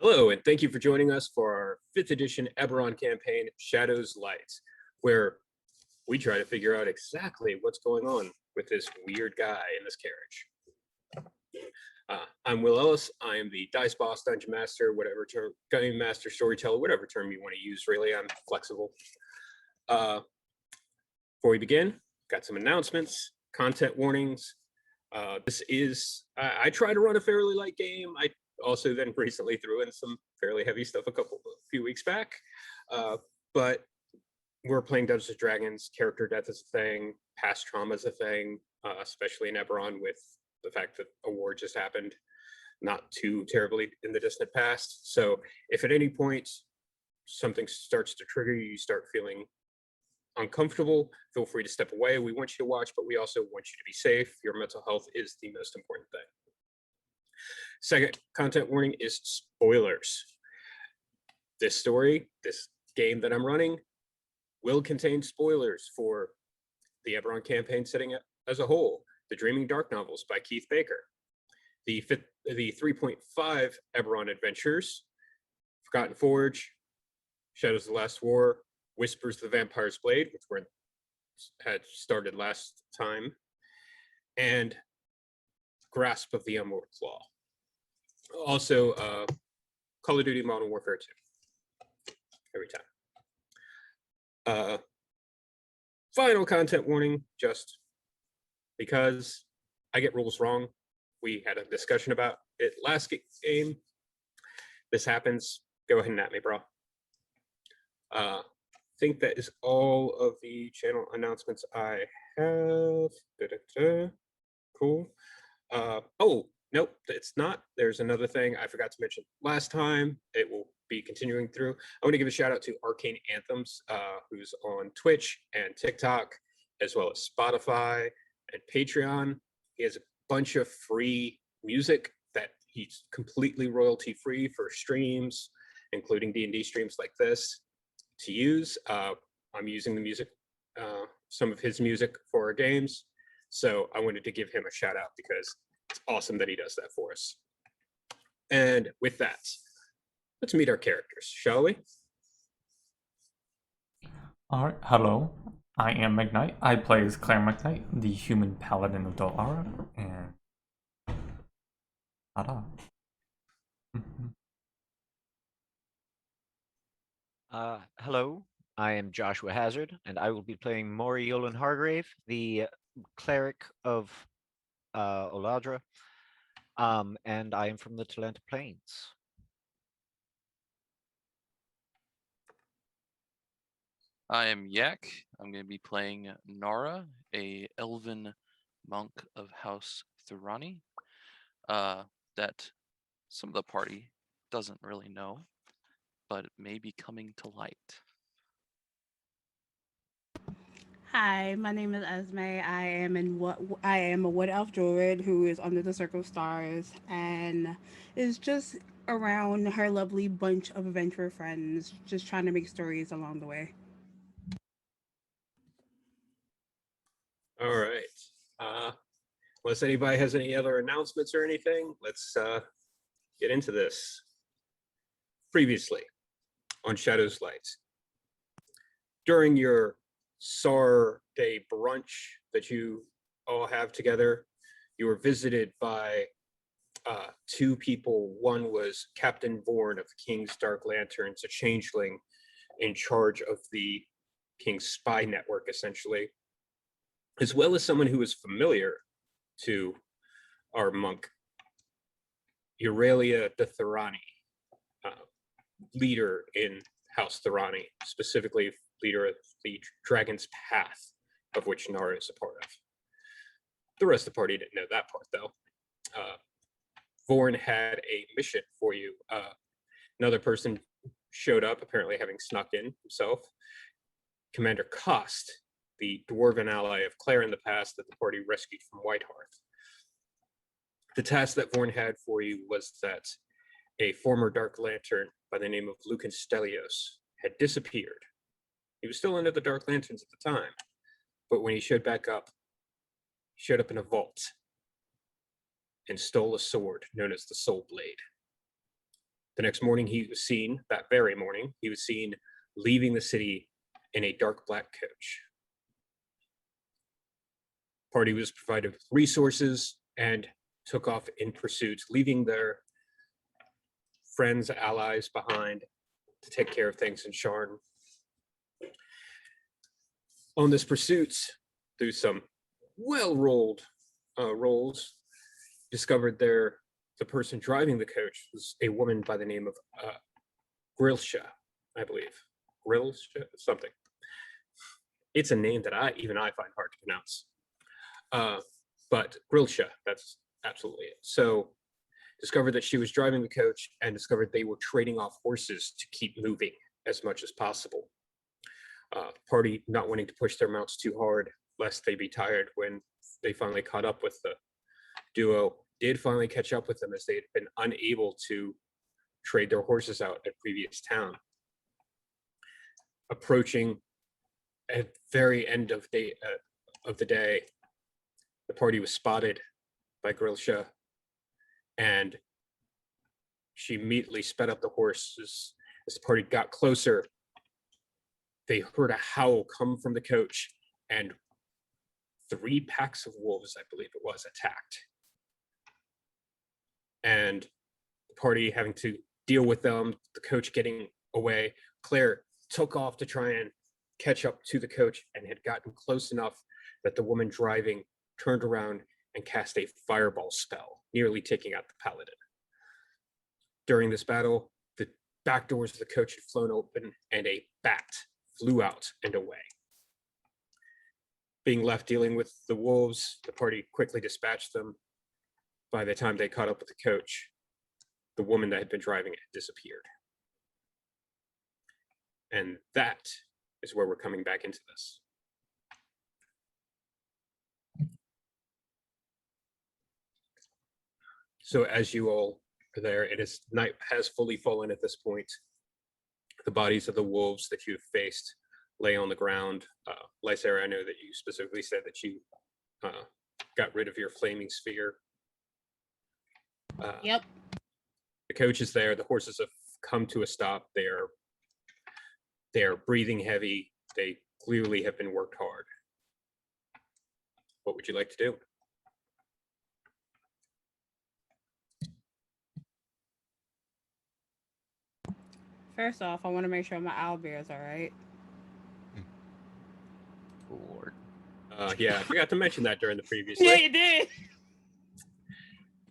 Hello, and thank you for joining us for our 5th edition Eberron campaign, Shadows Lights, where we try to figure out exactly what's going on with this weird guy in this carriage. I'm Will Ellis. I am the Dice Boss, Dungeon Master, whatever term, Game Master, Storyteller, whatever term you want to use, really. I'm flexible. Before we begin, got some announcements, content warnings. I try to run a fairly light game. I also then recently threw in some fairly heavy stuff a few weeks back. But we're playing Dungeons and Dragons. Character death is a thing. Past trauma is a thing, especially in Eberron with the fact that a war just happened not too terribly in the distant past. So if at any point something starts to trigger you, you start feeling uncomfortable, feel free to step away. We want you to watch, but we also want you to be safe. Your mental health is the most important thing. Second content warning is spoilers. This game that I'm running, will contain spoilers for the Eberron campaign setting as a whole. The Dreaming Dark novels by Keith Baker. The 3.5 Eberron adventures, Forgotten Forge, Shadows of the Last War, Whispers of the Vampire's Blade, which had started last time, and Grasp of the Emerald Claw. Also, Call of Duty Modern Warfare 2. Every time. Final content warning, just because I get rules wrong. We had a discussion about it last game. This happens. Go ahead and at me, bro. I think that is all of the channel announcements I have. Cool. Oh, nope, it's not. There's another thing I forgot to mention last time. It will be continuing through. I want to give a shout out to Arcane Anthems, who's on Twitch and TikTok, as well as Spotify and Patreon. He has a bunch of free music that he's completely royalty free for streams, including D&D streams like this, to use. I'm using the music, some of his music for our games. So I wanted to give him a shout out because it's awesome that he does that for us. And with that, let's meet our characters, shall we? Alright, hello. I am McKnight. I play as Claire McKnight, the human paladin of Dolara, and ta-da. Hello, I am Joshua Hazard, and I will be playing Maury Yolan Hargrave, the cleric of Oladra, and I am from the Talenta Plains. I am Yak. I'm going to be playing Nara, a elven monk of House Thurani, that some of the party doesn't really know, but it may be coming to light. Hi, my name is Esme. I am a wood elf druid who is under the Circle of Stars and is just around her lovely bunch of adventurer friends, just trying to make stories along the way. All right. Unless anybody has any other announcements or anything, let's get into this. Previously on Shadows Lights, during your SAR Day brunch that you all have together, you were visited by two people. One was Captain Vorn of the King's Dark Lanterns, a changeling in charge of the King's spy network, essentially, as well as someone who was familiar to our monk, Aurelia de Thurani, leader in House Thurani, specifically leader of the Dragon's Path, of which Nara is a part of. The rest of the party didn't know that part, though. Vorn had a mission for you. Another person showed up, apparently having snuck in himself. Commander Kost, the dwarven ally of Claire in the past that the party rescued from Whitehearth. The task that Vorn had for you was that a former Dark Lantern by the name of Lucan Stelios had disappeared. He was still under the Dark Lanterns at the time, but when he showed up in a vault and stole a sword known as the Soul Blade. The next morning, that very morning, he was seen leaving the city in a dark black coach. Party was provided with resources and took off in pursuit, leaving their friends, allies behind to take care of things in Sharn. On this pursuit, through some well-rolled rolls, discovered the person driving the coach was a woman by the name of Grilsha, I believe. Grilsha, something. It's a name that I find hard to pronounce. But Grilsha, that's absolutely it. So discovered that she was driving the coach and discovered they were trading off horses to keep moving as much as possible. Party not wanting to push their mounts too hard lest they be tired when they finally caught up with the duo, did finally catch up with them as they had been unable to trade their horses out at previous town. Approaching at very end of the day, the party was spotted by Grilsha, and she immediately sped up the horses. As the party got closer, they heard a howl come from the coach, and 3 packs of wolves, I believe it was, attacked. And the party having to deal with them, the coach getting away. Claire took off to try and catch up to the coach and had gotten close enough that the woman driving turned around and cast a fireball spell, nearly taking out the paladin. During this battle, the back doors of the coach had flown open and a bat flew out and away. Being left dealing with the wolves, the party quickly dispatched them. By the time they caught up with the coach, the woman that had been driving it had disappeared. And that is where we're coming back into this. So as you all are there, night has fully fallen at this point. The bodies of the wolves that you have faced lay on the ground. Lysera, I know that you specifically said that you got rid of your flaming sphere. Yep. The coach is there. The horses have come to a stop. They are breathing heavy. They clearly have been worked hard. What would you like to do? First off, I want to make sure my owlbear is all right. Lord. Yeah, I forgot to mention that during the previous. Yeah, you did.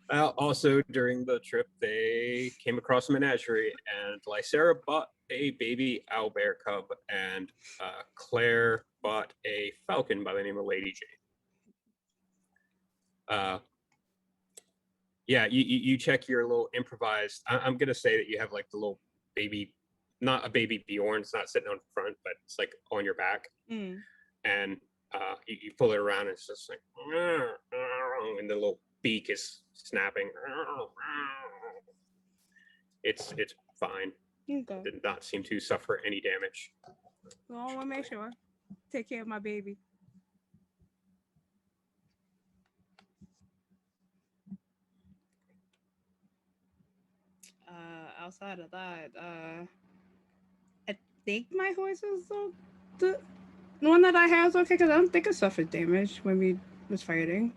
Also, during the trip, they came across a menagerie, and Lysera bought a baby owlbear cub, and Claire bought a falcon by the name of Lady Jane. Yeah, you check your little improvised. I'm gonna say that you have like the little baby, not a baby Bjorn. It's not sitting on front, but it's like on your back, and you pull it around, and it's just like, and the little beak is snapping. It's fine. Okay. Did not seem to suffer any damage. Well, I want to make sure. Take care of my baby. Outside of that, I think my horse is the one that I have is okay because I don't think it suffered damage when we was fighting.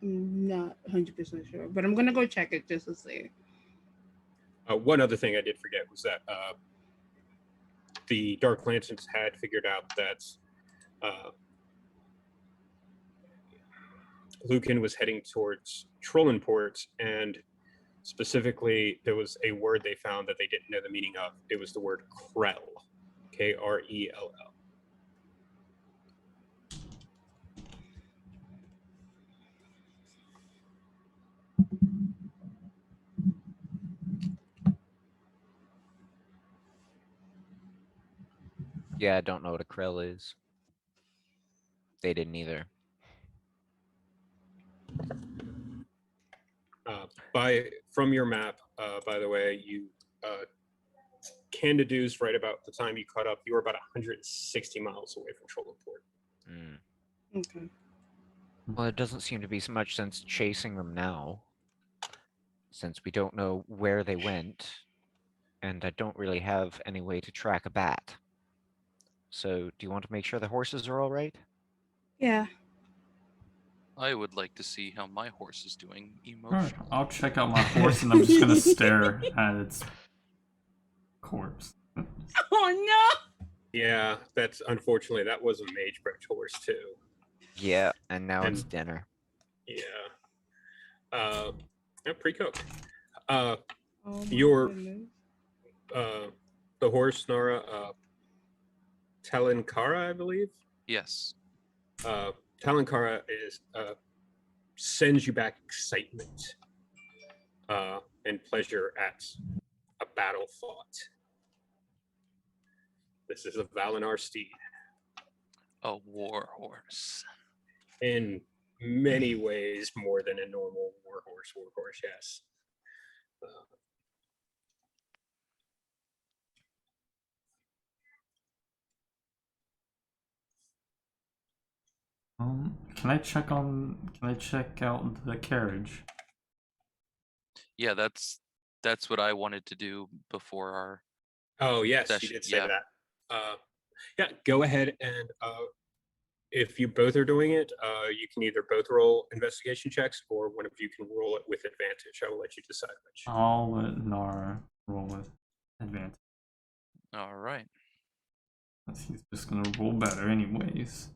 I'm not 100% sure, but I'm gonna go check it just to see. One other thing I did forget was that the Dark Lanterns had figured out that Lucan was heading towards Trollenport, and specifically there was a word they found that they didn't know the meaning of. It was the word Krell, Krell. Yeah, I don't know what a Krell is. They didn't either. From your map, by the way, you can deduce right about the time you caught up, you were about 160 miles away from Trollenport. Okay. Well, it doesn't seem to be so much sense chasing them now. since we don't know where they went, and I don't really have any way to track a bat. So, do you want to make sure the horses are all right? Yeah. I would like to see how my horse is doing Alright, emotionally. I'll check out my horse and I'm just gonna stare at its corpse. Oh Yeah, that's unfortunately that was a mage bred horse too. Yeah, and now it's And- dinner. Yeah. Yeah, pre-cooked. no! Oh my Your- goodness. The horse Nara, Talankara, I believe. Yes. Talankara is sends you back excitement and pleasure at a battle fought. This is a Valinar steed. A war horse. In many ways more than a normal warhorse, yes. Can I check out the carriage? Yeah, that's what I wanted to do before our Oh yes, you session. did say Yeah. that. Yeah, go ahead and if you both are doing it, you can either both roll investigation checks or one of you can roll it with advantage. I will let you decide which. I'll let Nara roll with advantage. All right. He's just gonna roll better anyways.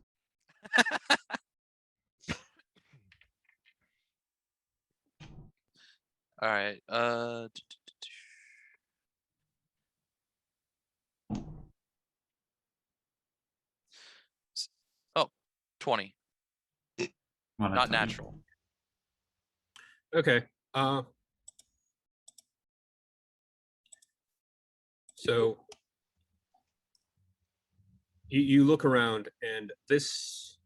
All right. Oh, 20. What I Not tell you. natural. Okay. So you look around and this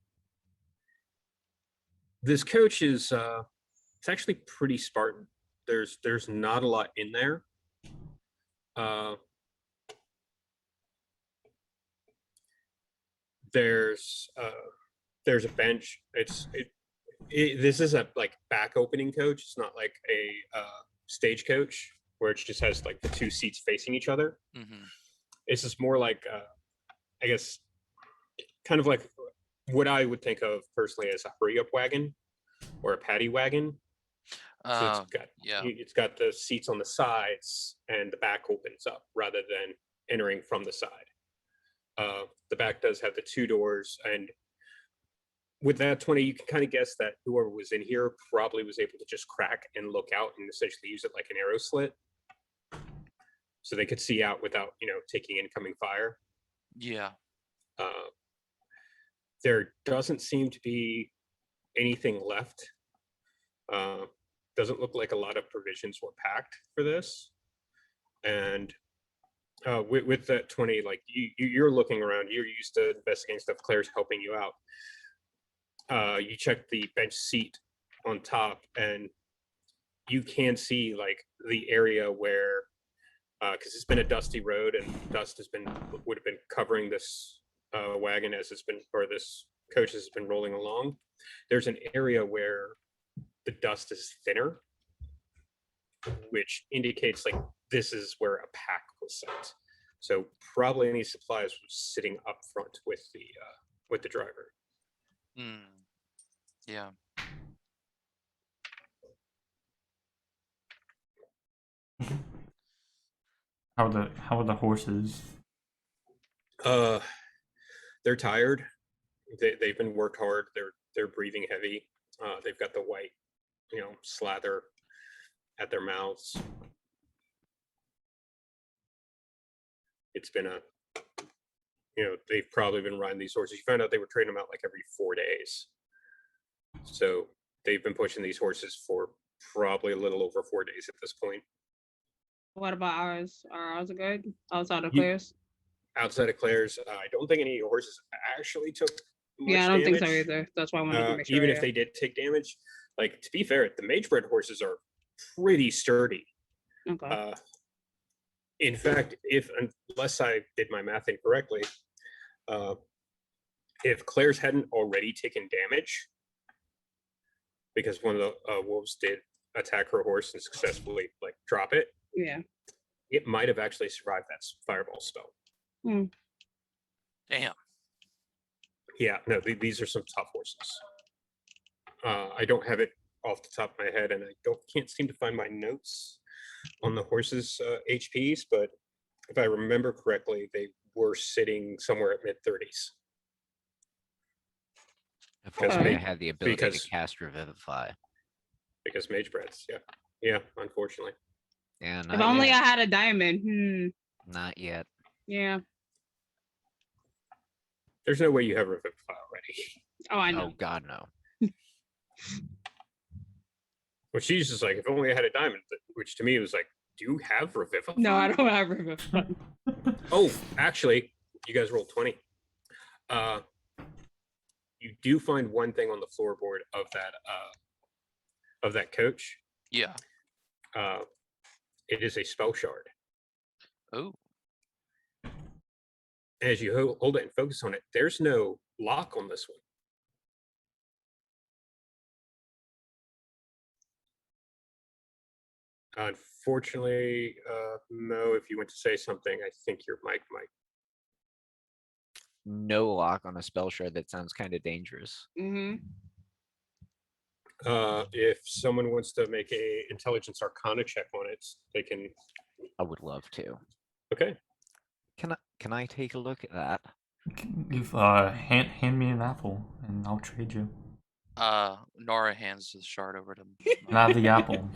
coach is it's actually pretty Spartan. There's not a lot in there. There's a bench. This is a like back opening coach. It's not like a stage coach where it just has like the two seats facing each other. Mm-hmm. It's just more like I guess kind of like what I would think of personally as a hurry up wagon or a paddy wagon. So it's got the seats on the sides and the back opens up rather than entering from the side. The back does have the two doors, and with that 20, you can kind of guess that whoever was in here probably was able to just crack and look out and essentially use it like an arrow slit. So they could see out without, taking incoming fire. Yeah. There doesn't seem to be anything left. Doesn't look like a lot of provisions were packed for this. And with that 20, like you're looking around, you're used to investigating stuff. Claire's helping you out. You check the bench seat on top, and you can see like the area where, because it's been a dusty road and dust would have been covering this wagon as it's been, or this coach has been rolling along. There's an area where the dust is thinner, which indicates like this is where a pack was sent. So probably any supplies was sitting up front with the driver. Yeah. How are the horses? They're tired. They've been worked hard. They're breathing heavy. They've got the white, slather at their mouths. It's been they've probably been riding these horses. You found out they were trading them out like every 4 days. So they've been pushing these horses for probably a little over 4 days at this point. What about ours? Are ours good outside of You- Claire's? Outside of Claire's, I don't think any horses actually took much Yeah, I don't think so damage. either. That's why I wanted to make sure. Even if they did take damage, like to be fair, the mage bred horses are pretty sturdy. Okay. In fact, unless I did my math incorrectly, if Claire's hadn't already taken damage, because one of the wolves did attack her horse and successfully like drop it, Yeah. it might have actually survived that fireball spell. Damn. Yeah, no, these are some tough horses. I don't have it off the top of my head, and I can't seem to find my notes on the horses' HPs, but if I remember correctly, they were sitting somewhere at mid-30s. If Because only I ma- had the ability because- to cast Revivify. Because mage breaths, yeah, unfortunately. Yeah, If not only yet. I had a diamond. Not yet. Yeah. There's no way you have Revivify already. Oh, I Oh know. God, no. Well, she's just like, if only I had a diamond, which to me was like, do you have Revivify? No, I don't have Revivify. Oh, actually, you guys rolled 20. You do find one thing on the floorboard of that coach. Yeah. It is a spell shard. Oh. As you hold it and focus on it, there's no lock on this one. Unfortunately, Mo, if you want to say something, I think your mic might. No lock on a spell shard. That sounds kind of dangerous. If someone wants to make a intelligence arcana check on it, they can. I would love to. Okay. Can I take a look at that? Hand me an apple and I'll trade you. Nora hands the shard over to Not the apple.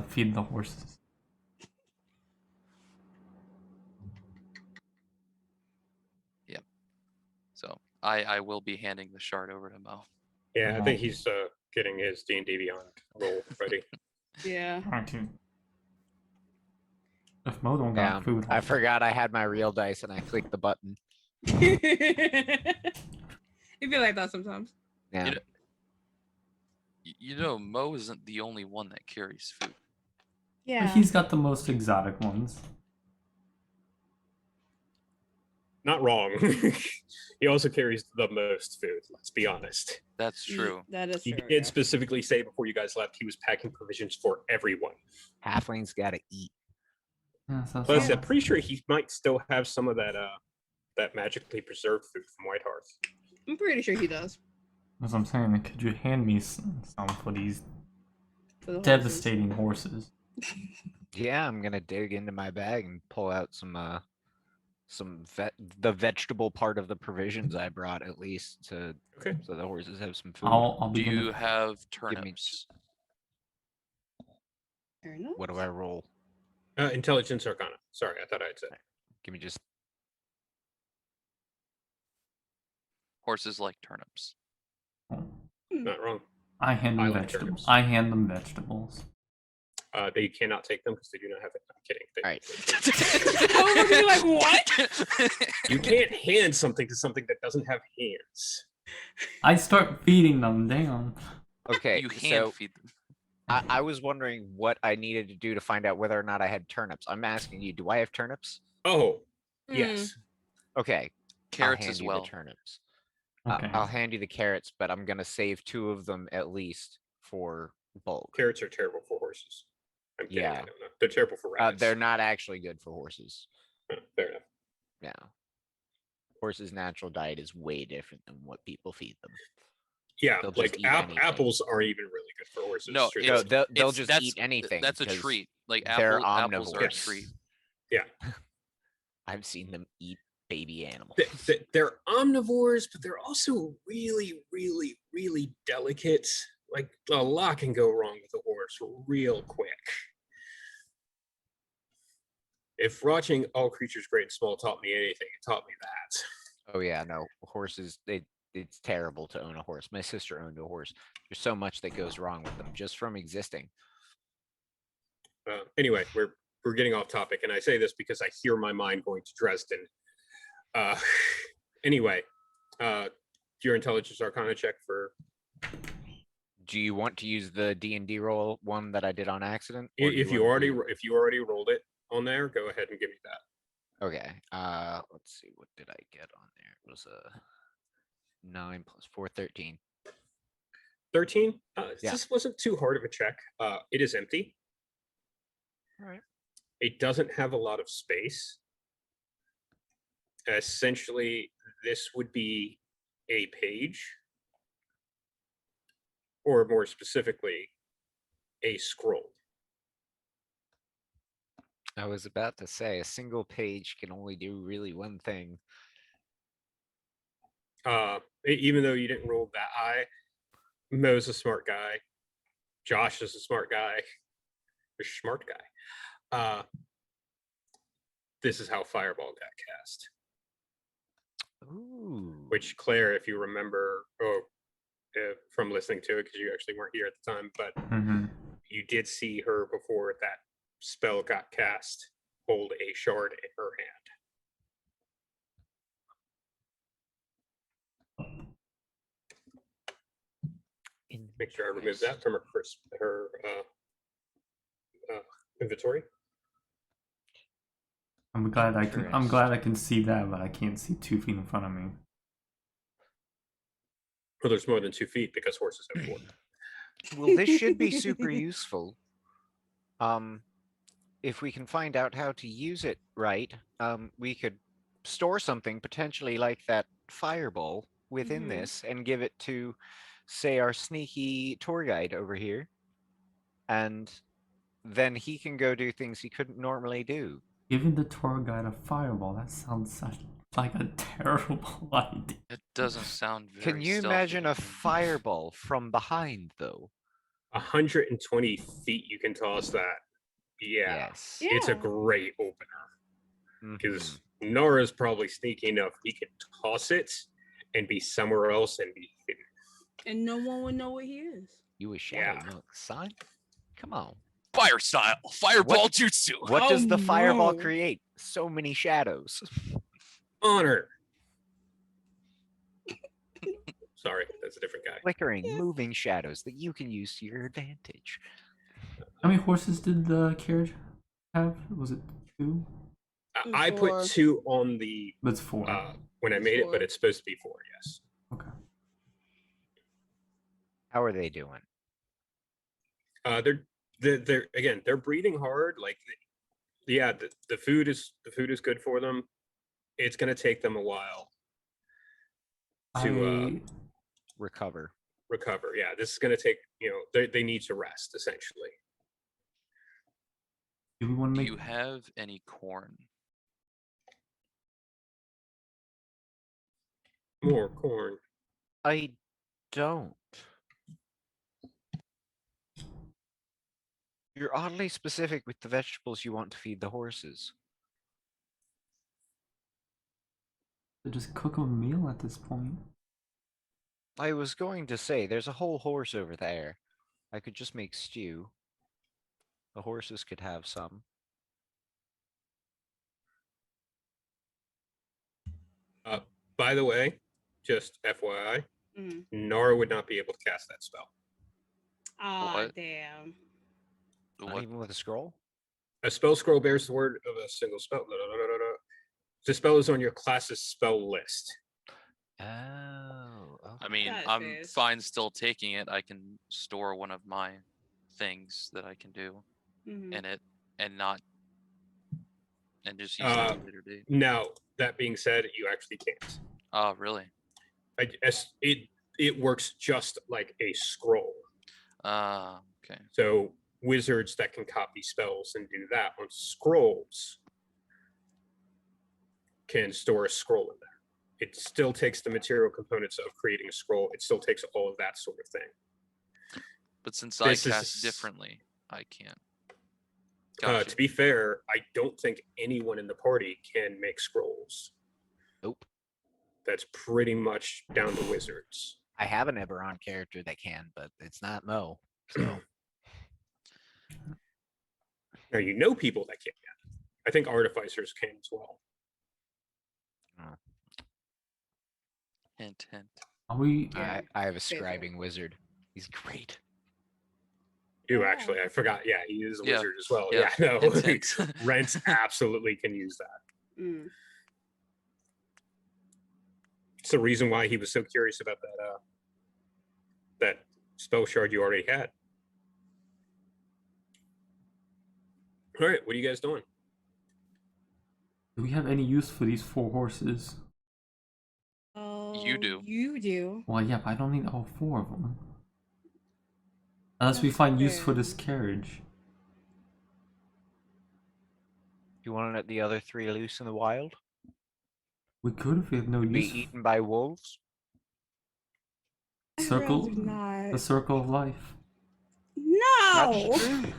Feed the horses. Yeah. So I will be handing the shard over to Mo. Yeah, I think he's getting his D&D Beyond roll ready. Yeah. Aren't you? If Mo don't Yeah, got food, I forgot I had my real dice and I clicked the button. It'd be like that sometimes. Yeah. You know, Mo isn't the only one that carries food. But Yeah. he's got the most exotic ones. Not wrong. He also carries the most food, let's be honest. That's true. That is He true. did specifically say before you guys left he was packing provisions for everyone. Halflings gotta eat. Yeah, so Plus, Yeah. I'm pretty sure he might still have some of that magically preserved food from White Hearth. I'm pretty sure he does. As I'm saying, could you hand me some for these For the horses. devastating horses? Yeah, I'm gonna dig into my bag and pull out the vegetable part of the provisions I brought, at least so Okay. the horses have some food. I'll Do begin. you have me- turnips? Fair enough. What do I roll? Intelligence Arcana. Sorry, I thought I had said. Give me just Horses like turnips. Not wrong. I hand them I like vegetables. turnips. I hand them vegetables. They cannot take them because they do not have it. I'm kidding. All right. I was gonna be like, what? You can't hand something to something that doesn't have hands. I start feeding them. Damn. okay. You so hand feed them. I was wondering what I needed to do to find out whether or not I had turnips. I'm asking you, do I have turnips? Oh, Mm. yes. Okay. Carrots I'll hand as you well. the turnips. Okay. I'll hand you the carrots, but I'm gonna save 2 of them at least for bulk. Carrots are terrible for horses. I'm kidding. I Yeah. don't know. They're terrible for rabbits. They're not actually good for horses. Fair enough. Yeah. Horses' natural diet is way different than what people feed them. Yeah, They'll just like eat anything. apples aren't even really good for horses. No, truth No, is. they'll It's- just that's- eat anything. That's a because treat. Like they're apples are a omnivores. treat. I've seen them eat baby animals. They're omnivores, but they're also really, really, really delicate. Like a lot can go wrong with a horse real quick. If watching All Creatures Great and Small taught me anything, it taught me that. Oh yeah, no, horses, it's terrible to own a horse. My sister owned a horse. There's so much that goes wrong with them just from existing. Anyway, we're getting off topic, and I say this because I hear my mind going to Dresden. Anyway, your intelligence arcana check for Do you want to use the D&D roll one that I did on accident? or do if you wanna already do- if you already rolled it on there, go ahead and give me that. Okay. Let's see. What did I get on there? It was a 9 plus 4, 13. 13. Yeah. This wasn't too hard of a check. It is empty. All right. It doesn't have a lot of space. Essentially, this would be a page, or more specifically, a scroll. I was about to say a single page can only do really one thing. Even though you didn't roll that high, Mo's a smart guy. Josh is a smart guy. A smart guy. This is how Fireball got cast. Ooh. Which Claire, if you remember, from listening to it, because you actually weren't here at the time, but you did see her before that spell got cast hold a shard in her hand. Make sure I remove that from her inventory. I'm glad I can see that, but I can't see 2 feet in front of me. Well, there's more than 2 feet because horses have 4. Well, this should be super useful. If we can find out how to use it right, we could store something potentially like that fireball within this and give it to, say, our sneaky tour guide over here. And then he can go do things he couldn't normally do. Giving the tour guide a fireball, that sounds like a terrible idea. It doesn't sound very Can you stealthy. imagine a fireball from behind, though? 120 feet, you can toss that. Yeah. Yes. It's a Yeah. great opener. Mhm. Because Nora's probably sneaky enough he can toss it and be somewhere else and be hidden. And no one would know what he is. You a shadow Yeah. monk, son? Come on. Fire style, fireball jutsu. What does the fireball no. create? So many shadows. Honor. Sorry, that's a different guy. Flickering, Yeah. moving shadows that you can use to your advantage. How many horses did the carriage have? Was it 2? I put 4. 2 on the That's 4. when I made it, 4. but it's supposed to be 4. Yes. Okay. How are they doing? They're breathing hard. Like, yeah, the food is good for them. It's gonna take them a while to Recover. recover. Yeah, this is gonna take. They need to rest essentially. Do we want to Do make? you have any corn? More corn. I don't. You're oddly specific with the vegetables you want to feed the horses. Just cook a meal at this point. I was going to say, there's a whole horse over there. I could just make stew. The horses could have some. By the way, just FYI, Nara would not be able to cast that spell. Ah, What? damn. Not What? even with a scroll? A spell scroll bears the word of a single spell. The spell is on your class's spell list. Oh. I mean, Got I'm this. fine still taking it. I can store one of my things that I can do in it and just use it at a later date. Now, that being said, you actually can't. Oh, really? It works just like a scroll. Okay. So wizards that can copy spells and do that on scrolls can store a scroll in there. It still takes the material components of creating a scroll. It still takes all of that sort of thing. But since I This is- cast differently, I can't. To be fair, I don't think anyone in the party can make scrolls. Nope. That's pretty much down to wizards. I have an Eberron character that can, but it's not Mo. So Now, you know people that can. I think artificers can as well. Hint, hint. Are we? Yeah. I have a Say so. scribing wizard. He's great. You Yeah. actually, I forgot. Yeah, he is a Yeah. wizard as well. Yeah, Yeah, no. hint, hint. Rent absolutely can use that. It's the reason why he was so curious about that spell shard you already had. All right, what are you guys doing? Do we have any use for these 4 horses? You do. You do. Well, yeah, but I don't need all 4 of them. Unless we That's find use for fair. this carriage. You want to let the other 3 loose in the wild? We could if we have no Be use. eaten by wolves? I'd Circle? rather not. The circle of life. No. That's true.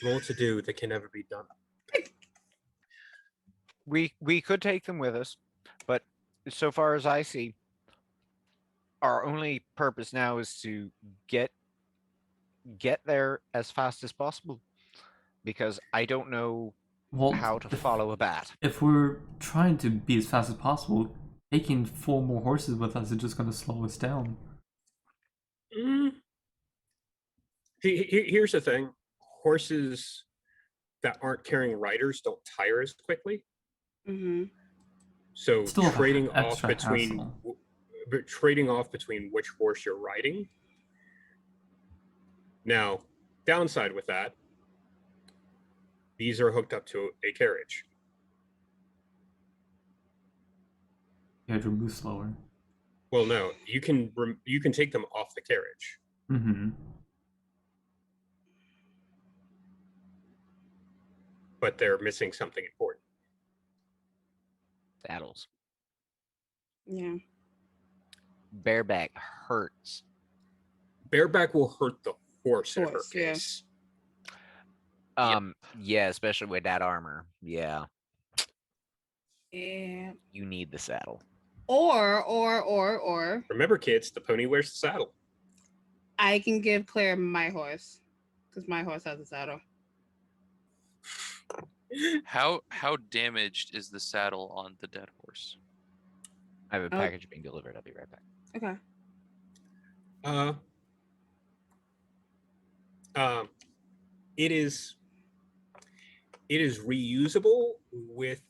Roll to do that can never be done. We could take them with us, but so far as I see, our only purpose now is to get there as fast as possible, because I don't know Well, how to follow a bat. if we're trying to be as fast as possible, taking 4 more horses with us is just going to slow us down. Here's the thing. Horses that aren't carrying riders don't tire as quickly. Mm-hmm. So Still trading off extra between hassle. trading off between which horse you're riding. Now, downside with that, these are hooked up to a carriage. Yeah, to move slower. Well, no, you can take them off the carriage. Mm-hmm. But they're missing something important. Saddles. Yeah. Bareback hurts. Bareback will hurt the horse in her Horse, yeah. case. Yeah, especially with that armor. Yeah, Yeah. you need the saddle. Or Remember, kids, the pony wears the saddle. I can give Claire my horse because my horse has a saddle. How damaged is the saddle on the dead horse? I have a package being delivered. I'll be right back. Okay. It is reusable with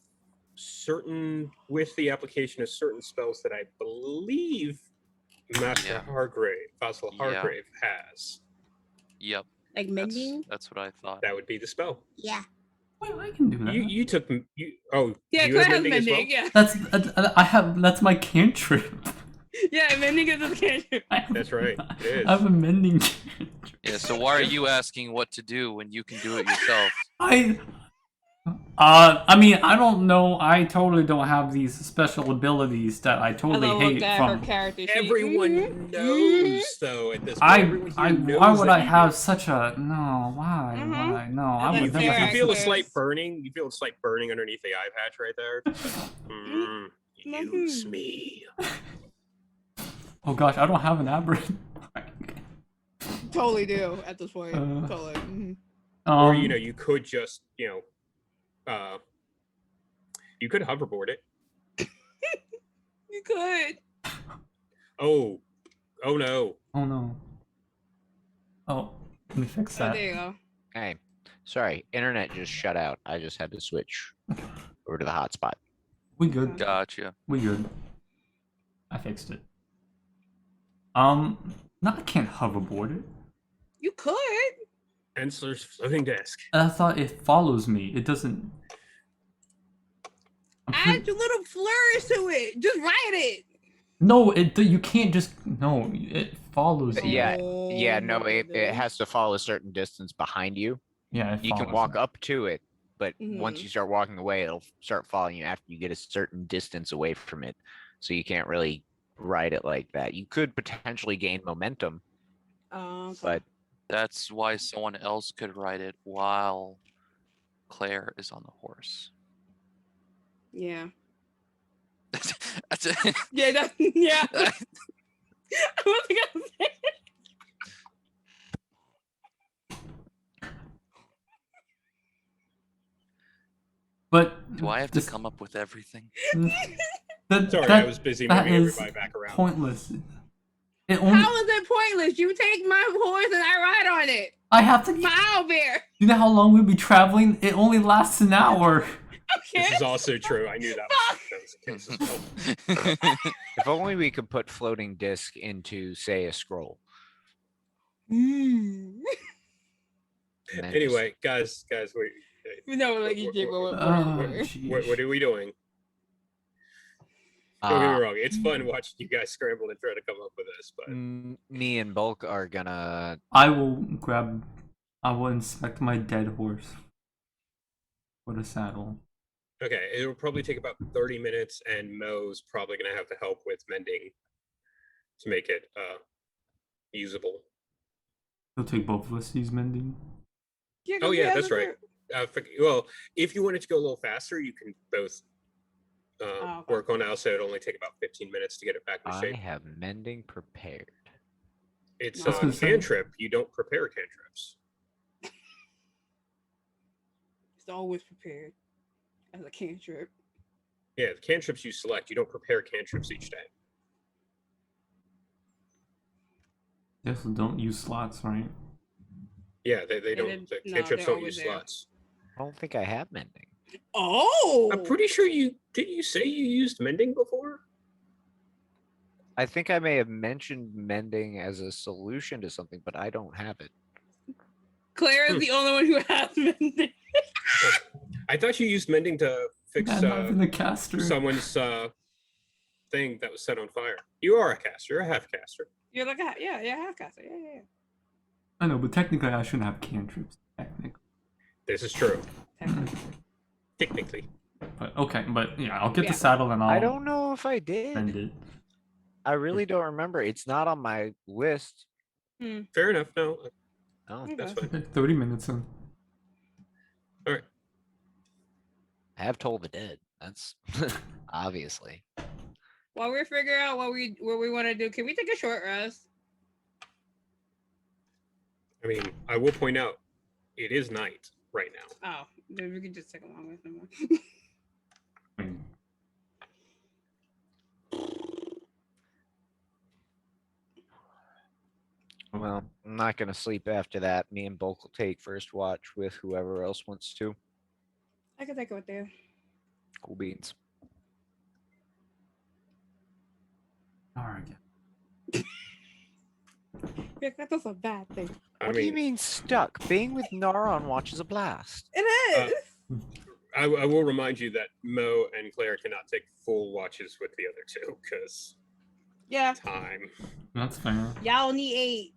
the application of certain spells that I believe Master Yeah. Fossil Yeah. Hargrave has. Yep, Like that's, mending. that's what I thought. That would be the spell. Yeah. Well, I can do that. You took you. Oh, Yeah, you Claire have has mending as well? mending. Yeah. That's I have. That's my cantrip. Yeah, mending is a cantrip. That's right, it is. I have a mending cantrip. Yeah, so why are you asking what to do when you can do it yourself? I mean, I don't know. I totally don't have these special abilities that I totally I hate looked at her from. character sheet. Everyone Mhm. knows, though. At this point, everyone here knows Why would that I you have do. such a no? Why? Mhm. Why? No, I That's would never fair, have. You feel a Claire. slight burning. You feel a slight burning underneath the eye patch right there. Use Mhm. me. Oh gosh, I don't have an aberrant. Totally do at this point. Uh, Totally. Mhm. Or you could just you could hoverboard it. You could. Oh no. Oh no. Oh, let me fix Oh, that. there you go. Hey, sorry, internet just shut out. I just had to switch over to the hotspot. We good. Gotcha. We good. I fixed it. No, I can't hoverboard it. You could. Ensler's floating desk. I thought it follows me. It doesn't. Add your little flourish to it. Just ride it. No, you can't just. No, it follows you. Yeah, Oh, no, my it goodness. has to fall a certain distance behind you. Yeah, it You can follows walk you. up to it, but once Mhm. you start walking away, it'll start following you after you get a certain distance away from it. So you can't really ride it like that. You could potentially gain momentum, Okay. but That's why someone else could ride it while Claire is on the horse. Yeah. That's it. Yeah. Yeah. I wasn't gonna say it. But Do I have this- to come up with everything? Sorry, I was busy that moving is everybody back around. pointless. It only. How is it pointless? You take my horse and I ride on it. I have to. My owlbear. You know how long we'd be traveling? It only lasts an hour. This is also true. I knew that was the case as well. If only we could put floating disc into, say, a scroll. Mm. and then just- Anyway, guys, wait. No, like you did. Oh, What jeez. are we doing? Don't get uh, me wrong. It's fun watching you guys scramble and try to come up with this, but me and Bulk are gonna. I will inspect my dead horse. Put a saddle. okay. It'll probably take about 30 minutes, and Mo's probably gonna have to help with mending to make it usable. It'll take both of us to use mending. Yeah, Oh we yeah, have that's a right. Well, if you wanted to go a little faster, you can both okay. work on it. So it'll only take about 15 minutes to get it back in I shape. have mending prepared. It's I a was gonna say- cantrip. You don't prepare cantrips. It's always prepared as a cantrip. Yeah, the cantrips you select. You don't prepare cantrips each day. Yes, don't use slots, right? Yeah, they don't. didn't- The no, cantrips they're don't use always there. slots. I don't think I have mending. Oh, I'm pretty sure you did. You say you used mending before? I think I may have mentioned mending as a solution to something, but I don't have it. Claire is the only one who has mending. I thought you used mending to fix I'm not even a caster. someone's thing that was set on fire. You are a caster. You're a half caster. You're like, yeah, half caster. Yeah. I know, but technically I shouldn't have cantrips. Technically. This is true. Technically. Technically. But okay, but yeah, I'll get Yeah. the saddle and I'll I don't know if I mend did. it. I really don't remember. It's not on my list. Fair enough. No, Oh, that's Okay. fine. Okay, 30 minutes in. All right. I have Toll the Dead. That's obviously. While we're figuring out what we want to do, can we take a short rest? I mean, I will point out, it is night right now. Oh, then we can just take a long rest. Never mind. I mean, Well, I'm not gonna sleep after that. Me and Bulk will take first watch with whoever else wants to. I can take it with you. Cool beans. alright. Yeah, that's a bad thing. What do you mean stuck? Being with Nara on watch is a blast. It is. I will remind you that Mo and Claire cannot take full watches with the other two because Yeah, time. That's fair. y'all need 8.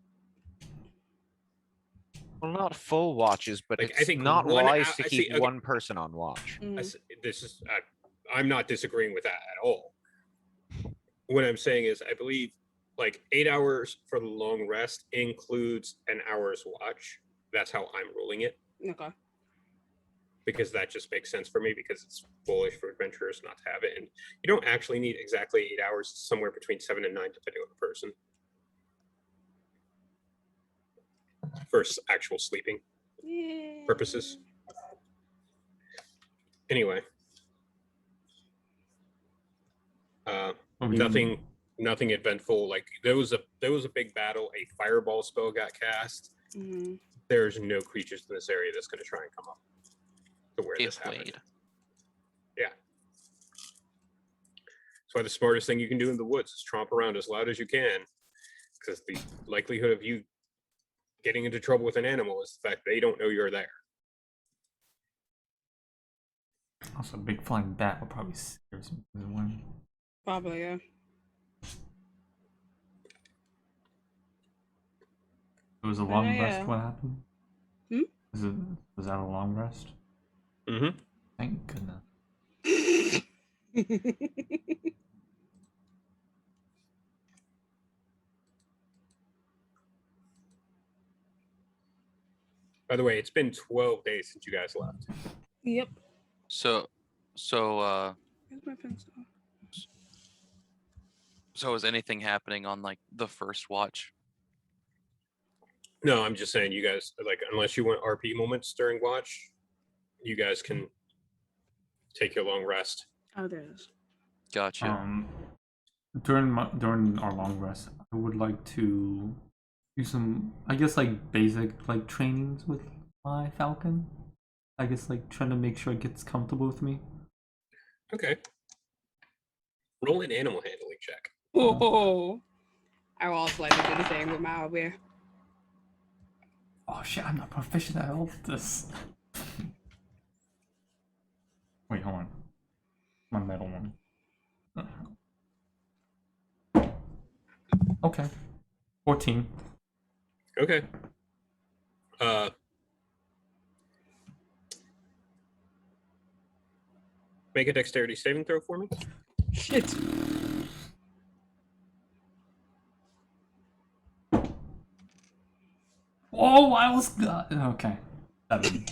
Well, not full watches, but Like, I it's think not 1 wise hou- to I keep see- okay. one person on watch. This is I'm not disagreeing with that at all. What I'm saying is, I believe like 8 hours for the long rest includes an hour's watch. That's how I'm ruling it, Okay. because that just makes sense for me, because it's foolish for adventurers not to have it. And you don't actually need exactly 8 hours, somewhere between 7 and 9, depending on the person, for actual sleeping Yeah. purposes. Anyway. What we doing? Nothing eventful. Like there was a big battle. A fireball spell got cast. Mhm. There's no creatures in this area that's going to try and come up to where this If happened. Wade. Yeah. That's why the smartest thing you can do in the woods is tromp around as loud as you can, because the likelihood of you getting into trouble with an animal is the fact they don't know you're there. Also, a big flying bat will probably scare some people. Probably, yeah. It was a know, long rest. yeah. What happened? Hmm? Was that a long rest? Mm-hmm. Thank goodness. By the way, it's been 12 days since you guys left. Yep. So Where's my pencil? so is anything happening on like the first watch? No, I'm just saying, you guys, like, unless you want RP moments during watch, you guys can take your long rest. Oh, there it is. Gotcha. During our long rest, I would like to do some, I guess, like basic like trainings with my falcon. I guess like trying to make sure it gets comfortable with me. Okay. Roll an animal handling check. Oh, I will also like to do the same with my owlbear. Oh shit, I'm not proficient at all with this. Wait, hold on. My metal one. Okay. 14. Okay. Make a dexterity saving throw for me. Shit. Oh, I was okay. 7.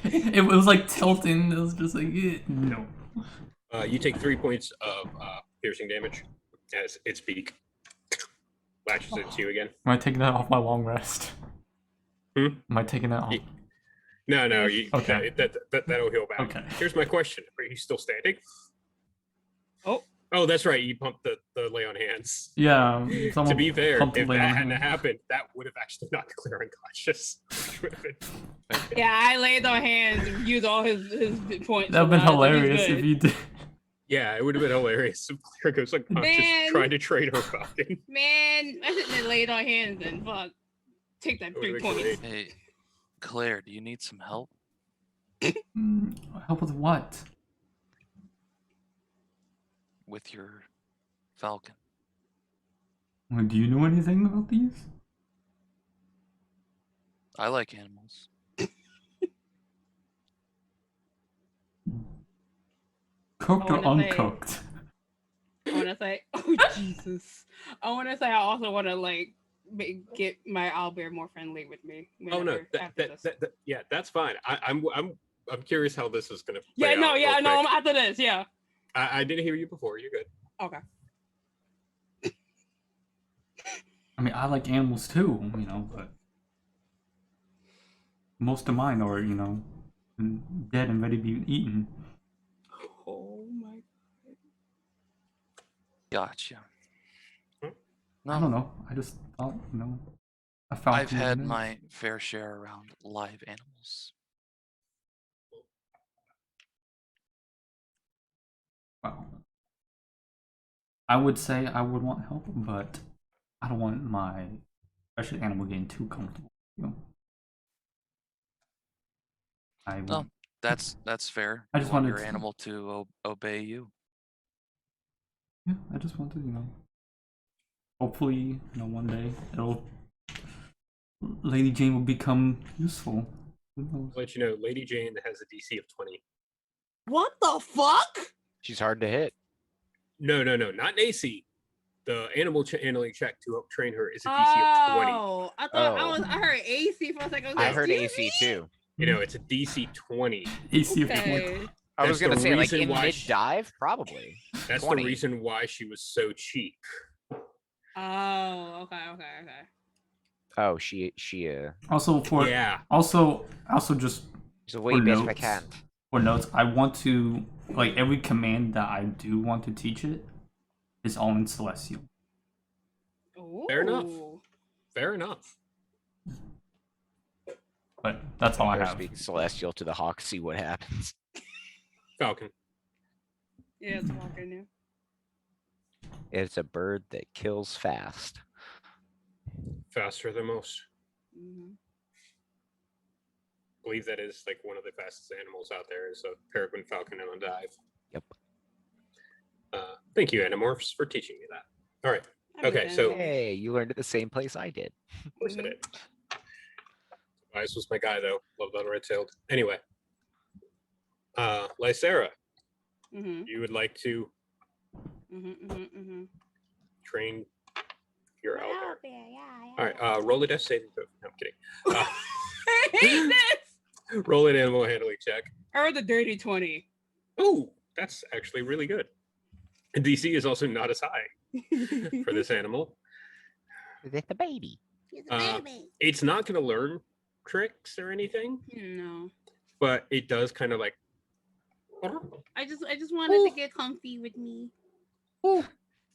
It was like tilting. It was just like no. You take 3 points of piercing damage as its beak latches into you again. Am I taking that off my long rest? Hmm? Am I taking that off? No, you, Okay. that'll heal back. Okay. Here's my question: are you still standing? Oh, that's right. You pumped the lay on hands. Yeah. To be fair, pumped if lay that on hadn't hands. happened, that would have actually knocked Claire unconscious. Which would have been yeah, I laid on hands and used all his points. That would have been so he's hilarious good. if you did. Yeah, it would have been hilarious if Claire goes unconscious Man. trying to trade her falcon. Man, I shouldn't have laid on hands and fuck. Take that That 3 would've been points. great. Hey, Claire, do you need some help Help with what? with your falcon? Do you know anything about these? I like animals. Cooked I or wanna say- uncooked? I want to say, oh Jesus! I want to say I also want to like get my owlbear more friendly with me. Oh no, after this. yeah, that's fine. I'm curious how this is gonna. Play Yeah, no, out yeah, real no. quick. After this, yeah. I didn't hear you before. You're good. Okay. I mean, I like animals too, you know, but most of mine are, you know, dead and ready to be eaten. Oh my. Gotcha. I No, don't know. I just thought, you know, I found. I've had my fair share around live animals. Well, I would say I would want help, but I don't want my special animal getting too comfortable. You know, I No, want. that's fair. I You just want wanted your to- animal to obey you. Yeah, I just wanted, you know. Hopefully, you know, one day Lady Jane will become useful. Who knows? I'll let you know, Lady Jane has a DC of 20. What the fuck? She's hard to hit. No, not an AC. The animal handling check to help train her is a DC of 20. Oh, I thought Oh. I heard AC for a second. I heard Excuse AC me? too. You know, it's a DC 20. AC of 20. Okay. I was That's the gonna say like reason in why mid she- dive, probably. That's 20. the reason why she was so cheap. Oh, okay. Oh, she Also for Yeah. also just she's a way For best notes. mechanic. for notes, I want to like every command that I do want to teach it is all in Celestial. Fair enough. Ooh. Fair enough. But that's all I Better have. speak celestial to the hawk, see what happens. Falcon. Yeah, it's walking now. It's a bird that kills fast. Faster than most. Mm-hmm. I believe that is like one of the fastest animals out there is a peregrine falcon on a dive. Yep. Thank you, Animorphs, for teaching me that. All right. Okay, so- Hey, you learned at the same place I did. Of course I did. Tobias was my guy, though. Love that red-tailed. Anyway. Lysera, Mm-hmm. you would like to train your owlbear. All right, roll a death saving throw. No, I'm kidding. I hate this. Roll an animal handling check. I heard the dirty 20. Oh, that's actually really good. And DC is also not as high for this animal. It's a baby. It's not going to learn tricks or anything, No. but it does kind of like. I just wanted to get comfy with me. It's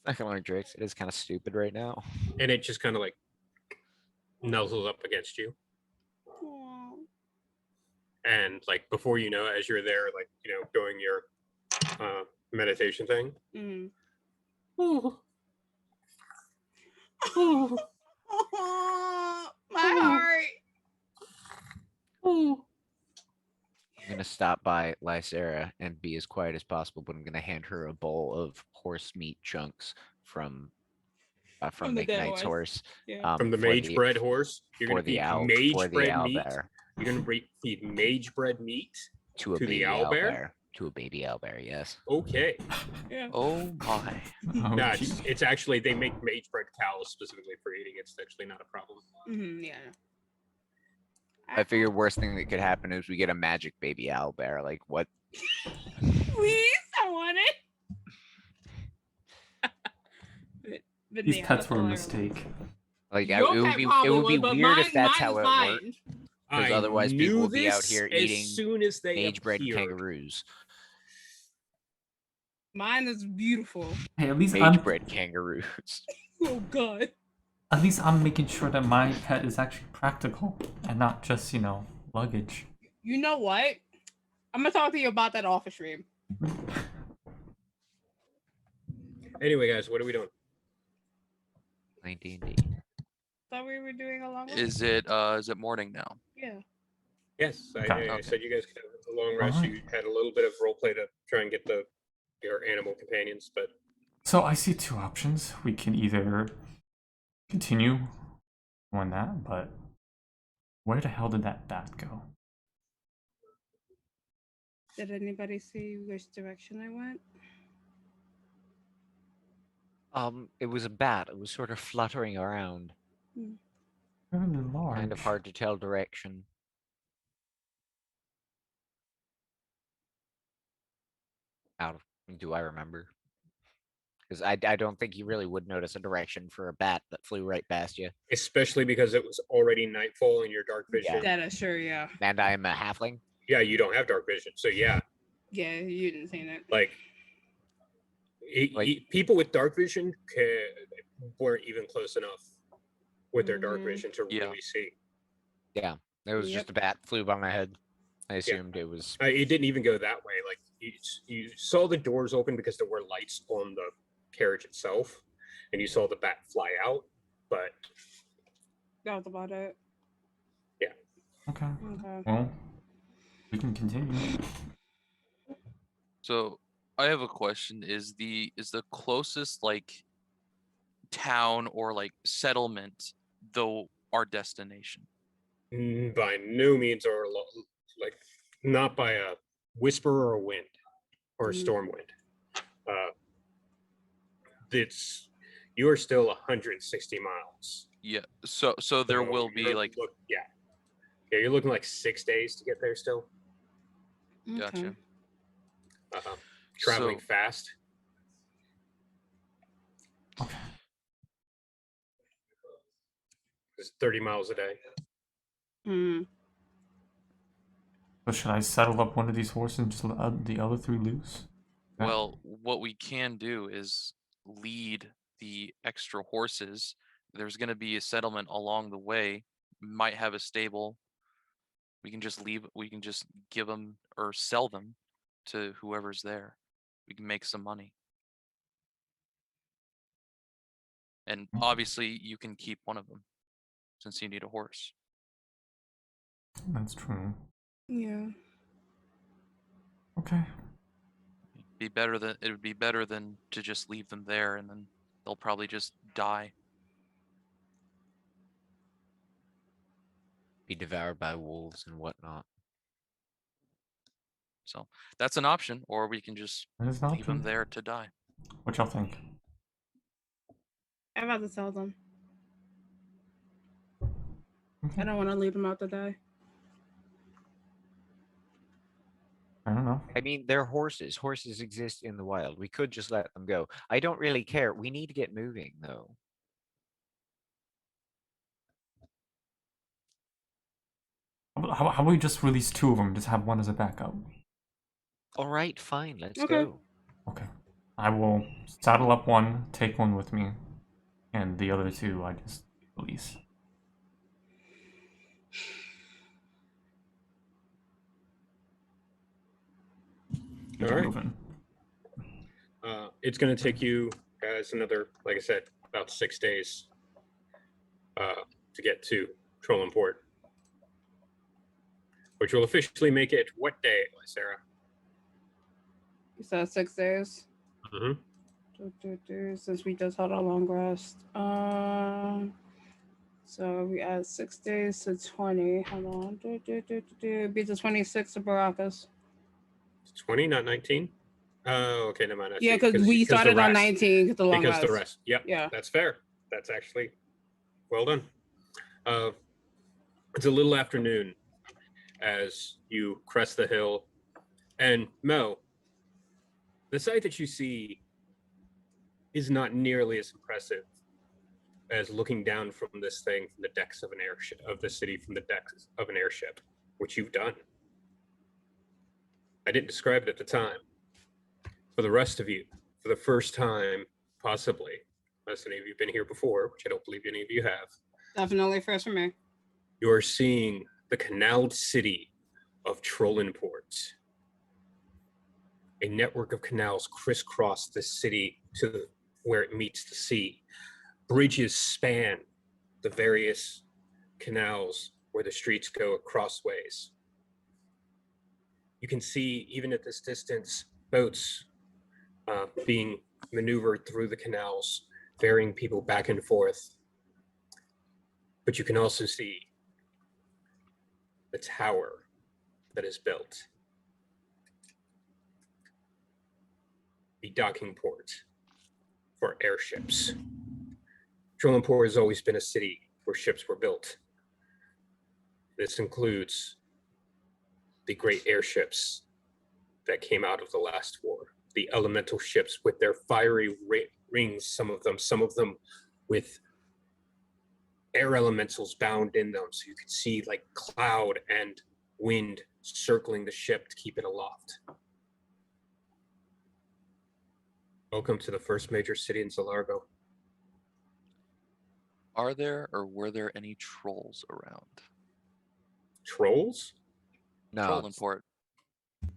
not gonna learn tricks. It is kind of stupid right now. And it just kind of like nuzzles up against you. Aw. And like before you know, as you're there, like doing your meditation thing. Mm. Ooh. Ooh. My heart. Ooh. I'm gonna stop by Lysera and be as quiet as possible, but I'm gonna hand her a bowl of horse meat chunks from From the dead McKnight's horse. Yeah. From the mage bred horse, you're for gonna the feed owl mage for the bred owl meat. bear You're gonna feed mage bred meat to a to the baby owl bear? To a baby owl bear, yes. Okay. Yeah. Oh my. Oh, No, gee. it's actually they make mage bred cows specifically for eating. It's actually not a problem. Yeah. I figure worst thing that could happen is we get a magic baby owl bear. Like what? Please, I want it. But These yeah, pets that's were a hilarious. mistake. Like Your it would pet be probably was, but weird if mine- that's mine how is it fine. worked. 'Cause I otherwise people knew would be out this here as eating soon as they Mage bred appeared. kangaroos. Mine is beautiful. Hey, at least Mage bred kangaroos. Oh god. at least I'm making sure that my pet is actually practical and not just, luggage. You know what? I'm gonna talk to you about that off stream. Anyway, guys, what are we doing? 19D. Thought we were doing a long Is it morning now? Yeah. Yes, Okay. I said you guys could have a long rest. Alright. You had a little bit of role play to try and get your animal companions, but So I see two options. We can either continue on that, but where the hell did that bat go? Did anybody see which direction I went? It was a bat. It was sort of fluttering around. Fairly large. Kind of hard to tell direction. Do I remember? Because I don't think you really would notice a direction for a bat that flew right past you. especially because it was already nightfall in your dark vision. Yeah. That is sure, yeah. And I am a halfling. Yeah, you don't have dark vision, so yeah, Yeah, you didn't see it. like. People with dark vision weren't even close enough with their dark Mhm. vision to Yeah. really see. Yeah, it was Yep. just a bat flew by my head. I assumed it was. It didn't even go that way. Like you saw the doors open because there were lights on the carriage itself, and you saw the bat fly out. But That was about it. Okay. Okay. Well, we can continue. So I have a question. Is the closest like town or like settlement though our destination? by no means are like not by a whisper or a wind or a storm wind. It's you are still 160 miles. Yeah. So there So will be you're like yeah, you're looking like 6 days to get there still. gotcha. Traveling So- fast. Okay. It's 30 miles a day. Hmm. So should I saddle up one of these horses and just let the other three loose? Yeah. Well, what we can do is lead the extra horses. There's going to be a settlement along the way. Might have a stable. We can just leave. We can just give them or sell them to whoever's there. We can make some money. And obviously, you can keep one of them since you need a horse. That's true. Yeah. Okay. It would be better than to just leave them there and then they'll probably just die. Be devoured by wolves and whatnot. So that's an option, or we can just That is an leave them option. there to die. What y'all think? I'm about to sell them. Okay. I don't want to leave them out to die. I don't know. I mean, they're horses. Horses exist in the wild. We could just let them go. I don't really care. We need to get moving, though. How about we just release two of them? Just have one as a backup. All right, fine. Let's Okay. go. Okay. I will saddle up one, take one with me, and the other two I just release. We All get right. moving. It's going to take you guys another, like I said, about 6 days to get to Trollenport, which will officially make it what day, Sarah? You said 6 days. Mm-hmm. Since we just had a long rest. So we add 6 days to 20. Hold on. It'd be the 26th of Baracas. 20, not 19. Oh, okay, never mind. I Yeah, see. because we the started on rest. 19 because the long Because rest. the rest. Yep. Yeah. That's fair. That's actually well done. It's a little afternoon as you crest the hill, and Mo, the sight that you see is not nearly as impressive as looking down from this thing from the decks of an airship of the city from the decks of an airship, which you've done. I didn't describe it at the time. For the rest of you, for the first time, possibly, unless any of you have been here before, which I don't believe any of you have, Definitely first for me. you are seeing the canaled city of Trollenport. A network of canals crisscross the city to where it meets the sea. Bridges span the various canals where the streets go crossways. You can see, even at this distance, boats being maneuvered through the canals, ferrying people back and forth. But you can also see the tower that is built, the docking port for airships. Trollenport has always been a city where ships were built. This includes the great airships that came out of the last war, the elemental ships with their fiery rings, some of them with air elementals bound in them, so you could see like cloud and wind circling the ship to keep it aloft. Welcome to the first major city in Zalargo. Are there or were there any trolls around? Trolls? No, Trollenport.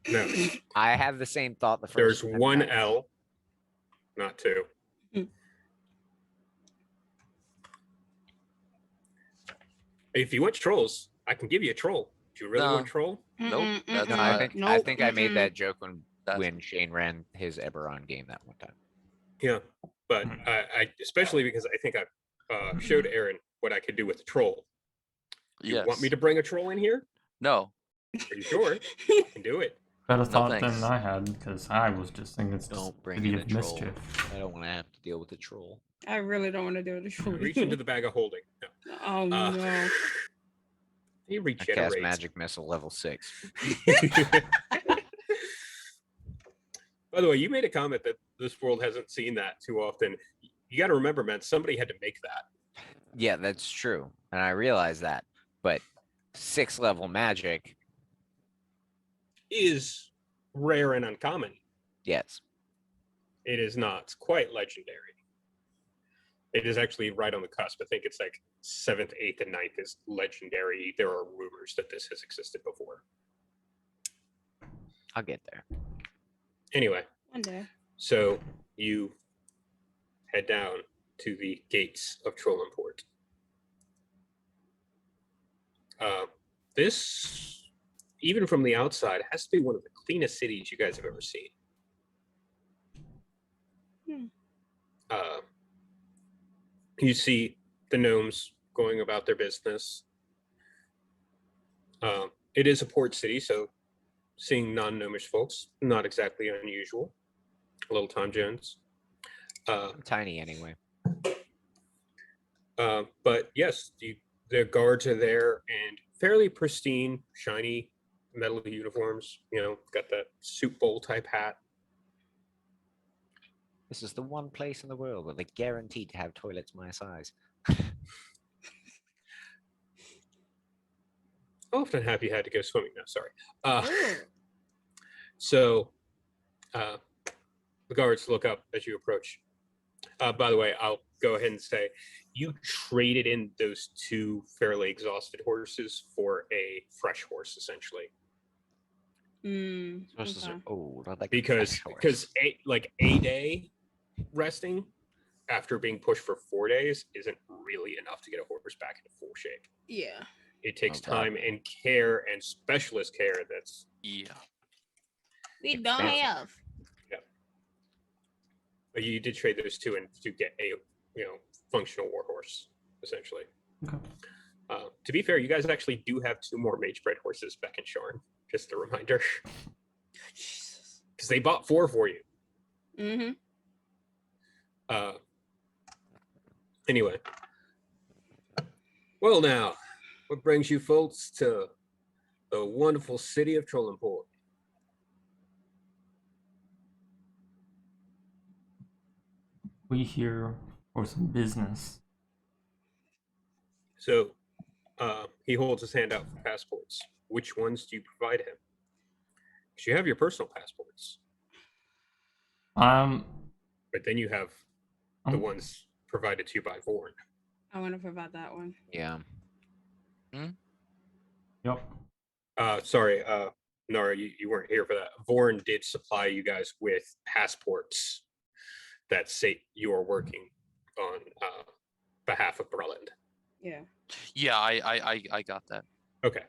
No. I have the same thought the There's first time one I- L, not two. If you want trolls, I can give you a troll. Do you really want No. troll? Nope, that's No, not- I think I made mm-mm. that joke when That's Shane ran his Eberron game that one time. Yeah, but I especially because I think I showed Aaron what I could do with the troll. You want me yes. to bring a troll in here? No. Are you sure? I can do it. Better thought thanks. than I had, because I was just thinking it's Don't just bring city in a of troll. mischief. I don't want to have to deal with a troll. I really don't want to do it. Reach into the bag of holding. No. Oh no. He I regenerates. cast magic missile level 6. By the way, you made a comment that this world hasn't seen that too often. You got to remember, man, somebody had to make that. Yeah, that's true, and I realize that. But 6th level magic, Is rare and uncommon. yes. It is not quite legendary. It is actually right on the cusp. I think it's like 7th, 8th, and 9th is legendary. There are rumors that this has existed before. I'll get there. Anyway, One day. so you head down to the gates of Trollenport. This, even from the outside, has to be one of the cleanest cities you guys have ever seen. You see the gnomes going about their business. It is a port city, so seeing non-gnomish folks, not exactly unusual. A little Tom Jones. I'm tiny anyway. But yes, the guards are there and fairly pristine, shiny metal uniforms. You know, got that soup bowl type hat. This is the one place in the world where they're guaranteed to have toilets my size. How often have you had to go swimming? No, sorry. Ooh. So the guards look up as you approach. By the way, I'll go ahead and say you traded in those two fairly exhausted horses for a fresh horse, essentially. Horses are Okay. old. I like a because fresh horse. a day resting after being pushed for 4 days isn't really enough to get a horse back into full shape. Yeah. It takes Oh, God. time and care and specialist care that's Yeah. We don't Expensive. have. but you did trade those two in to get a functional war horse, essentially. Okay. To be fair, you guys actually do have 2 more mage bred horses back in Sharn. Just a reminder. Jesus. Because they bought 4 for you. Mm-hmm. Anyway. Well now, what brings you folks to the wonderful city of Trollenport? We here for some business. So he holds his hand out for passports. Which ones do you provide him? Because you have your personal passports, but then you have the ones provided to you by Vorn. I want to provide that one. Yeah. Yep. Sorry, Nara, you weren't here for that. Vorn did supply you guys with passports that say you are working on behalf of Breland. Yeah. Yeah, I got that. Okay.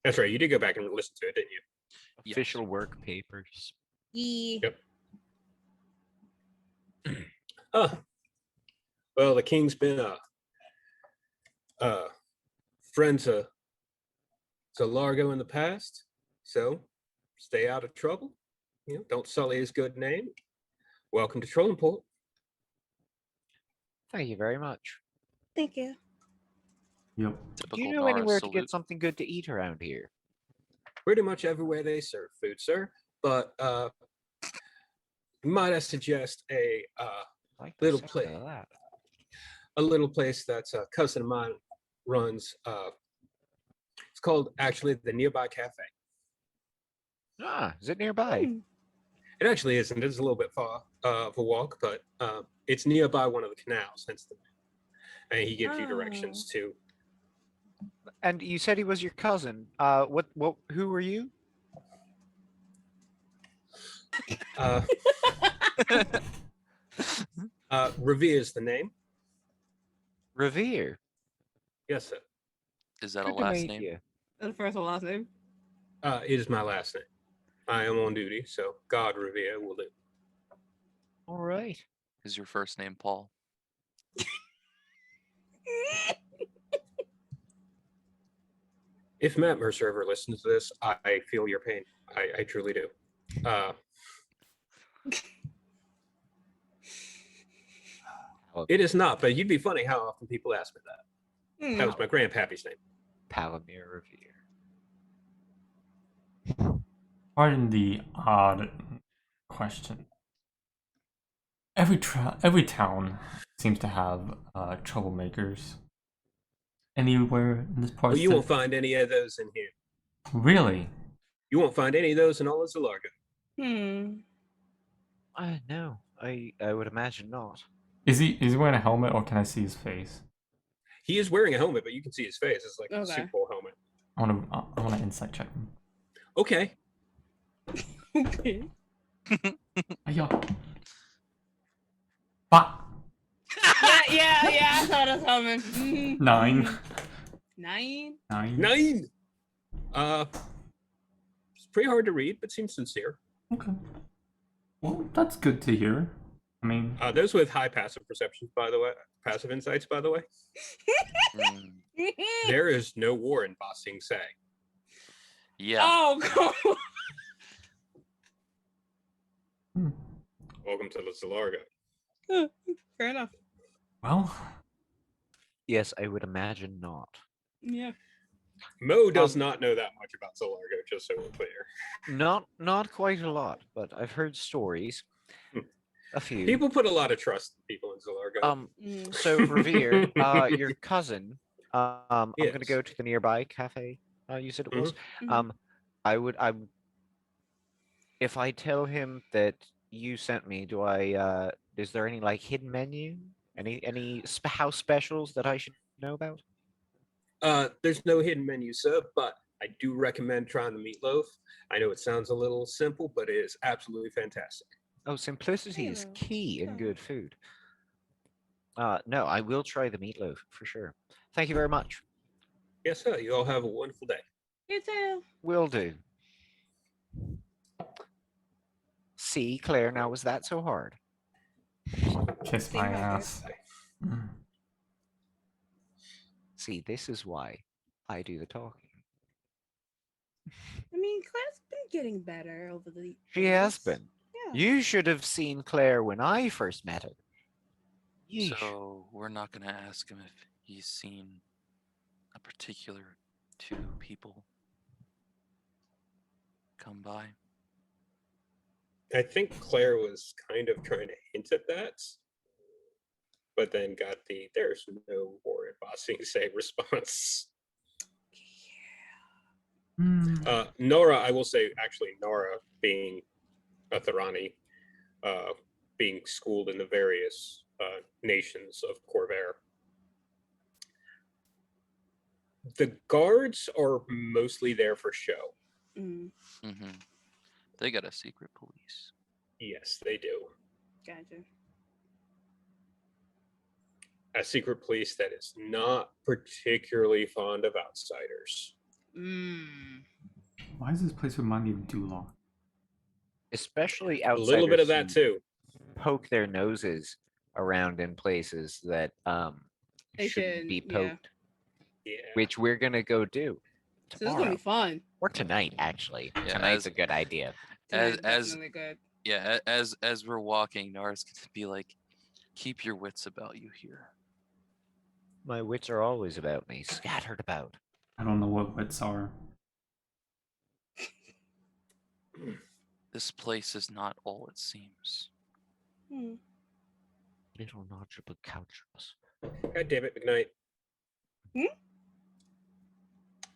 That's right. You did go back and listen to it, didn't you? Yes. Official work papers. Yeah. Yep. Well, the king's been friend to Largo in the past, so stay out of trouble. Don't sully his good name. Welcome to Trollenport. Thank you very much. Thank you. Yep. Typical Do you know Nara anywhere to salute. get something good to eat around here? Pretty much everywhere they serve food, sir. But might I suggest I like the Little sound play. of that. a little place that's a cousin of mine runs. It's called actually the Nearby Cafe. Ah, is it nearby? Hmm. It actually isn't. It's a little bit far of a walk, but it's nearby one of the canals, hence the name. And he gives you directions to. And you said he was your cousin. Who were you? Uh, Revere's the name. Revere. Yes, sir. Is that Good a to last meet name? you. That's the first and last name. It is my last name. I am on duty, so God Revere will do. All right. Is your first name Paul? If Matt Mercer ever listens to this, I feel your pain. I truly do. It is not, but you'd be funny how often people ask me that. That was my grandpappy's name. Palomir Revere. Pardon the odd question. Every town seems to have troublemakers. Anywhere in this part? Well, you won't find any of those in here. Really? You won't find any of those in all of Zalargo. No, I would imagine not. Is he wearing a helmet or can I see his face? He is wearing a helmet, but you can see his face. It's like a Okay. Super Bowl helmet. I want to insight check him. Okay. Okay. Ayo. Bah! yeah, I saw this coming. Mhm. 9. 9? 9. 9. It's pretty hard to read, but seems sincere. Okay. Well, that's good to hear. I mean, Those with high passive perceptions, by the way, passive insights, by the way. Mm, There is no war in Ba Sing Se. yeah. Oh, cool. Welcome to the Zalargo. Fair enough. well, Yes, I would imagine not. Yeah. Mo does not know that much about Zalargo, just so we're clear. Not quite a lot, but I've heard stories. A few. People put a lot of trust in people in Zalargo. So Revere, your cousin, I'm gonna Yes. go to the nearby cafe. You said it was. Mhm. I'm. If I tell him that you sent me, do I? Is there any like hidden menu? Any house specials that I should know about? There's no hidden menu, sir, but I do recommend trying the meatloaf. I know it sounds a little simple, but it is absolutely fantastic. Oh, simplicity is Meatloaf, key in yeah. good food. No, I will try the meatloaf for sure. Thank you very much. Yes, sir. You all have a wonderful day. You too. Will do. See, Claire, now was that so hard? Kiss Same my record. ass. Mm. See, this is why I do the talking. I mean, Claire's been getting better over the She has years. been. Yeah. You should have seen Claire when I first met her. Yeesh. So we're not going to ask him if he's seen a particular two people come by. I think Claire was kind of trying to hint at that, but then got the "there's no Warren Bossing say" response. Mm. Nora, I will say, actually, Nora being a Thorani, being schooled in the various nations of Corvair. The guards are mostly there for show. Mm, Mm-hmm. They got a secret police. Yes, they do. gotcha. A secret police that is not particularly fond of outsiders. Mm. Why does this place remind me of Dulac? Especially A outsiders little bit of that who too. poke their noses around in places that They shouldn't be shouldn't, yeah. poked, Yeah. which we're gonna go do So this is gonna tomorrow be fun. or tonight. Actually, Yeah, tonight's as- a good idea. As- Tonight's as- definitely good. Yeah, as we're walking, Nara's going to be like, keep your wits about you here. My wits are always about me, scattered about. I don't know what wits are. This place is not all it seems. Hmm. Little knowledgeable couches. God damn it, McKnight. Hmm?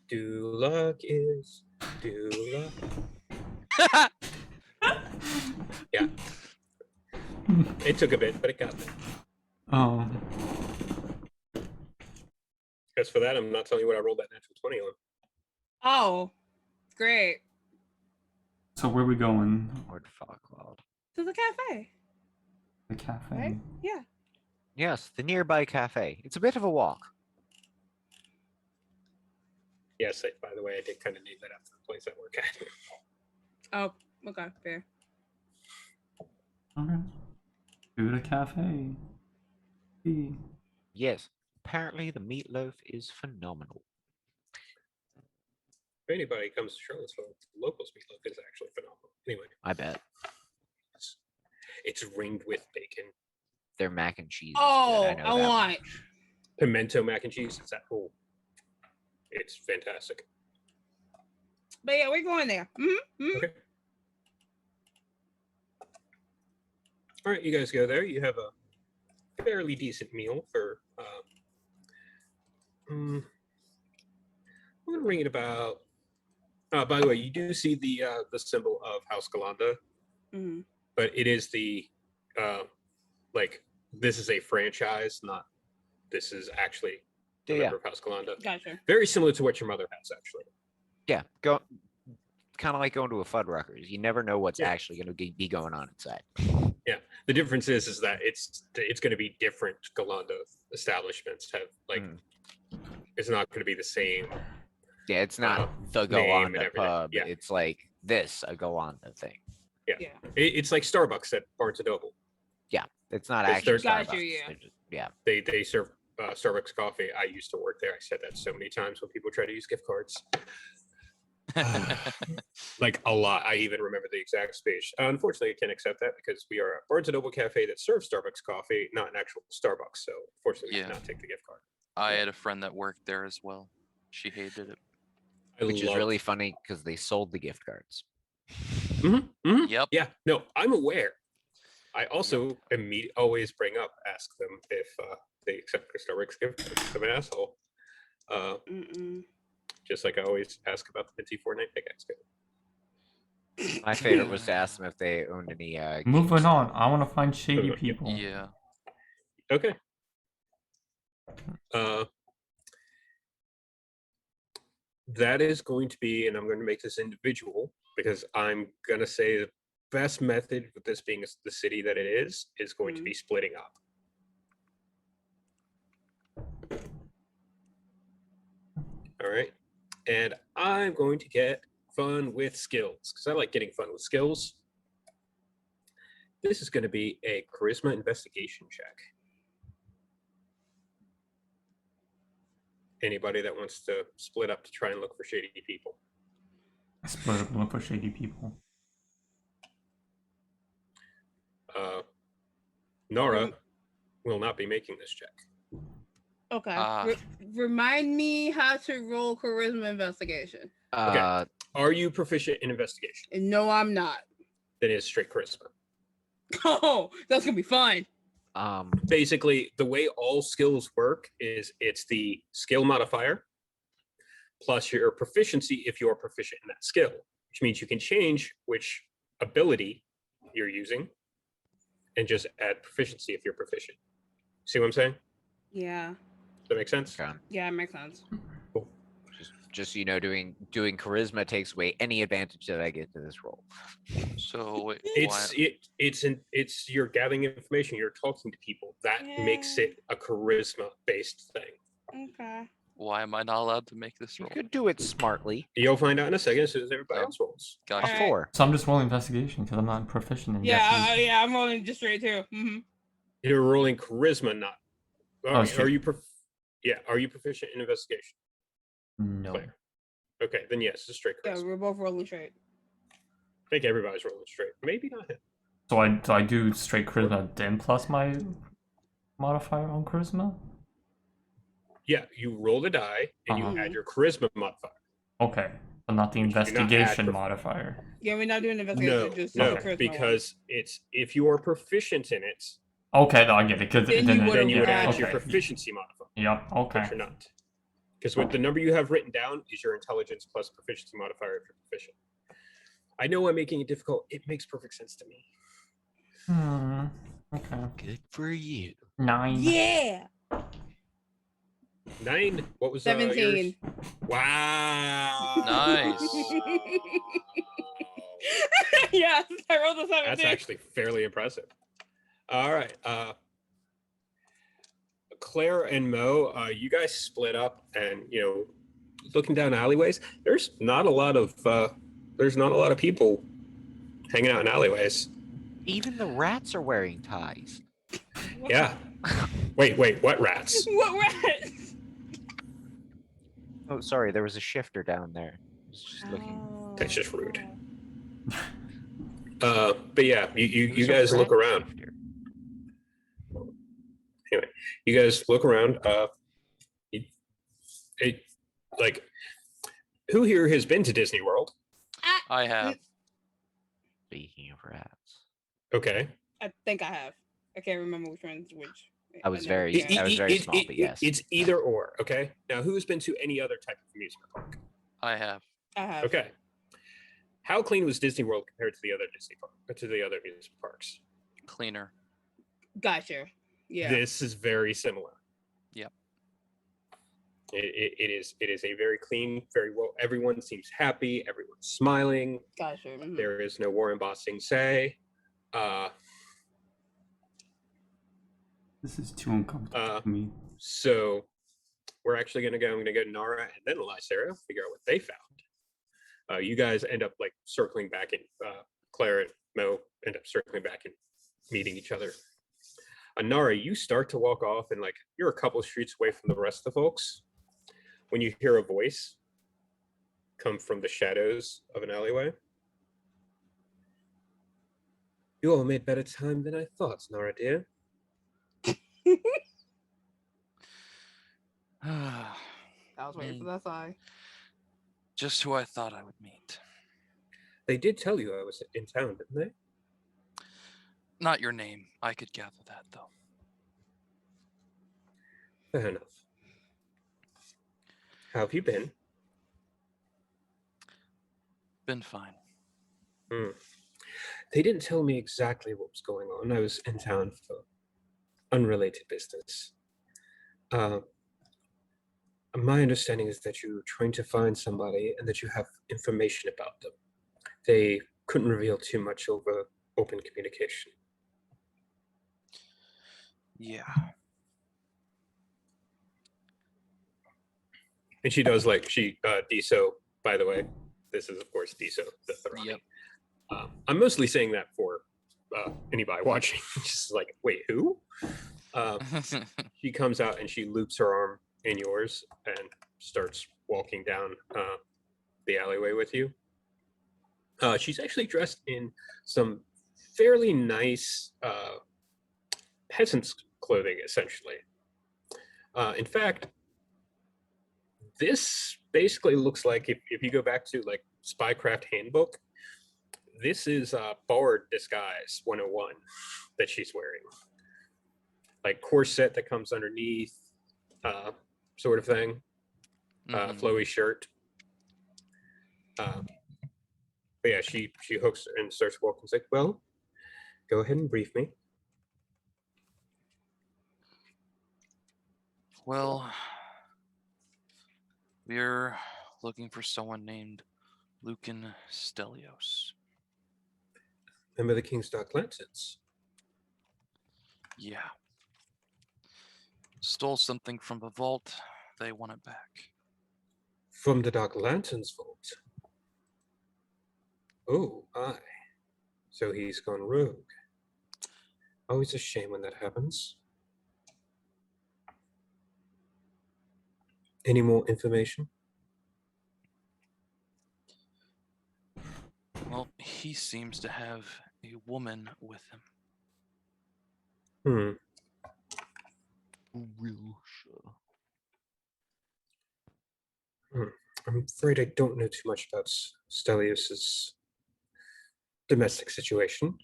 Dulac is Dulac. Yeah. It took a bit, but it got there. Oh, As for that, I'm not telling you what I rolled that natural 20 on. Oh, great. so where we going? Lord Farquaad. To the cafe, The cafe. right? Yeah. Yes, the nearby cafe. It's a bit of a walk. Yes, by the way, I did kind of name that after the place I work at. Oh, okay, fair. Okay. To the cafe. Hey. Yes, apparently the meatloaf is phenomenal. If anybody comes to Charlottesville, the locals meatloaf is actually phenomenal. Anyway, I bet. it's ringed with bacon. Their mac and cheese. Is Oh, good. I know I that want. much. Pimento mac and cheese. It's that whole. It's fantastic. But yeah, we're going there. Mm-hmm. Okay. All right, you guys go there. You have a fairly decent meal for. I'm gonna ring it about. By the way, you do see the symbol of House Galanda, Mm-hmm. but it is the like this is a franchise, not this is actually a Yeah, member of House Galanda. Gotcha. Very similar to what your mother has, actually. yeah. Go. Kind of like going to a Fuddruckers. You never know what's Yeah. actually going to be going on inside. The difference is that it's going to be different. Galanda establishments have like it's not going to be the same. Yeah, it's not the name and Golanda everything. pub. Yeah. It's like this, a Golanda thing. Yeah. It's like Starbucks at Barnes and Noble. It's not It's actually their- Starbucks. Gotcha, yeah. They're just- yeah. They serve Starbucks coffee. I used to work there. I said that so many times when people try to use gift cards. Like a lot. I even remember the exact speech. Unfortunately, I can't accept that because we are a Barnes and Noble cafe that serves Starbucks coffee, not an actual Starbucks. So unfortunately, we Yeah. cannot take the gift card. I had a friend that worked there as well. She hated it. Which is really funny because they sold the gift cards. Yep. Yeah, no, I'm aware. I also always bring up, ask them if they accept the Starbucks gift card. I'm an asshole. Mm-mm. Just like I always ask about the Minty Fortnite pickaxe code. My favorite was to ask them if they owned any. Moving GameStop. on. I want to find shady Yeah. people. Yeah. Okay. That is going to be, and I'm going to make this individual because I'm going to say the best method with this being the city that it is going to be splitting up. All right. And I'm going to get fun with skills because I like getting fun with skills. This is going to be a charisma investigation check. Anybody that wants to split up to try and look for shady people. Split up and look for shady people. Nora will not be making this check. Okay. Remind me how to roll charisma investigation. Okay. Are you proficient in investigation? No, I'm not. Then it's straight charisma. Oh, that's gonna be fun. Basically, the way all skills work is it's the skill modifier plus your proficiency if you're proficient in that skill, which means you can change which ability you're using and just add proficiency if you're proficient. See what I'm saying? Yeah. Does that make sense? Okay. Yeah, it makes sense. Cool. Just so you know, doing charisma takes away any advantage that I get to this roll. So wait, It's you're gathering information, you're talking to people. That makes it a charisma based thing. Okay. why am I not allowed to make this You roll? could do it smartly. You'll find out in a second as soon as everybody else rolls. Gotcha. A 4. So I'm just rolling investigation because I'm not proficient in investigation. Yeah, I'm rolling just straight too. Mm-hmm. You're rolling charisma, not. Oh, Are you? Are you proficient in investigation? No. Claire? Okay, then yes, it's straight Yeah, charisma. we're both rolling straight. I think everybody's rolling straight. Maybe not him. So I do straight charisma then plus my modifier on charisma? Yeah, you roll the die and you Uh-huh. add your charisma modifier. Okay. But not the Which you do not add investigation modifier. Yeah, we're not doing investigation. No, just no, the charisma because it's if you are proficient in it, Okay, no, I get it. Cause Then you then you would add okay. your proficiency modifier. Yep, okay. But you're not. Because what the number you have written down is your intelligence plus proficiency modifier if you're proficient. I know I'm making it difficult. It makes perfect sense to me. Okay. Good for you. 9. Yeah. 9. What was 17. yours? Wow. Nice. Yes, I rolled a 17. That's actually fairly impressive. All right. Claire and Mo, you guys split up and, looking down alleyways, there's not a lot of people hanging out in alleyways. Even the rats are wearing ties. Yeah. Wait, what rats? What rats? Oh, sorry, there was a shifter down there. I was just looking. That's just rude. But yeah, you There's a guys look rat around. shifter. Anyway, you guys look around. Who here has been to Disney World? I have. Speaking of rats, Okay. I think I have. I can't remember which one's which. I was know. very- Yeah. I was very small, but yes. It's either or. Okay. Now, who's been to any other type of amusement park? I have. I have. Okay. How clean was Disney World compared to the other amusement parks? Cleaner. Gotcha. Yeah. This is very similar. Yep. It is a very clean, very well. Everyone seems happy. Everyone's smiling. Gotcha. Mhm. There is no war embossing say. This is too uncomfortable for me. So we're actually going to go Nara and then Lysera, figure out what they found. You guys end up circling back and Claire and Mo end up circling back and meeting each other. Nara, you start to walk off and you're a couple streets away from the rest of the folks when you hear a voice come from the shadows of an alleyway. You all made better time than I thought, Nara dear. I was waiting for that sigh. Just who I thought I would meet. They did tell you I was in town, didn't they? Not your name. I could gather that though. Fair enough. How have you been? Been fine. They didn't tell me exactly what was going on. I was in town for unrelated business. My understanding is that you're trying to find somebody and that you have information about them. They couldn't reveal too much over open communication. Yeah. And she does Diso, by the way. This is, of course, Diso, the Tharani. Yep. I'm mostly saying that for anybody watching. Just like, wait, who? She comes out and she loops her arm in yours and starts walking down the alleyway with you. She's actually dressed in some fairly nice peasant's clothing, essentially. In fact, this basically looks like, if you go back to like Spycraft Handbook, this is Bard Disguise 101 that she's wearing. Like corset that comes underneath, sort of thing. Flowy shirt. But yeah, she hooks and starts walking. It's like, well, go ahead and brief me. Well, we're looking for someone named Lucan Stelios. Remember the King's Dark Lanterns? Yeah. Stole something from the vault. They want it back. From the Dark Lanterns vault. Oh, aye. So he's gone rogue. Always a shame when that happens. Any more information? Well, he seems to have a woman with him. Real sure. I'm afraid I don't know too much about Stelios's domestic situation.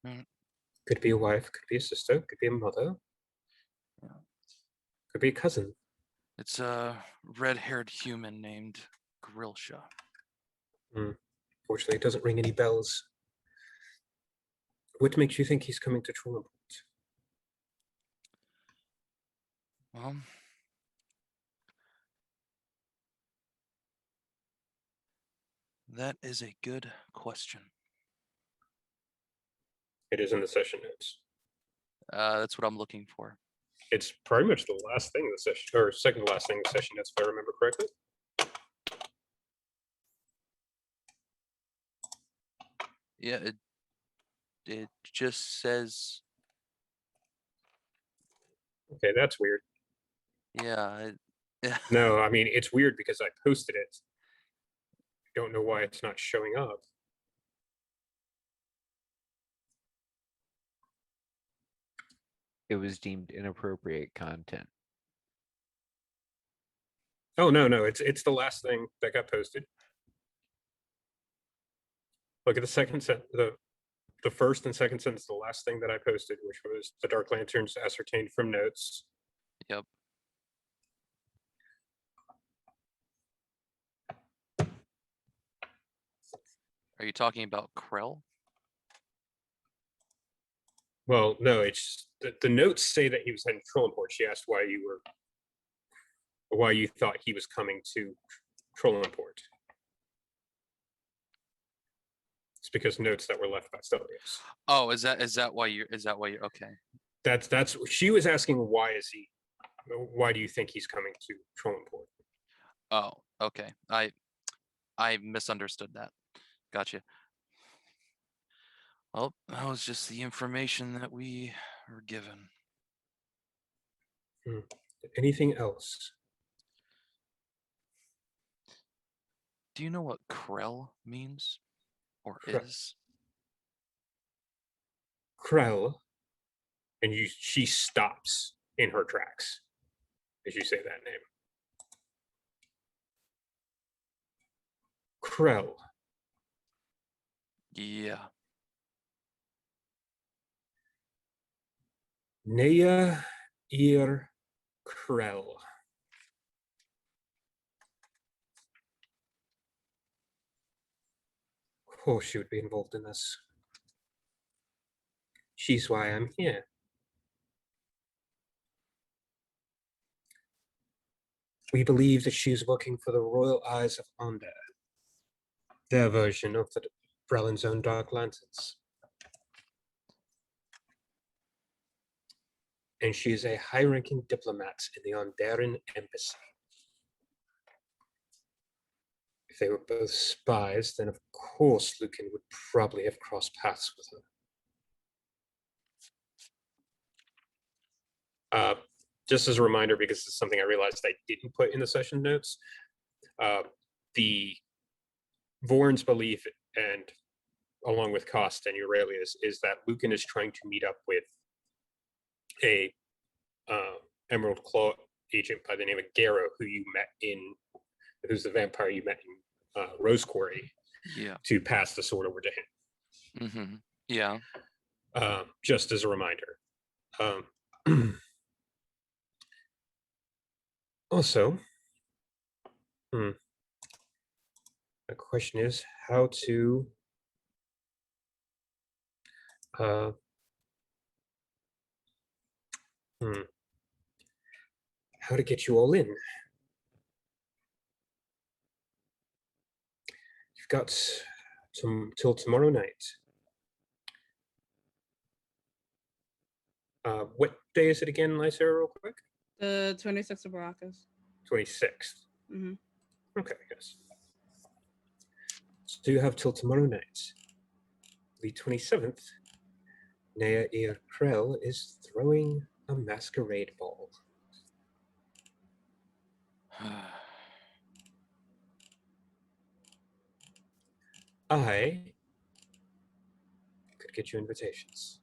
Mm. Could be a wife, could be a sister, could be a mother, Yeah. could be a cousin. It's a red-haired human named Grilsha. Fortunately, it doesn't ring any bells. What makes you think he's coming to Trollenport? Well, that is a good question. It is in the session notes. That's what I'm looking for. It's pretty much the last thing in the session, or second to last thing in the session notes, if I remember correctly. Yeah, it just says, Okay, that's weird. yeah. No, I mean, it's weird because I posted it. Don't know why it's not showing up. It was deemed inappropriate content. Oh no, it's the last thing that got posted. Look at the second sentence, the first and second sentence, the last thing that I posted, which was the Dark Lanterns ascertained from notes. Yep. Are you talking about Krell? Well, no, it's the notes say that he was heading to Trollenport. She asked why you thought he was coming to Trollenport. It's because notes that were left by Stelios. Oh, is that why you're okay? That's she was asking why do you think he's coming to Trollenport? Oh, okay. I misunderstood that. Gotcha. Well, that was just the information that we were given. Anything else? Do you know what Krell means? Or Krell. is? Krell, and she stops in her tracks as you say that name. Krell. Yeah. Nea Ir Krell. Of course she would be involved in this. She's why I'm here. We believe that she's working for the Royal Eyes of Onda, their version of the Brelin's own Dark Lanterns. And she is a high-ranking diplomat in the Onderan Embassy. If they were both spies, then of course Lucan would probably have crossed paths with her. Just as a reminder, because it's something I realized I didn't put in the session notes, the Vorn's belief, and along with Cost and Aurelius, is that Lucan is trying to meet up with a Emerald Claw agent by the name of Garrow, who's the vampire you met in Rose Quarry, Yeah. to pass the sword over to him. Mm-hmm. Yeah. Just as a reminder. Also, the question is how to how to get you all in. You've got till tomorrow night. What day is it again, Lysera, real quick? The 26th of Baracus. 26th. Mm-hmm. Okay, yes. So you have till tomorrow night. The 27th, Nea Ir Krell is throwing a masquerade ball. I could get you invitations.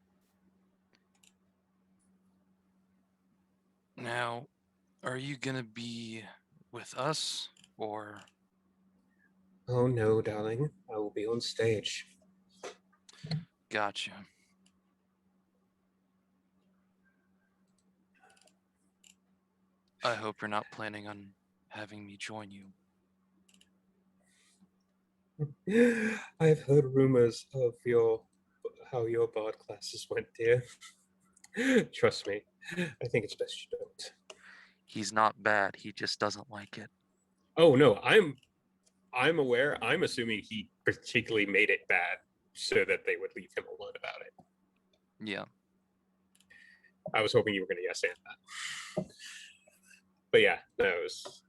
Now, are you gonna be with us, or? Oh no, darling. I will be on stage. Gotcha. I hope you're not planning on having me join you. I've heard rumors of how your bard classes went, dear. Trust me, I think it's best you don't. He's not bad. He just doesn't like it. Oh no, I'm aware. I'm assuming he particularly made it bad so that they would leave him alone about it. Yeah. I was hoping you were going to yes and that. But yeah, no, it was,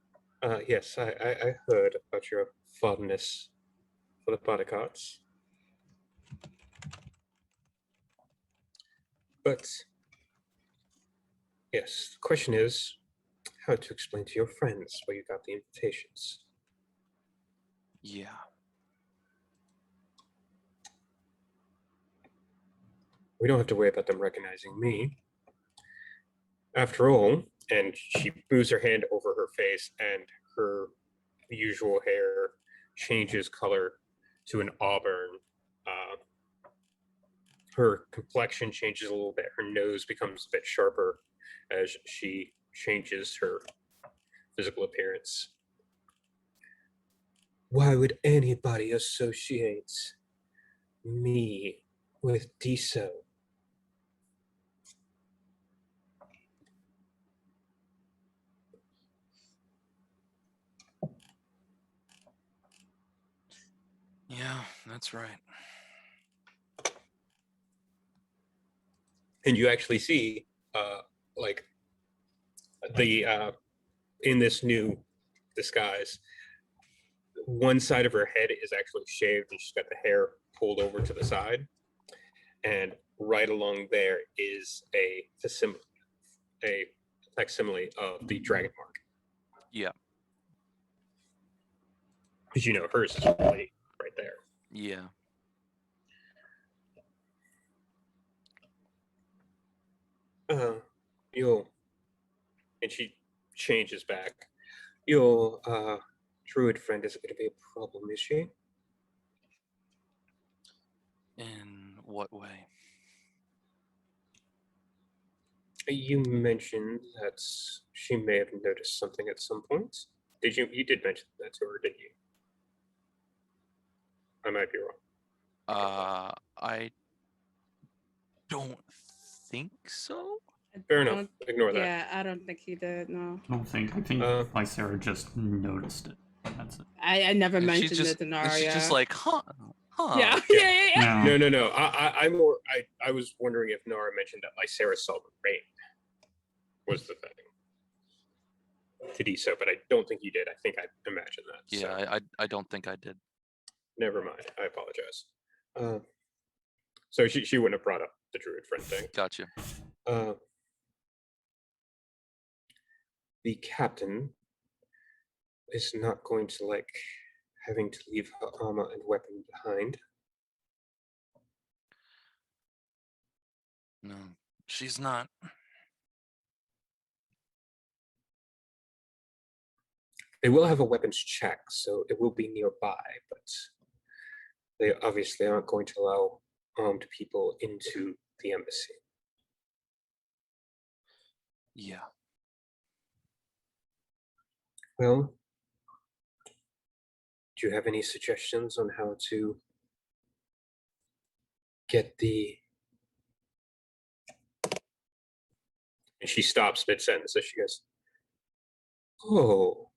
yes, I heard about your fondness for the bodyguards. But yes, the question is how to explain to your friends where you got the invitations. Yeah. We don't have to worry about them recognizing me. After all, and she moves her hand over her face, and her usual hair changes color to an auburn. Her complexion changes a little bit. Her nose becomes a bit sharper as she changes her physical appearance. Why would anybody associate me with Diso? Yeah, that's right. And you actually see, like, the in this new disguise, one side of her head is actually shaved, and she's got the hair pulled over to the side, and right along there is a facsimile of the dragon mark. Yeah. Because you know hers is really right there. Yeah. You'll, and she changes back. Your druid friend isn't going to be a problem, is she? In what way? You mentioned that she may have noticed something at some point. Did you? You did mention that to her, didn't you? I might be wrong. I don't think so. I Fair enough. don't- Ignore that. Yeah, I don't think he did. No, I think Uh, like Sarah just noticed it. That's it. I never And mentioned it to and Nara. she's just like, huh, huh. yeah, Yeah. yeah. No, No. I was wondering if Nara mentioned that Lycera saw the rain was the thing to do so, but I don't think you did. I think I imagined that. Yeah, So I don't think I did. never mind. I apologize. So she wouldn't have brought up the druid friend thing. Gotcha. The captain is not going to like having to leave her armor and weapon behind. No, she's not. They will have a weapons check, so it will be nearby, but they obviously aren't going to allow armed people into the embassy. Yeah. Well, do you have any suggestions on how to get the... And she stops mid-sentence as she goes, oh.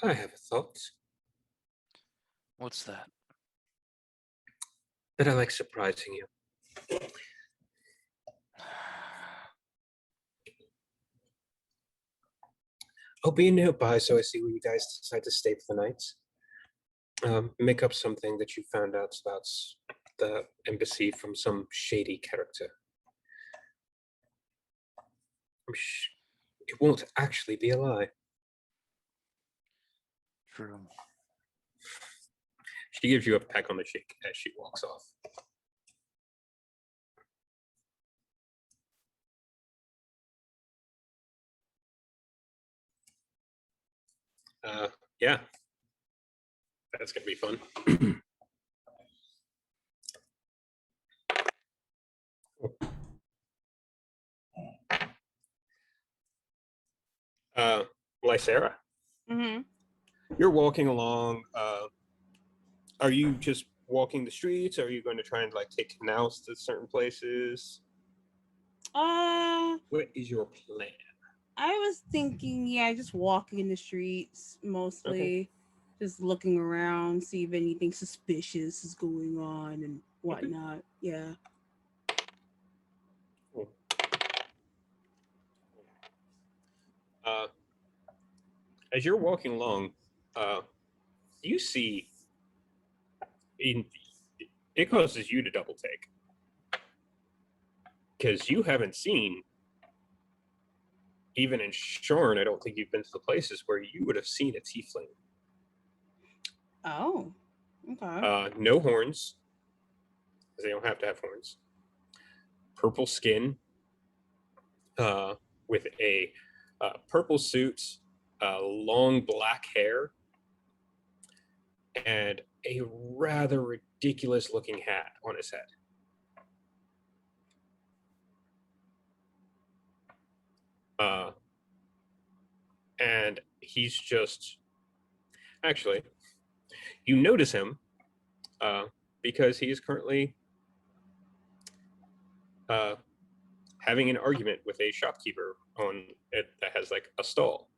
I have a thought What's that? that I like surprising you. I'll be nearby, so I see where you guys decide to stay for the night. Make up something that you found out about the embassy from some shady character. It won't actually be a lie. True. She gives you a peck on the cheek as she walks off. Yeah, that's gonna be fun. Lycera, Mm-hmm. you're walking along. Are you just walking the streets? Are you going to try and like take canals to certain places? What is your plan? I was thinking, yeah, just walking in the streets mostly, just looking around, see if anything suspicious is going on and whatnot. Yeah. Cool. As you're walking along, you see it causes you to double take because you haven't seen, even in Shorn, I don't think you've been to the places where you would have seen a tiefling. Oh. Okay. No horns, because they don't have to have horns. Purple skin, with a purple suit, long black hair, and a rather ridiculous looking hat on his head. And he's just, actually, you notice him because he is currently having an argument with a shopkeeper on it that has like a stall.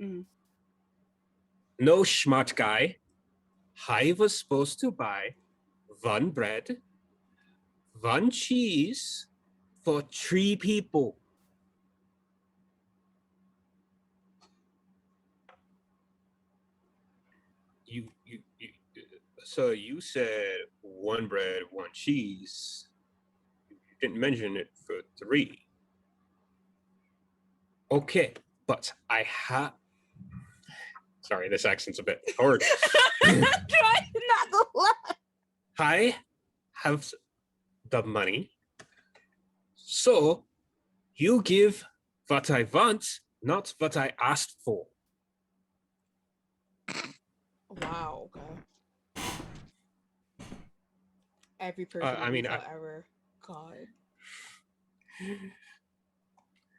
Mhm. No, smart guy. I was supposed to buy one bread, one cheese for 3 people. You so you said 1 bread, 1 cheese. You didn't mention it for 3. Okay, but I have... Sorry, this accent's a bit hard. Try not to laugh. I have the money, so you give what I want, not what I asked for. Wow. Okay. Every person I mean, I've ever called.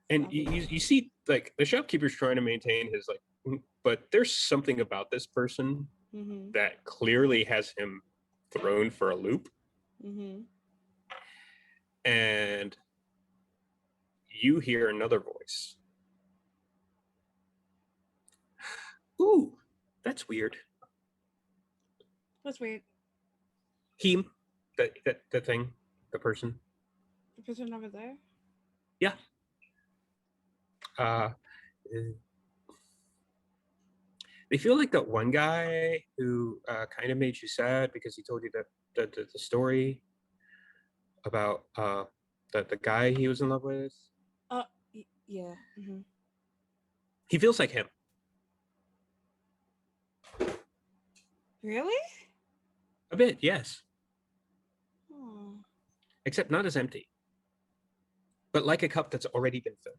And you see, like, the shopkeeper's trying to maintain his, like, but there's something about this person Mm-hmm. that clearly has him thrown for a loop. Mm-hmm. And you hear another voice. Ooh, that's weird. That's weird. Him, the thing, the person. The person over there. Yeah. They feel like that one guy who kind of made you sad because he told you that the story about the guy he was in love with. Yeah. Mm-hmm. He feels like him. Really? A bit, yes. Oh. Except not as empty. But like a cup that's already been filled.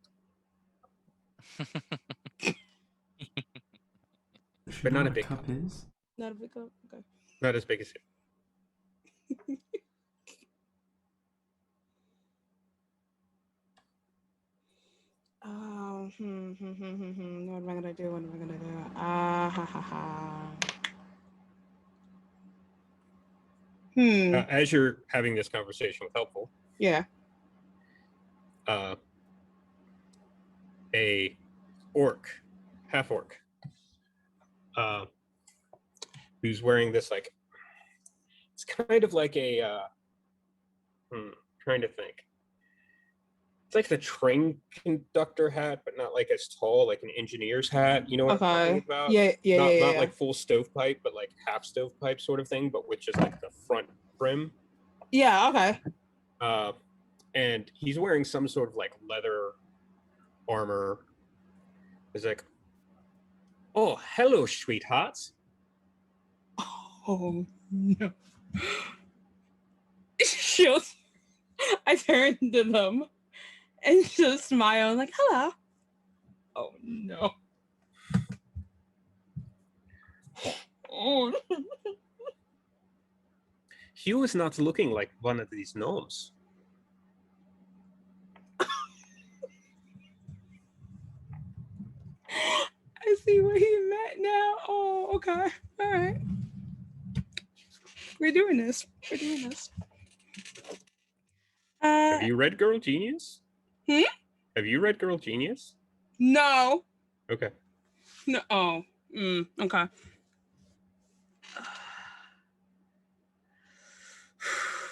But not a big cup cup. is. Not a big cup. Okay. Not as big as him. What am I gonna do? What am I gonna do? Ha ha ha. As you're having this conversation with Helpful, Yeah. A orc, half orc, who's wearing this like, it's kind of like a, trying to think. It's like the train conductor hat, but not like as tall, like an engineer's hat. You know what I'm talking about? Yeah. Not like full stovepipe, but like half stovepipe sort of thing, but with just like the front brim. Yeah. Okay. And he's wearing some sort of like leather armor. It's like, oh, hello, sweetheart. Oh no. I turned to them and just smiled like, hello. Oh no. Oh. Hugh is not looking like one of these gnomes. I see what he meant now. Oh, okay. All right. We're doing this. Have you read Girl Genius? Hmm? Have you read Girl Genius? No. Okay. No. Oh. Okay.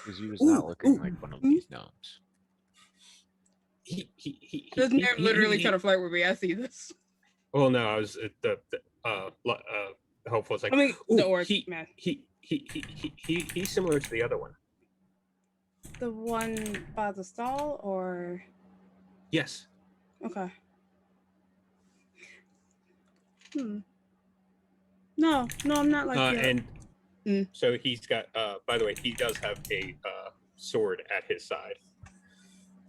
Because he was not looking like one of these gnomes. This name literally trying to flirt with me. I see this. Well, no, I was Hopeful. It's like, I mean, ooh, the orc man. He's similar to the other one. The one by the stall, or Yes. okay. No, I'm not like and so he's got. By the way, he does have a sword at his side.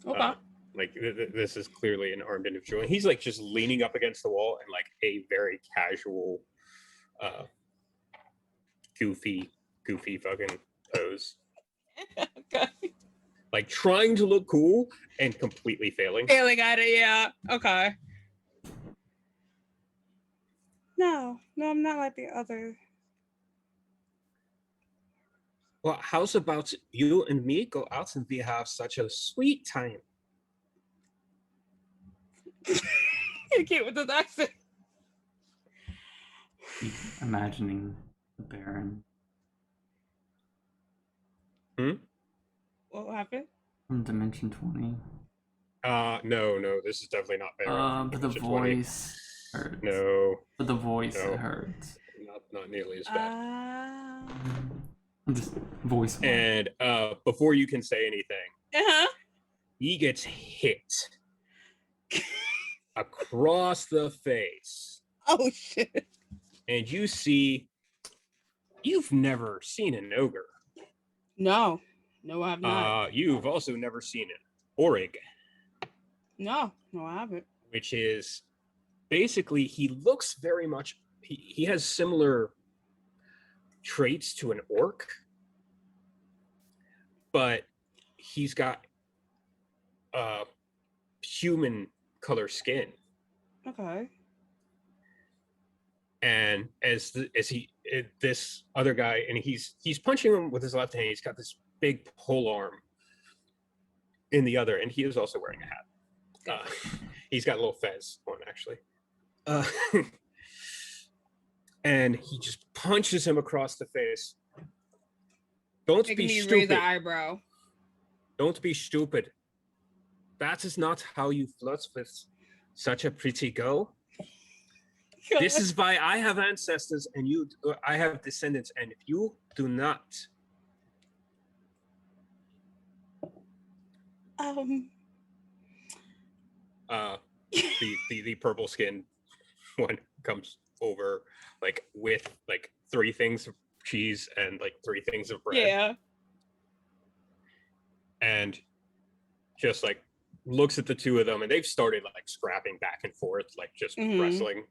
Okay. Like this is clearly an armed individual. And he's like just leaning up against the wall in like a very casual, goofy fucking pose. Okay. Like trying to look cool and completely failing. Failing at it, yeah. Okay. No, I'm not like the other. Well, how's about you and me go out and we have such a sweet time? You can't with this accent. Keep imagining the Baron What happened? from Dimension 20. No, this is definitely not Baron. But the voice hurts. No. But the voice No. hurts. Not nearly as bad. I'm just voice. And before you can say anything, he gets hit across the face. Oh shit. And you see, you've never seen an ogre. No, I have not. You've also never seen an orig. No, I haven't. Which is basically, he looks very much, he has similar traits to an orc, but he's got human color skin. Okay. And this other guy, and he's punching him with his left hand. He's got this big pole arm in the other, and he is also wearing a hat. He's got a little fez on, actually. And he just punches him across the face. Don't Making be me raise stupid. an eyebrow. Don't be stupid. That is not how you flirt with such a pretty girl. This is why I have ancestors and I have descendants, and if you do not the purple skin one comes over like with like 3 things of cheese and like 3 things of bread. Yeah. And just like looks at the 2 of them, and they've started like scrapping back and forth, like just wrestling.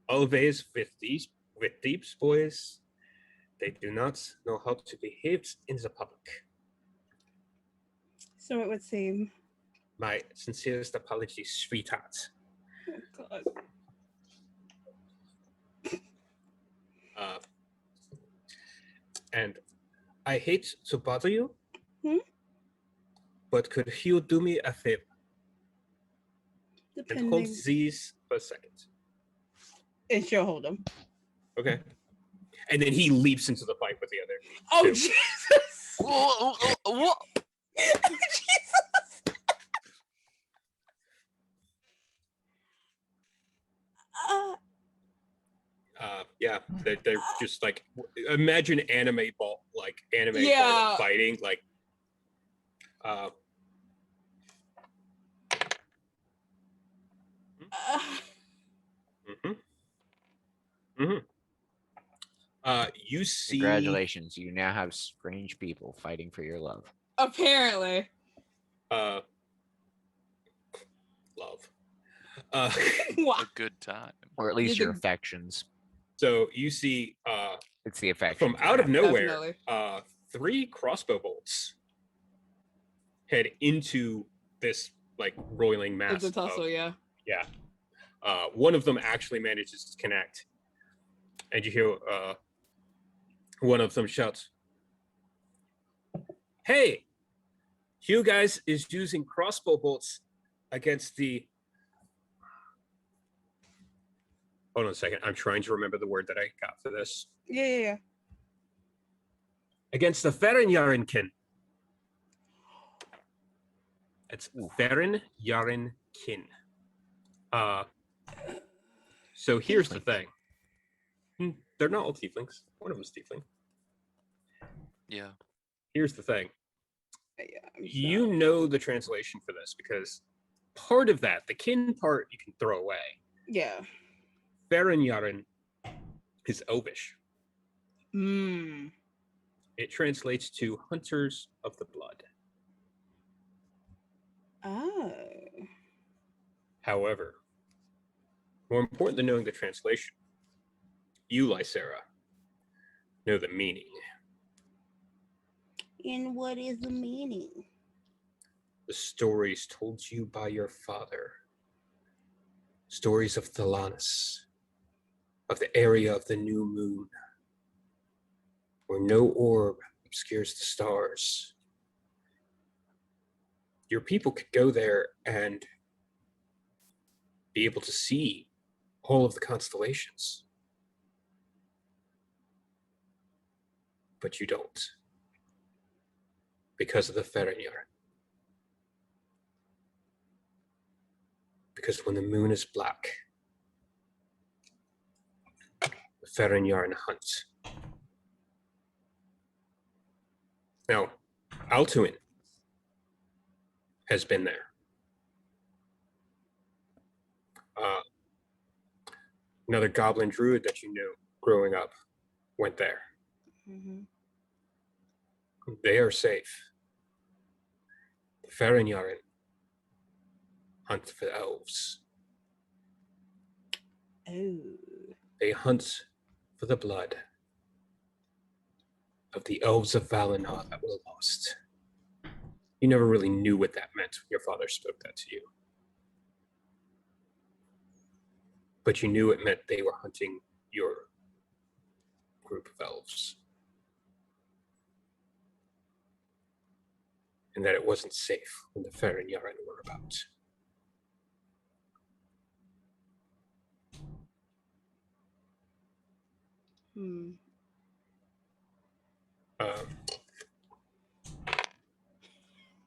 Always with these boys, they do not know how to behave in the public. So it would seem. My sincerest apologies, sweetheart. Oh, God. And I hate to bother you, but could you do me a favor and hold Depending. these for a second? And she'll hold them. Okay. And then he leaps into the fight with the other. Oh, 2. Jesus. What? Jesus. Yeah, they're just like, imagine anime ball fighting, like you see. Congratulations, you now have strange people fighting for your love. Apparently. Love. Wow. A good time. Or at least You're your the- affections. So you see It's the affection. from out of nowhere, Definitely. 3 crossbow bolts head into this like roiling mass. It's a tussle, yeah. Yeah. One of them actually manages to connect, and you hear one of them shouts, "Hey, you guys is using crossbow bolts against the..." Hold on a second. I'm trying to remember the word that I got for this. Yeah. Against the Ferenyarinkin. It's Ferenyarinkin. So here's the thing. They're not all tieflings. One of them's tiefling. Yeah. Here's the thing. Yeah, You know the translation for this because part of that, the kin part, you can throw away. Yeah. Ferenyarin is Elvish. It translates to hunters of the blood. Oh. However, more important than knowing the translation, you, Lysera, know the meaning. And what is the meaning? The stories told you by your father. Stories of Thalanis, of the area of the new moon, where no orb obscures the stars. Your people could go there and be able to see all of the constellations. But you don't. Because of the Ferenyarin. Because when the moon is black, the Ferenyarin hunt. Now, Altuin has been there. Another goblin druid that you knew growing up went there. They are safe. The Ferenyarin hunt for elves. Oh. They hunt for the blood of the elves of Valinor that were lost. You never really knew what that meant when your father spoke that to you. but you knew it meant they were hunting your group of elves. And that it wasn't safe when the Fair and Yaren were about.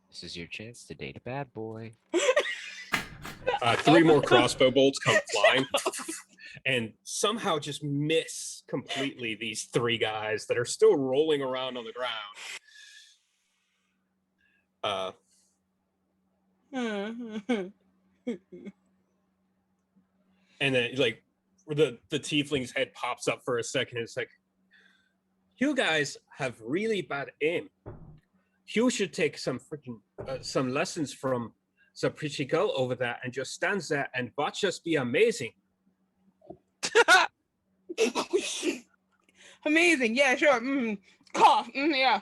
This is your chance to date a bad boy. 3 more crossbow bolts come flying and somehow just miss completely these 3 guys that are still rolling around on the ground. And then like the tiefling's head pops up for a second. It's like, you guys have really bad aim. You should take some freaking some lessons from the pretty girl over there and just stand there and watch us be amazing. Amazing. Yeah, sure. Cough. Yeah.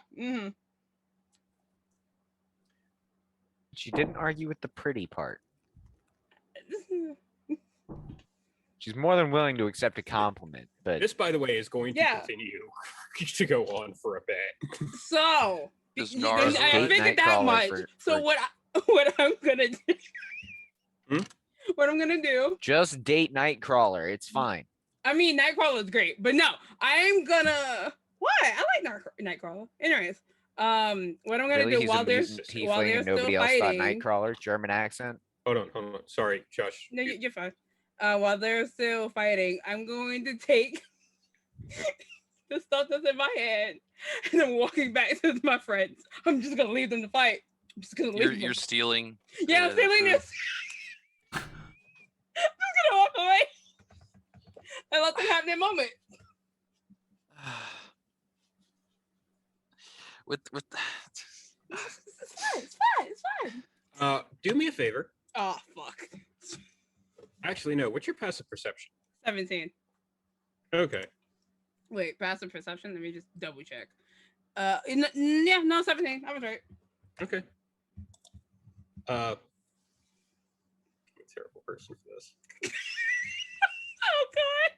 She didn't argue with the pretty part. She's more than willing to accept a compliment, but This, by the way, is going to Yeah. continue to go on for a bit. So Does y- Nara I date figured that Nightcrawler much. for- So what I'm gonna do? What I'm gonna do? just date Nightcrawler. It's fine. I mean, Nightcrawler is great, but no, I'm gonna. What? I like Nightcrawler. Anyways, what I'm gonna Really, do he's while a they're mutant while tiefling they're and still nobody else thought fighting. Nightcrawler. German accent. Hold on. Sorry, Josh. No, you're fine. While they're still fighting, I'm going to take the stuff that's in my hand, and I'm walking back to my friends. I'm just gonna leave them to fight. I'm just gonna leave them. You're stealing. Yeah, I'm the stealing food? this. I'm just gonna walk away and let them have their moment. with It's fine. It's fine. It's fine. Do me a favor. Oh fuck. Actually, no. What's your passive perception? 17. Okay. Wait, passive perception. Let me just double check. Yeah, no, 17. I was right. Okay. I'm a terrible person for this. Oh god.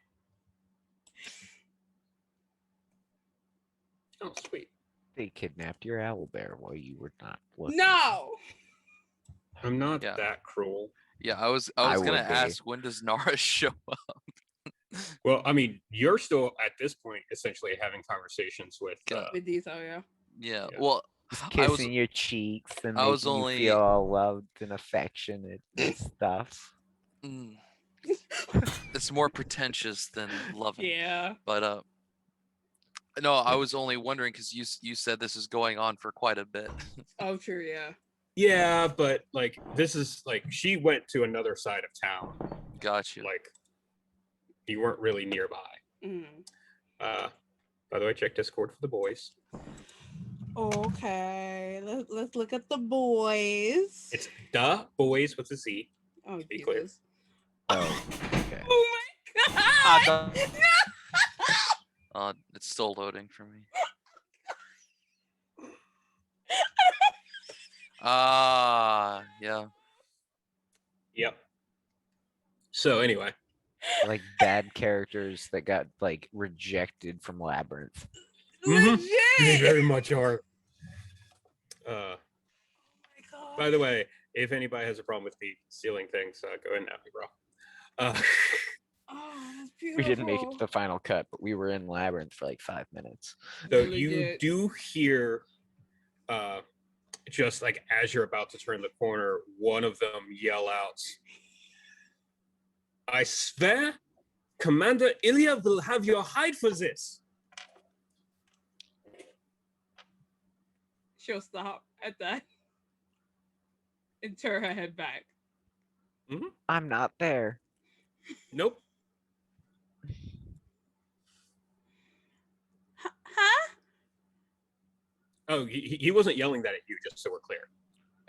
Oh, sweet. They kidnapped your owlbear while you were not looking. No. I'm not Yeah. that cruel. Yeah, I was I gonna would be. ask, when does Nara show up? Well, I mean, you're still at this point essentially having conversations with. With these, oh yeah. Yeah. Yeah. Well, Just I was kissing your cheeks and I was making you only- feel all loved and affectionate and stuff. mm, it's more pretentious than loving. Yeah. But no, I was only wondering because you said this is going on for quite a bit. Oh, true. Yeah. Yeah, but like this is like she went to another side of town. Gotcha. Like you weren't really nearby. Mm. By the way, check Discord for the boys. Okay. Let's look at the boys. It's the boys with a Z. Oh, be clear. Jesus. Oh, okay. Oh my god. It's still loading for me. Yeah. Yep. So anyway, Like bad characters that got like rejected from Labyrinth. Mhm. they Legit. very much are. Oh my god. By the way, if anybody has a problem with me stealing things, go ahead and at me, bro. Oh, that's We beautiful. didn't make it to the final cut, but we were in Labyrinth for like 5 minutes. So Legit. you do hear, just like as you're about to turn the corner, one of them yell out, "I swear, Commander Ilya will have your hide for this." She'll stop at that and turn her head back. I'm not there. Nope. Huh? Oh, he wasn't yelling that at you, just so we're clear.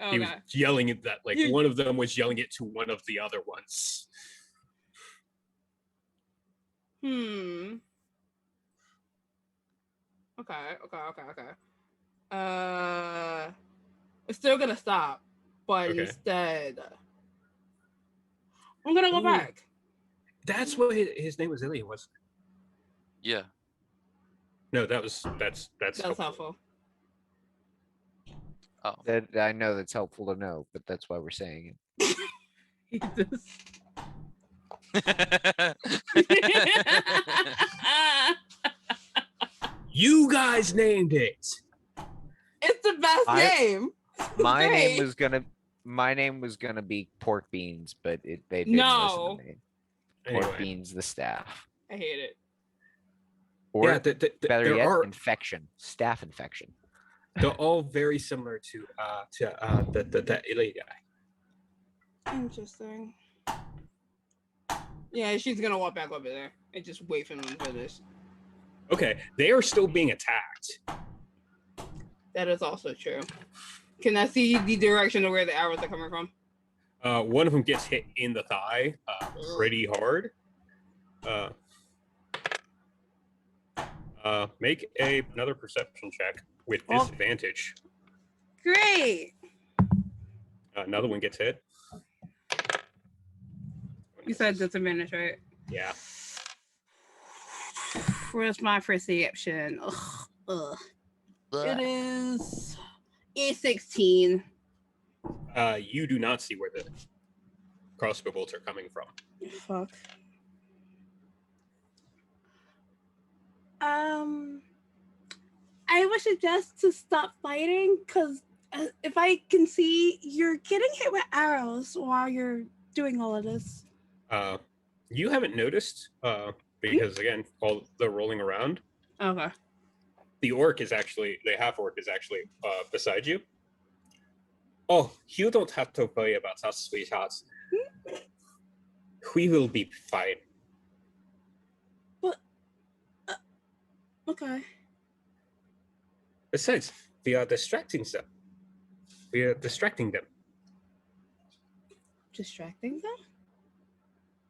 Okay. He was yelling at that, like You- one of them was yelling it to one of the other ones. Okay. It's still gonna stop, but Okay. instead, I'm gonna go Ooh. back. That's what his name was. Ilya, was Yeah. no? That's That's helpful. Oh. That I know that's helpful to know, but that's why we're saying it. Jesus. You guys named it. It's the best name. My name Great. was gonna be Pork Beans, but they didn't listen No. to me. Anyway, Pork Beans, the staff. I hate it. Or yeah, better there yet, are. infection, staph infection. They're all very similar to the Ilya guy. Interesting. Yeah, she's gonna walk back over there and just wait for them for this. Okay, they are still being attacked. That is also true. Can I see the direction of where the arrows are coming from? One of them gets hit in the thigh pretty hard. Make another perception check with Oh. disadvantage. Great. Another one gets hit. You said disadvantage, right? Yeah. Where's my perception? Ugh. It is A16. You do not see where the crossbow bolts are coming from. Fuck. I would suggest to stop fighting because if I can see, you're getting hit with arrows while you're doing all of this. You haven't noticed because again, while they're rolling around, Okay. the half orc is actually beside you. Oh, you don't have to worry about us, sweethearts. We will be fine. But okay. Besides, we are distracting them. We are distracting them. Distracting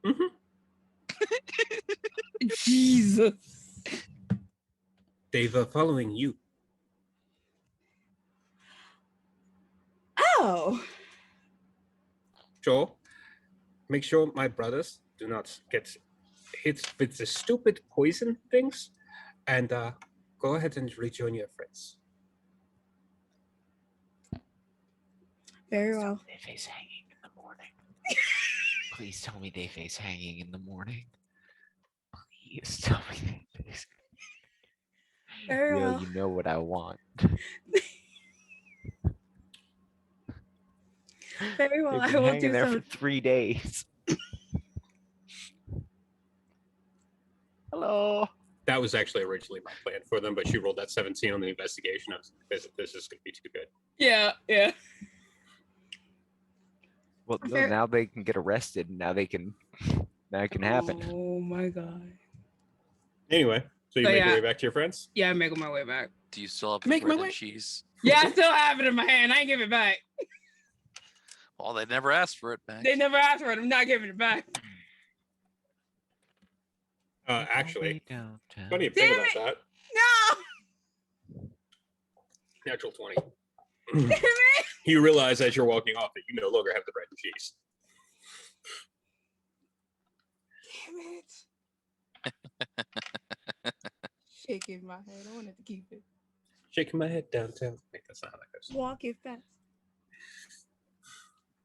them? Mm-hmm. Jesus. They were following you. Oh. Joel, make sure my brothers do not get hit with the stupid poison things, and go ahead and rejoin your friends. Very well. They face hanging in the morning. Please tell me they face hanging in the morning. Please tell me they face. Very Will, well. you know what I want. Very well. They've I been will hanging do there so. for 3 days. Hello. That was actually originally my plan for them, but she rolled that 17 on the investigation. I was like, this is going to be too good. Yeah, yeah. Well, no, Fair- now they can get arrested. And now it can happen. Oh my god. Anyway, so you So, make your yeah. way back to your friends? Yeah, I'm making my way back. Do you still have Make my bread way. and cheese? Yeah, I still have it in my hand. I ain't give it back. Well, they never asked for it back. They never asked for it. I'm not giving it back. Actually, Downtown. funny thing Damn about it. that. No. Natural 20. Damn it. You realize as you're walking off that you no longer have the bread and cheese. Damn it. Shaking my head. I wanted to keep it. Shaking my head downtown. Wait, that's not how that goes. Walk it fast.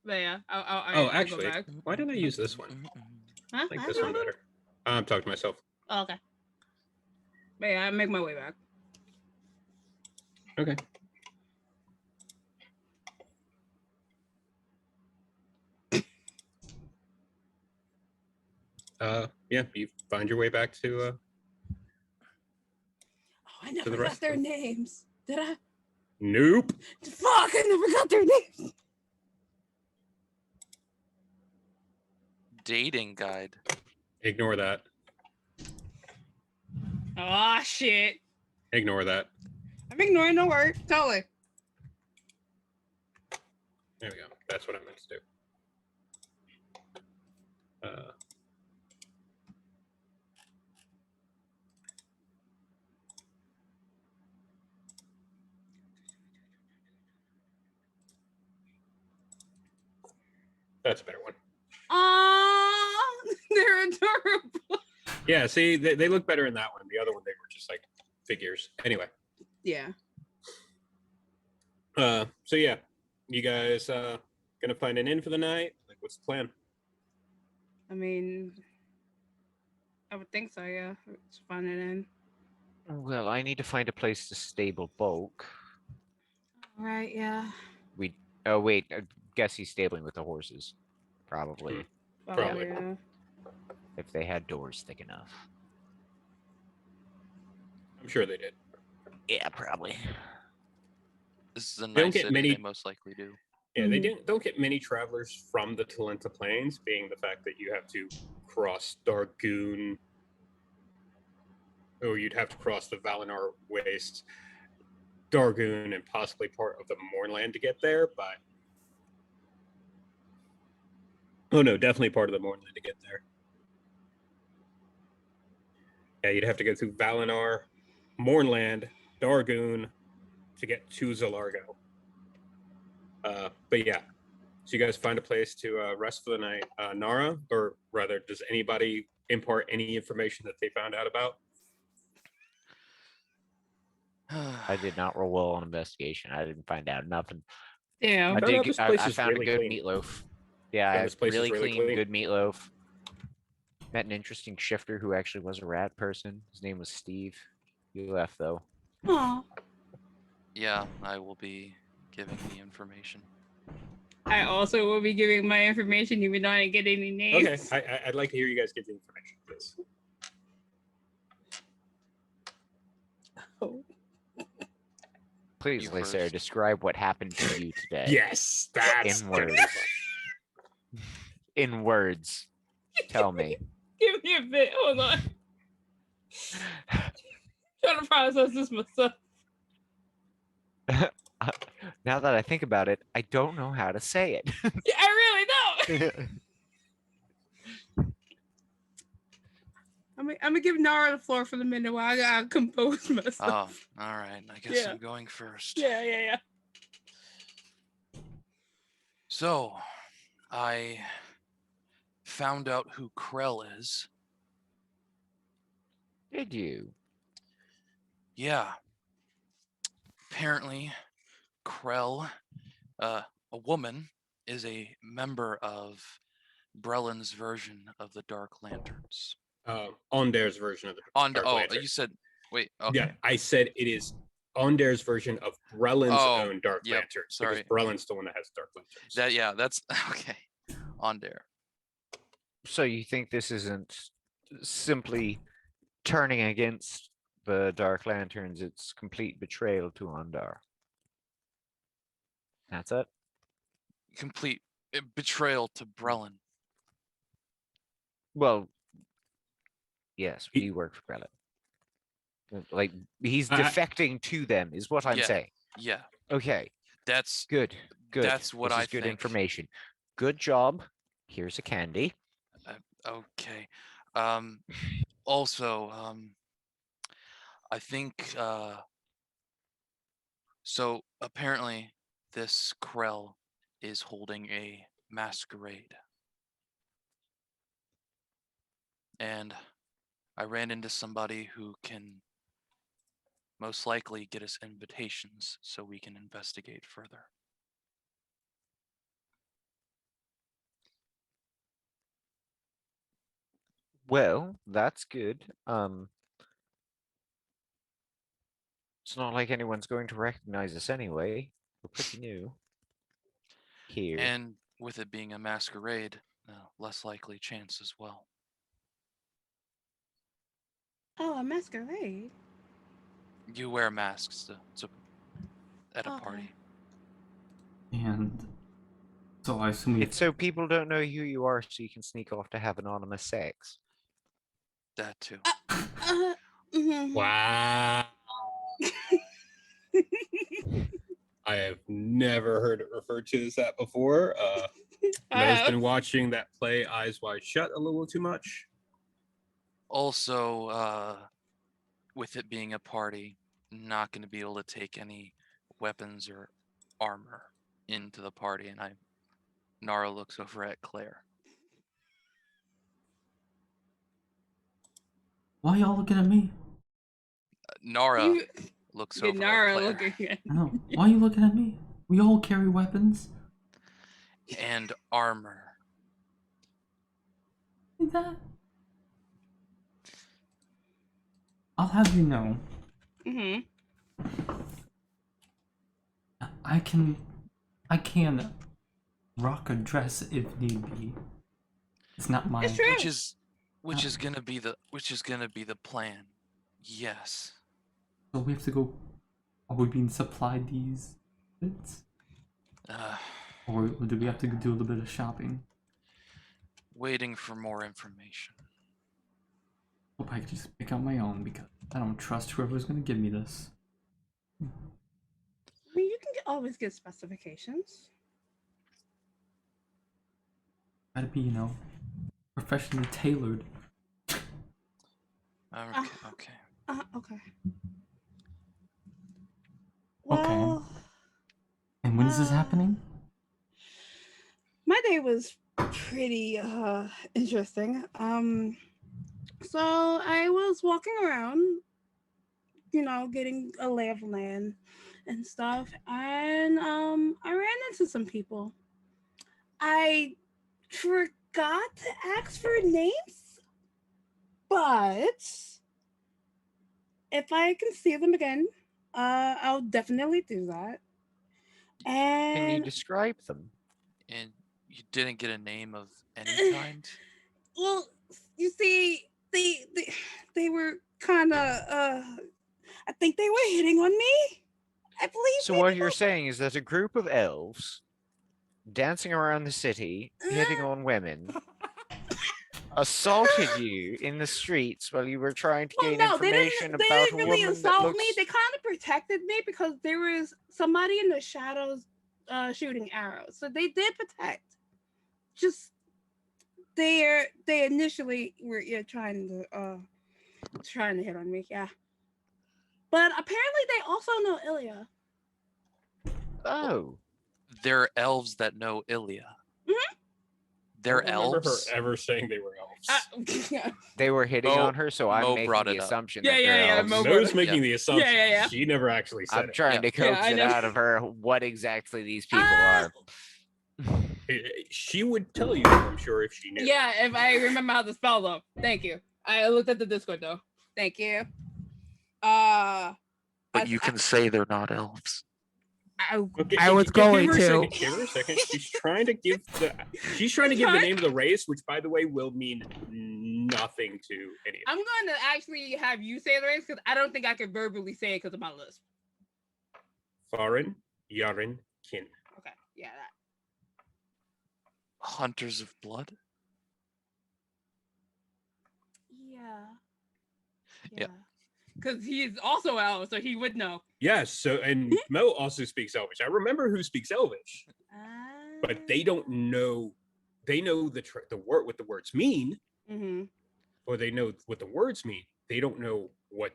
But yeah, Oh, I'll actually, go back. why didn't I use this one? Huh? I like this one better. I'm talking to myself. Oh, okay. But yeah, I make my way back. Okay. Yeah, you find your way back to Oh, I never the got rest their of them. names. Did I? Nope. Fuck, I never got their names. Dating guide. Ignore that. Oh shit. Ignore that. I'm ignoring the word. Totally. There we go. That's what I meant to do. That's a better one. Aww. They're adorable. Yeah, see, they look better in that one. The other one, they were just like figures. Anyway. Yeah. So yeah, you guys gonna find an inn for the night? Like, what's the plan? I mean, I would think so, yeah. It's fun and in. Well, I need to find a place to stable Bulk. Right, yeah. Oh wait, I guess he's stabling with the horses. Probably. Probably. Yeah. If they had doors thick enough. I'm sure they did. Yeah, probably. This is a They don't nice get city. many- They most likely do. Yeah, they Mhm. don't get many travelers from the Talenta Plains, being the fact that you have to cross Dargoon, or you'd have to cross the Valinar Waste, Dargoon, and possibly part of the Mournland to get there. But oh no, definitely part of the Mournland to get there. Yeah, you'd have to go through Valinar, Mournland, Dargoon to get to Zalargo. But yeah, so you guys find a place to rest for the night. Nara, or rather, does anybody impart any information that they found out about? I did not roll well on investigation. I didn't find out nothing. Damn. I Found out did. this place I is found really a good clean. meatloaf. Yeah, Found this place is really, really clean, clean. good meatloaf. Met an interesting shifter who actually was a rat person. His name was Steve. He left though. Aw. Yeah, I will be giving the information. I also will be giving my information even though I didn't get any names. Okay, I'd like to hear you guys give the information, please. Oh. Please, You Lysera, first. describe what happened to you today. Yes, that's In gonna be words. fun. In words. Tell me. Give me a bit. Hold on. Trying to process this myself. Now that I think about it, I don't know how to say it. Yeah, I really don't. I'm gonna give Nara the floor for the minute while I gotta compose myself. Oh, all right. I guess Yeah. I'm going first. Yeah. So, I found out who Krell is. Did you? Yeah. Apparently, Krell, a woman, is a member of Brelin's version of the Dark Lanterns. Onder's version of the Dark Oh, Lantern. you said, wait, okay. Yeah, I said it is Onder's version of Brelin's Oh, own Dark yep, Lantern. sorry. Because Brelin's the one that has Dark Lanterns. Yeah, that's okay. Onder. So you think this isn't simply turning against the Dark Lanterns, it's complete betrayal to Ondar. That's it? Complete betrayal to Brelin. Well, yes, He- we work for Brelin. Like, he's I- defecting to them, is what I'm Yeah. saying. Yeah, Okay, that's good. That's what this I is good think. information. Good job. Here's a candy. okay. Also, I think so apparently this Krell is holding a masquerade. And I ran into somebody who can most likely get us invitations so we can investigate further. Well, that's good. It's not like anyone's going to recognize us anyway. We're pretty new here. And with it being a masquerade, less likely chance as well. Oh, a masquerade. You wear masks at a Okay. party. And so I assume It's so people don't know who you are, so you can sneak off to have anonymous sex. That too. Mhm. Wow. I have never heard it referred to as that before. Mo's been watching that play Eyes Wide Shut a little too much. Also, with it being a party, not going to be able to take any weapons or armor into the party. And Nara looks over at Claire. Why y'all looking at me? Nara You- looks Good over Nara at Claire looking at. I know. Why are you looking at me? We all carry weapons. and armor. Like that. I'll have you know, Mm-hmm. I can rock a dress if need be. It's not my. It's true. Which is gonna be the plan. Yes. So we have to go. Are we being supplied these bits? Or do we have to do a little bit of shopping? Waiting for more information. Hope I can just pick out my own because I don't trust whoever's gonna give me this. I mean, you can always get specifications. Gotta be, professionally tailored. Okay. Okay. Okay. Well, And when is this happening? my day was pretty interesting. So I was walking around, getting a lay of the land and stuff, and I ran into some people. I forgot to ask for names, but if I can see them again, I'll definitely do that. Can you And describe them? And you didn't get a name of any kind? well, you see, they were kind of I think they were hitting on me. I believe. So what you're saying is that a group of elves dancing around the city, hitting on women, assaulted you in the streets while you were trying to gain information They about didn't a really woman assault that looks... me. They kind of protected me because there was somebody in the shadows shooting arrows. So they did protect. Just they initially were trying to hit on me, yeah. But apparently they also know Ilya. Oh. They're elves that know Ilya. Mhm. They're I don't remember elves. her ever saying they were elves. Yeah. They were hitting Mo- on her, so I'm Mo making brought the it up. assumption Yeah, that yeah, they're yeah, elves. Mo Mo's making the assumption. yeah. She never actually said I'm trying to coax I it know. out of her what exactly these people are. it. She would tell you, I'm sure, if she knew. Yeah, if I remember how to spell them. Thank you. I looked at the Discord though. Thank you. But I- you can say they're not elves. Okay, I was going give her a to. second, give her a second. She's trying to give the name of the race, which, by the way, will mean nothing to any of I'm going to actually have you say the race because I don't think I could verbally say it because of my lisp. Farin, Yarin, Kin. Okay, yeah, that. Hunters of blood? Yeah. Because he's also elf, so he would know. Yes. So, and Mo also speaks Elvish. I remember who speaks Elvish, but they don't know. They know the word, what the words mean, or they know what the words mean. They don't know what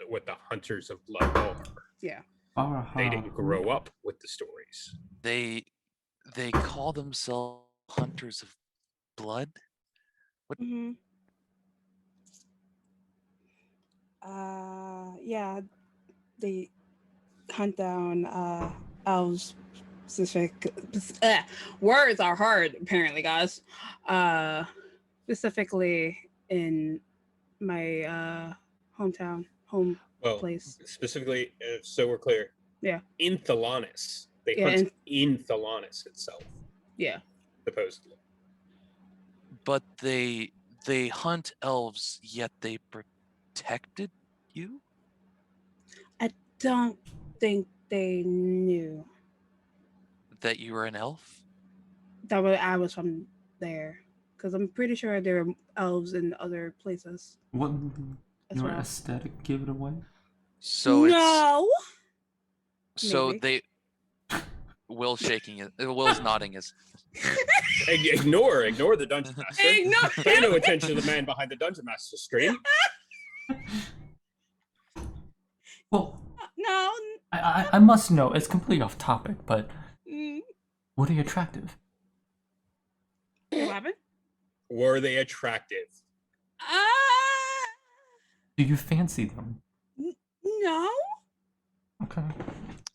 what the hunters of blood are. Yeah. They didn't grow up with the stories. They call themselves hunters of blood? What? Yeah, they hunt down elves. Specific words are hard, apparently, guys. Specifically in my home place. Specifically, so we're clear. Yeah. In Thalanis, they hunt in Thalanis itself. Yeah. Supposedly. But they hunt elves, yet they protected you? I don't think they knew that you were an elf? That I was from there, because I'm pretty sure there are elves in other places. What your aesthetic give it away? So no. So maybe. Will's nodding his. Ignore the dungeon master. Pay no attention to the man behind the dungeon master screen. Well, no. I must know. It's completely off topic, but were they attractive? What happened? Were they attractive? Do you fancy them? No. Okay.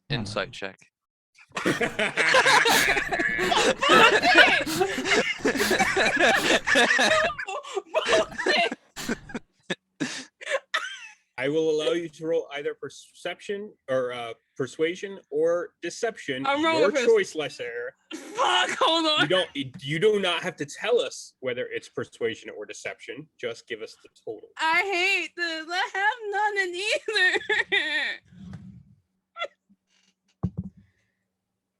Insight check. Bullshit. I will allow you to roll either perception or persuasion or deception. I'm Your rolling choice, Lesser. Fuck. Hold on. You do not have to tell us whether it's persuasion or deception. Just give us the total. I hate this. I have none in either.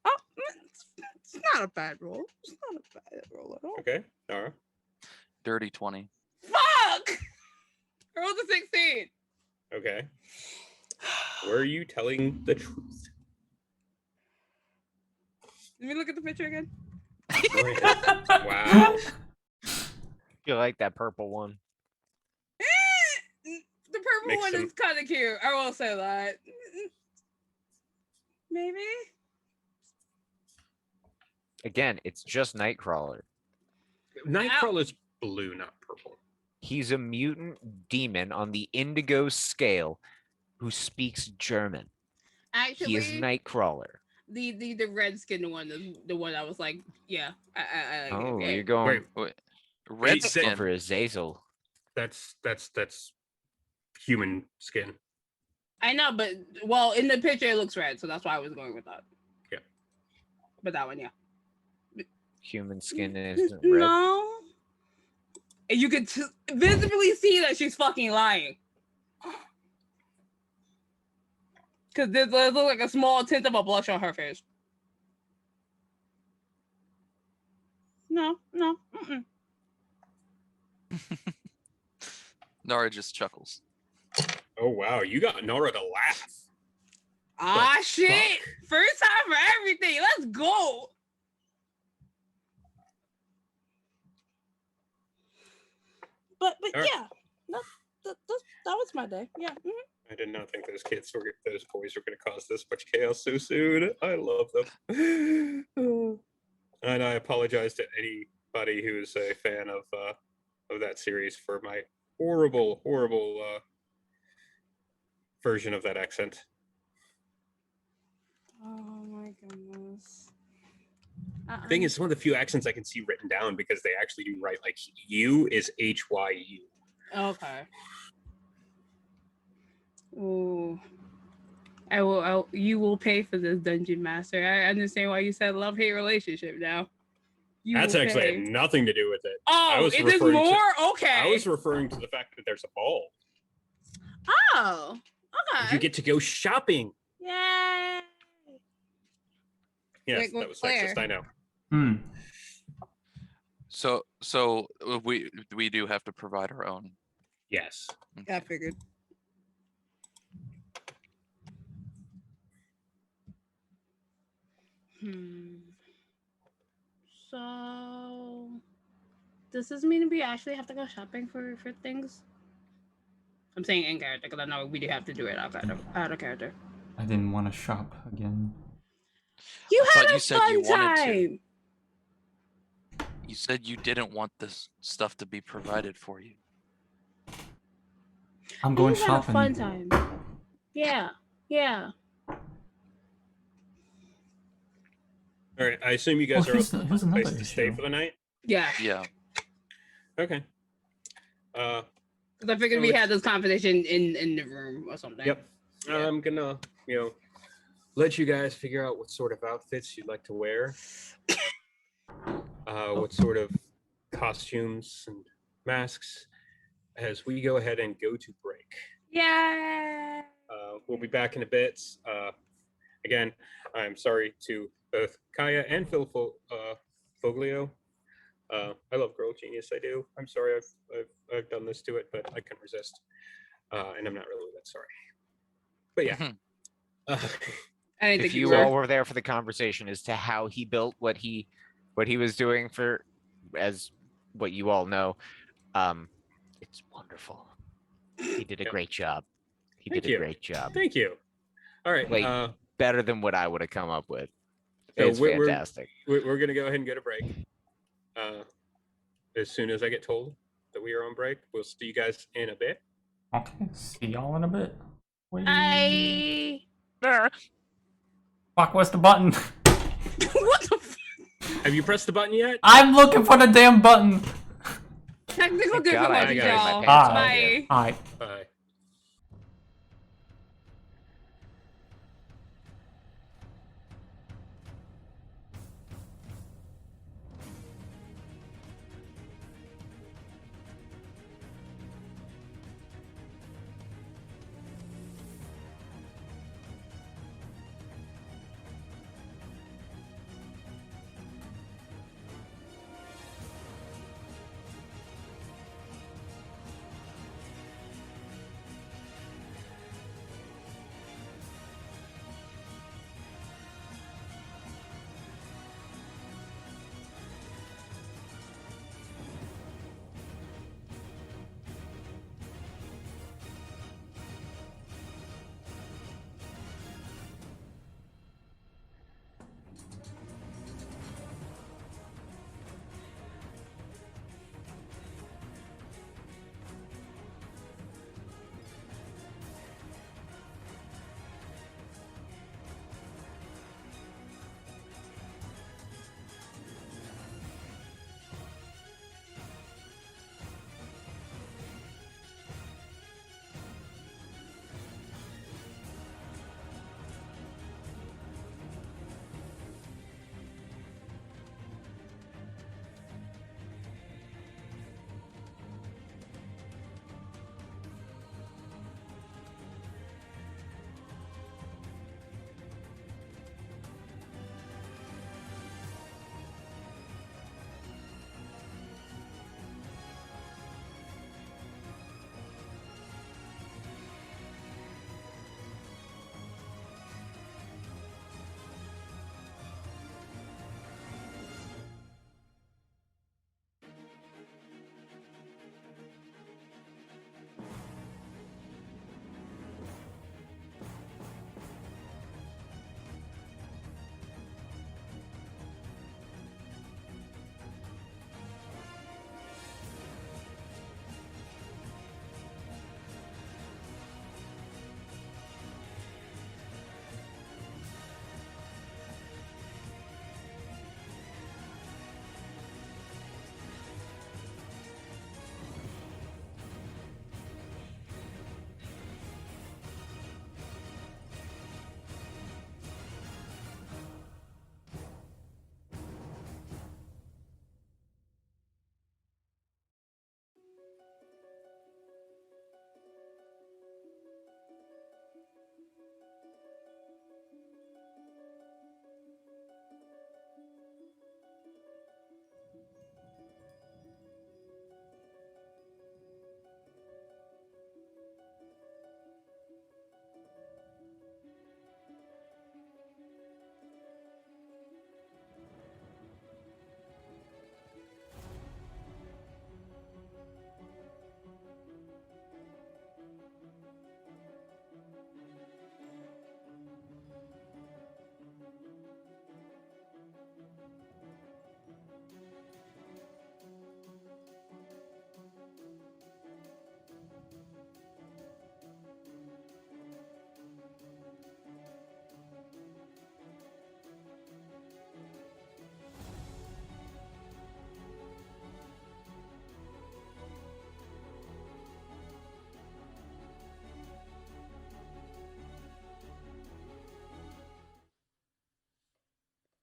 Oh, it's not a bad roll. It's not a bad roll at all. Okay, Nara. Dirty 20. Fuck! I rolled a 16. Okay. Were you telling the truth? Let me look at the picture again. Wow. You like that purple one? The purple Mix one them. is kind of cute. I will say that. Maybe. Again, it's just Nightcrawler. Nightcrawler's blue, not purple. He's a mutant demon on the Indigo scale who speaks German. Actually, He is Nightcrawler. the red skinned one is the one I was like, yeah. I Oh, okay. you're going Wait. Red It's- skin. for Azazel. That's human skin. I know, but well, in the picture it looks red, so that's why I was going with that. Yeah. But that one, yeah. Human skin isn't red. No. And you could visibly see that she's fucking lying. Because there's look like a small tint of a blush on her face. No. Mm-mm. Nara just chuckles. Oh wow, you got Nora to laugh. Ah, The shit. fuck? First time for everything. Let's go. But All right. yeah, that was my day. Yeah. Mhm. I did not think those boys were going to cause this much chaos so soon. I love them. And I apologize to anybody who is a fan of that series for my horrible version of that accent. Oh my goodness. Thing is, it's one of the few accents I can see written down because they actually do write like U is HYU. Okay. Ooh. I will. You will pay for this, Dungeon Master. I understand why you said love-hate relationship now. You That's will actually pay. had nothing to do with it. I Oh, was is this referring to- more? Okay. I was referring to the fact that there's a ball. Oh. Okay. You get to go shopping. Yay. Yes, Wait, that was Claire. sexist. I know. Hmm. So we do have to provide our own. Yes. Yeah, I figured. So, does this mean we actually have to go shopping for things? I'm saying in character because I know we do have to do it out of character. I didn't want to shop again. You I had thought a you said fun you wanted to. time. You said you didn't want this stuff to be provided for you. I'm going You had a shopping. fun time. Yeah. All right. I assume you guys are here's open here's another place to stay issue. for the night. Yeah. Yeah. Okay. Because I figured So we it's- had this conversation in the room or something. Yep. Yeah. I'm gonna, let you guys figure out what sort of outfits you'd like to wear. What sort of costumes and masks as we go ahead and go to break. Yeah. We'll be back in a bit. Again, I'm sorry to both Kaya and Phil Foglio. I love Girl Genius. I do. I'm sorry I've done this to it, but I couldn't resist, and I'm not really that sorry. But yeah. I didn't If think you were. all were there for the conversation as to how he built what he was doing for, as what you all know, it's wonderful. He did a Yep. great job. He Thank did you. a great job. Thank you. All right. Like, better than what I would have come up with. So It's we're- fantastic. we're gonna go ahead and get a break. As soon as I get told that we are on break, we'll see you guys in a bit. Okay, see y'all in a bit. Wait. I. Fuck, where's the button? What the Have you pressed the button yet? I'm looking for the damn button. technical Thank God I difficulties, didn't carry my y'all. pants on Bye. Alright. Bye.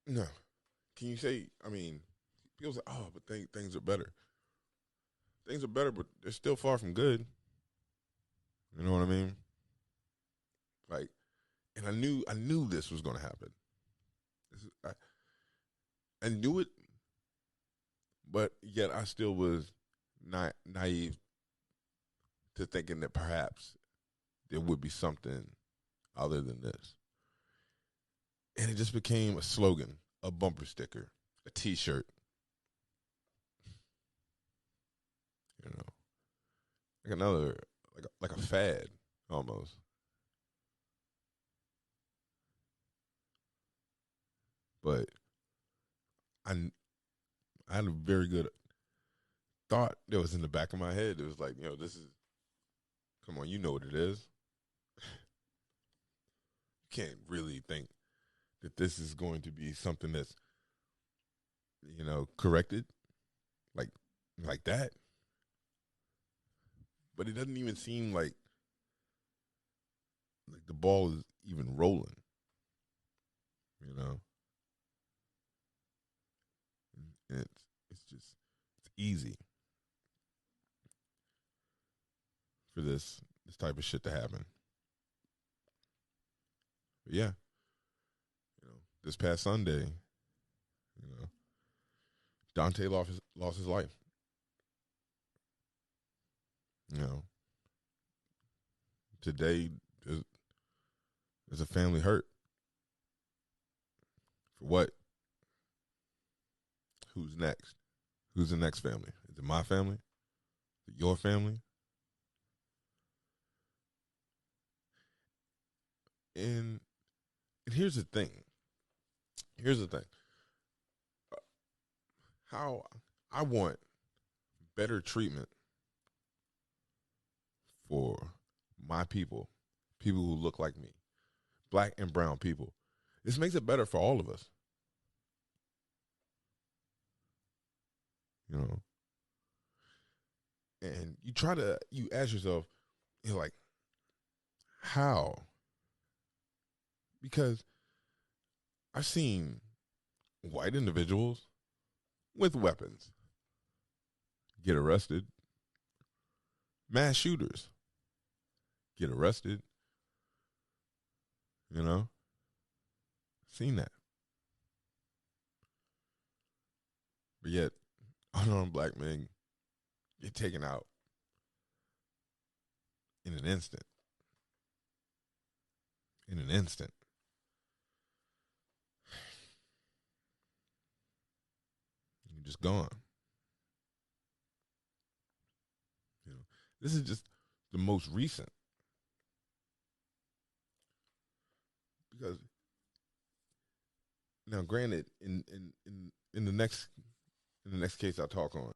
No. Can you say? I mean, people say, "Oh, but things are better." Things are better, but they're still far from good. You know what I mean? Like, and I knew this was going to happen. I knew it, but yet I still was not naive to thinking that perhaps there would be something other than this. And it just became a slogan, a bumper sticker, a T-shirt. You know, like another, like a fad almost. But I I had a very good thought that was in the back of my head. It was like, this is Come on, you know what it is. You can't really think that this is going to be something that's, corrected like that. But it doesn't even seem like the ball is even rolling. You know, and it's easy for this type of shit to happen. But yeah, this past Sunday, Dante lost his life. Today there's a family hurt. For what? Who's next? Who's the next family? Is it my family? Is it your family? And here's the thing. How I want better treatment for my people who look like me, black and brown people. This makes it better for all of us. And you ask yourself, like, how? Because I've seen white individuals with weapons get arrested, mass shooters get arrested, seen that. But yet, unarmed black men get taken out in an instant. You're just gone. This is just the most recent. Because now, granted, in the next case I talk on,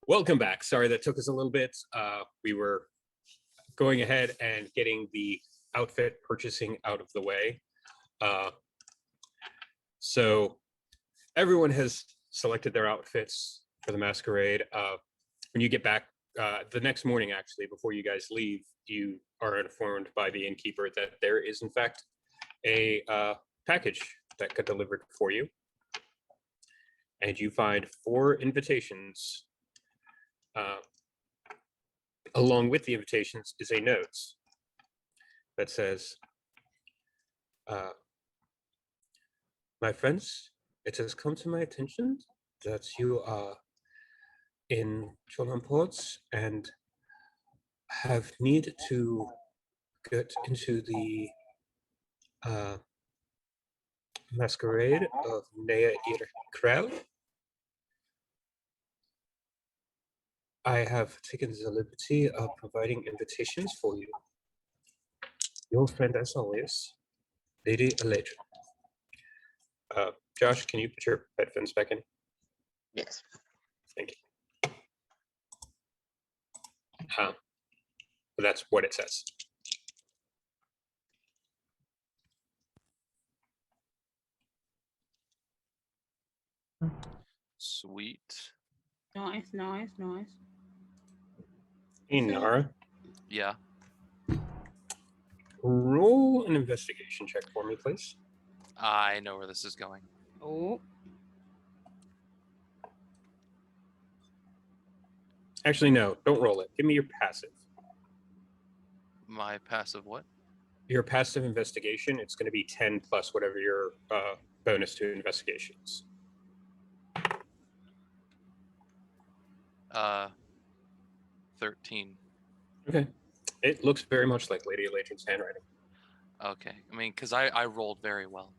Welcome back. Sorry that took us a little bit. We were going ahead and getting the outfit purchasing out of the way. So everyone has selected their outfits for the masquerade. When you get back the next morning, actually, before you guys leave, you are informed by the innkeeper that there is, in fact, a package that got delivered for you. And you find 4 invitations. Along with the invitations is a note that says, my friends, it has come to my attention that you are in Cholamport and have need to get into the masquerade of Nea Ir Krell. I have taken the liberty of providing invitations for you. Your friend, as always, Lady Eladrin. Josh, can you put your headphones back in? Yes. Thank you. But that's what it says. Sweet. Nice. Hey, Nara, Yeah. roll an investigation check for me, please. I know where this is going. Oh, Actually, no, don't roll it. Give me your passive. My passive what? Your passive investigation, it's going to be 10 plus whatever your bonus to investigations. 13. Okay. It looks very much like Lady Eladrin's handwriting. Okay. I mean, because I rolled very well.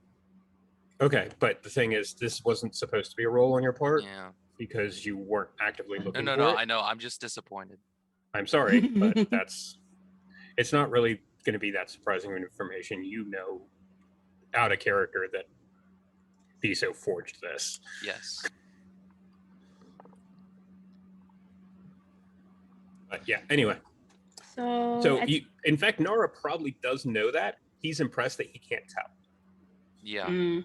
Okay, but the thing is, this wasn't supposed to be a roll on your part Yeah. because you weren't actively looking No, for it. I know. I'm just disappointed. I'm sorry, but it's not really going to be that surprising information. You know, out of character that Thiso forged this. Yes. But yeah, anyway. so You, in fact, Nara probably does know that. He's impressed that he can't tell. Yeah. mm,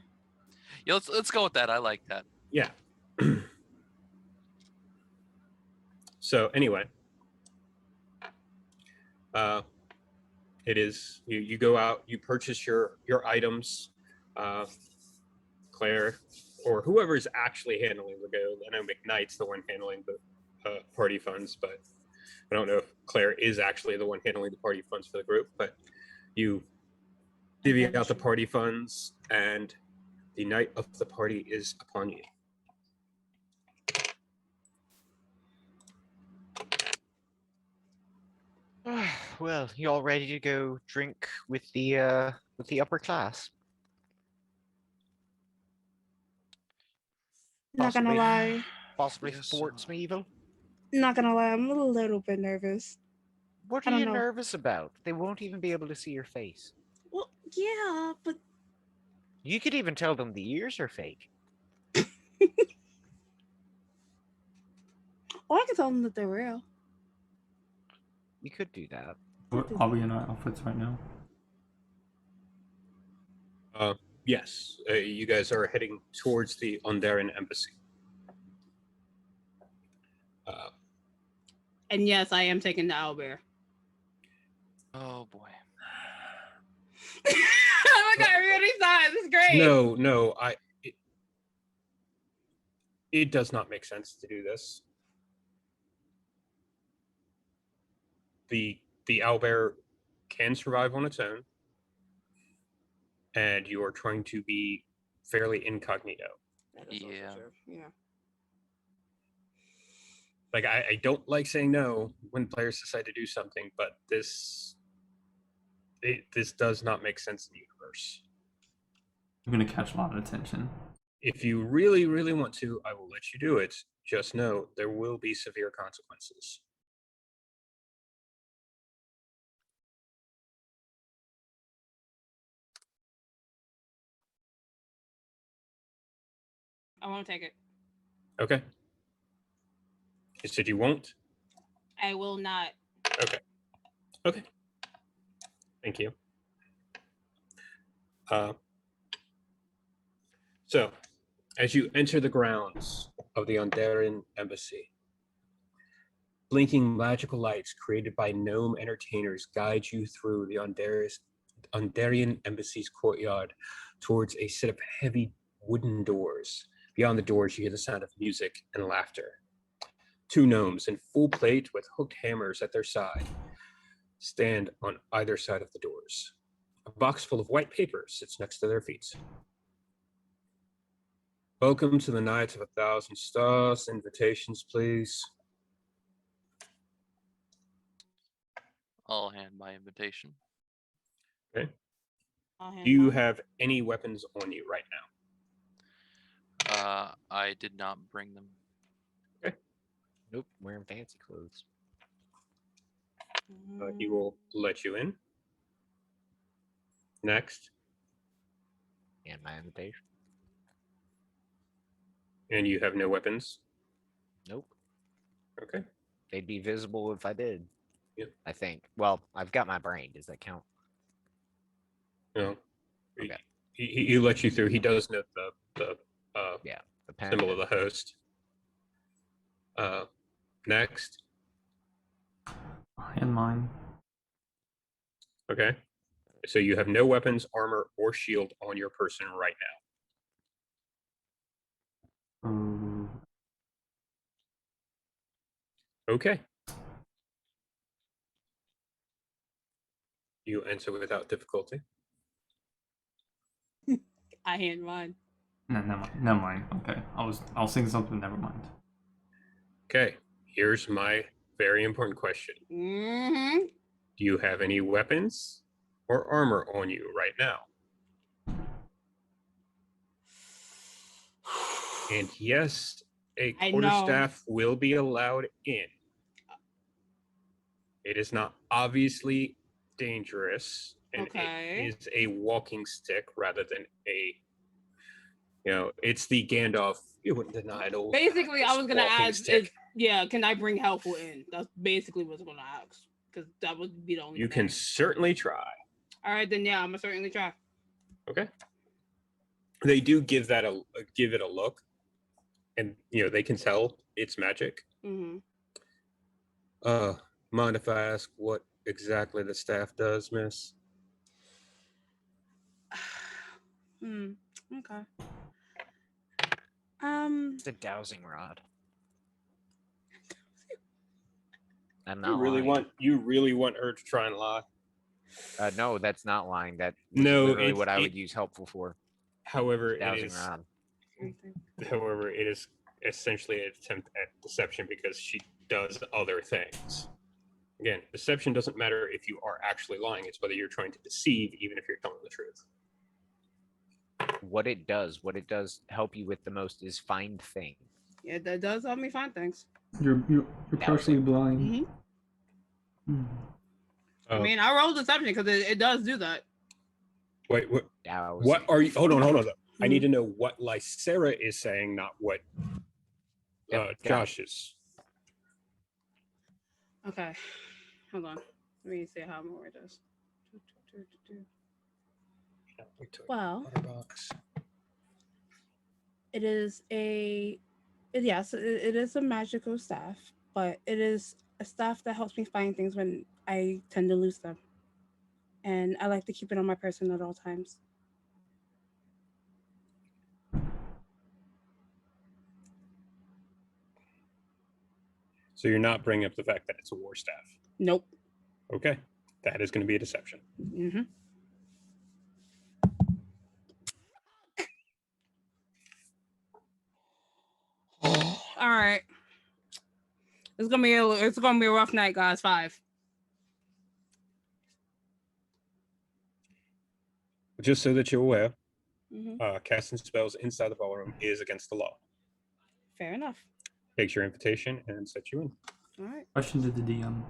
Yeah. Let's go with that. I like that. Yeah. So anyway, it is you go out, you purchase your items, Claire or whoever is actually handling the go. I know McKnight's the one handling the party funds, but I don't know if Claire is actually the one handling the party funds for the group. But you divvy out the party funds, and the night of the party is upon you. Well, you all ready to go drink with the upper class? not gonna lie, Possibly Yes, Sportsmeevil? not gonna lie, I'm a little bit nervous. What I are don't you know. nervous about? They won't even be able to see your face. Well, yeah, but You could even tell them the ears are fake. or I can tell them that they're real. You could do that. Are we in our outfits right now? Yes, you guys are heading towards the Onderan embassy. And yes, I am taking the owlbear. Oh boy. Oh my god, everybody's not. This is great. No, it does not make sense to do this. The owlbear can survive on its own, and you are trying to be fairly incognito. That is also Yeah. true. Yeah. Like I don't like saying no when players decide to do something, but this does not make sense in the universe. I'm gonna catch a lot of attention. If you really, really want to, I will let you do it. Just know there will be severe consequences. I won't take it. Okay. You said you won't? I will not. Okay. Okay. Thank you. So, as you enter the grounds of the Underan embassy, blinking magical lights created by gnome entertainers guide you through the Underan embassy's courtyard towards a set of heavy wooden doors. Beyond the doors, you hear the sound of music and laughter. Two gnomes in full plate with hooked hammers at their side stand on either side of the doors. A box full of white paper sits next to their feet. Welcome to the Night of 1,000 Stars. Invitations, please. I'll hand my invitation. Okay. I'll hand Do you mine. have any weapons on you right now? I did not bring them. Nope, wearing fancy clothes. He will let you in. Next. And my invitation. And you have no weapons? Nope. Okay. They'd be visible if I did. Yep. I think. Well, I've got my brain. Does that count? No. Okay. He lets you through. He does note the Yeah. The pen. symbol of the host. Next. And mine. Okay. So you have no weapons, armor, or shield on your person right now. Okay. You enter without difficulty. I hand mine. No, never mind. Never mind. Okay. I was thinking something. Never mind. Okay. Here's my very important question. Mm-hmm. Do you have any weapons or armor on you right now? And yes, a I know. quarterstaff will be allowed in. It is not obviously dangerous, and Okay. it is a walking stick rather than a, it's the Gandalf. You wouldn't deny it. Old Basically, I was gonna walking ask, stick. can I bring helpful in? That's basically what I was gonna ask, because that would be the only You thing. can certainly try. All right, then yeah, I'm gonna certainly try. Okay. They do give it a look, and they can tell it's magic. Mm-hmm. Mind if I ask what exactly the staff does, miss? Okay. It's a dowsing rod. I'm You not really lying. want her to try and lie? No, that's not lying. That was No, literally what I would use helpful for. However, Dowsing rod. it is essentially an attempt at deception because she does other things. Again, deception doesn't matter if you are actually lying. It's whether you're trying to deceive, even if you're telling the truth. What it does help you with the most is find things. Yeah, that does help me find things. You're partially blind. Mm-hmm. Hmm. I mean, I rolled deception because it does do that. Wait, what? Dowsing. What are you? Hold on. Though. I Hmm. need to know what Lysera is saying, not what Yep, got it. Josh is. Okay, hold on. Let me see how more it does. Well, it is it is a magical staff, but it is a staff that helps me find things when I tend to lose them. And I like to keep it on my person at all times. So you're not bringing up the fact that it's a war staff. Nope. Okay, that is going to be a deception. Mm-hmm. All right. It's gonna be a rough night, guys. 5. Just so that you're aware, Mm-hmm. casting spells inside the ballroom is against the law. Fair enough. Takes your invitation and sets you in. All right. Question to the DM.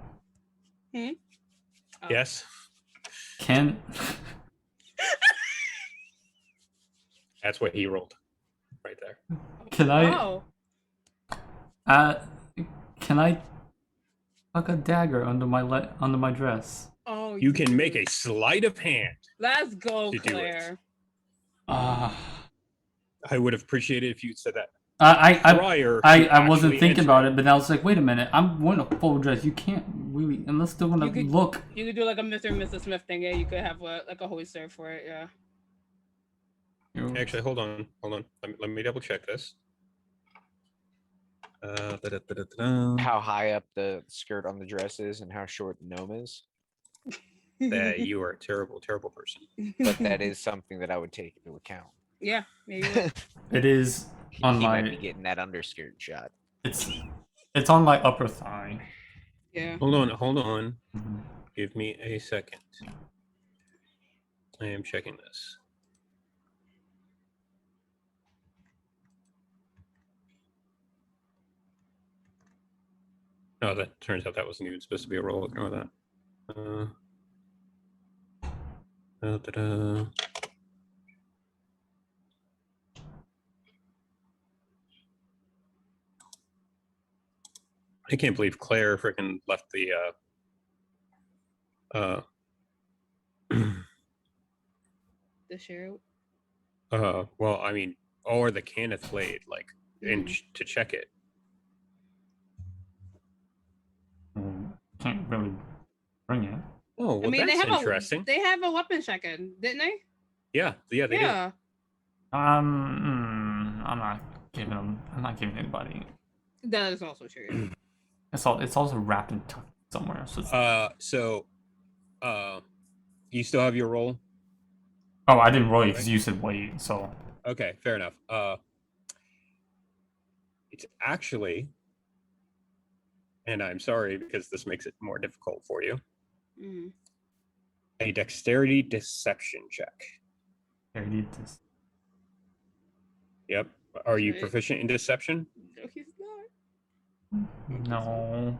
Oh. Yes. Can That's what he rolled right there. can I Oh. Can I tuck a dagger under my dress? Oh, You can make do. a sleight of hand. Let's go, to do it. Claire. Ah. I would have appreciated if you said that I prior. I wasn't thinking about it, but I was like, wait a minute, I'm wearing a full dress. You can't really, unless they're gonna look. You could do like a Mr. and Mrs. Smith thing. Yeah, you could have a hoister for it. Yeah. Actually, hold on. Let me double check this. How high up the skirt on the dress is and how short the gnome is. That you are a terrible, terrible person. But that is something that I would take into account. Yeah, maybe. You would. It is on he my. might be getting that underskirt shot. It's on my upper thigh. Yeah. Hold on. Mhm. Give me a second. I am checking this. Oh, that turns out that wasn't even supposed to be a roll. Ignore that. Da-da-da. I can't believe Claire freaking left the The share. well, I mean, or the Cannith blade, like, to check it. Can't really bring it. Oh, well, I mean, that's interesting. They have a weapon check-in, didn't they? Yeah, they do. I'm not giving anybody. That is also true. It's also wrapped in somewhere. So you still have your roll? oh, I didn't roll it because you said wait. So okay, fair enough. It's actually, and I'm sorry because this makes it more difficult for you. A dexterity deception check. Yep. Are you proficient in deception? No, he's not. No.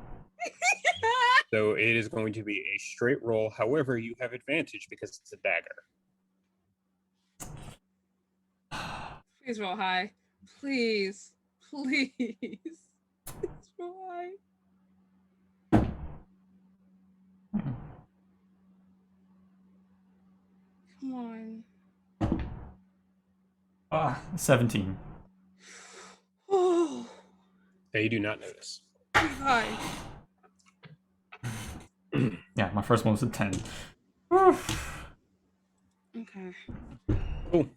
So it is going to be a straight roll. However, you have advantage because it's a dagger. Please roll high. Please. Please roll high. Come on. 17. Oh. You do not notice. High. Yeah, my first one was a 10. Okay. Cool. So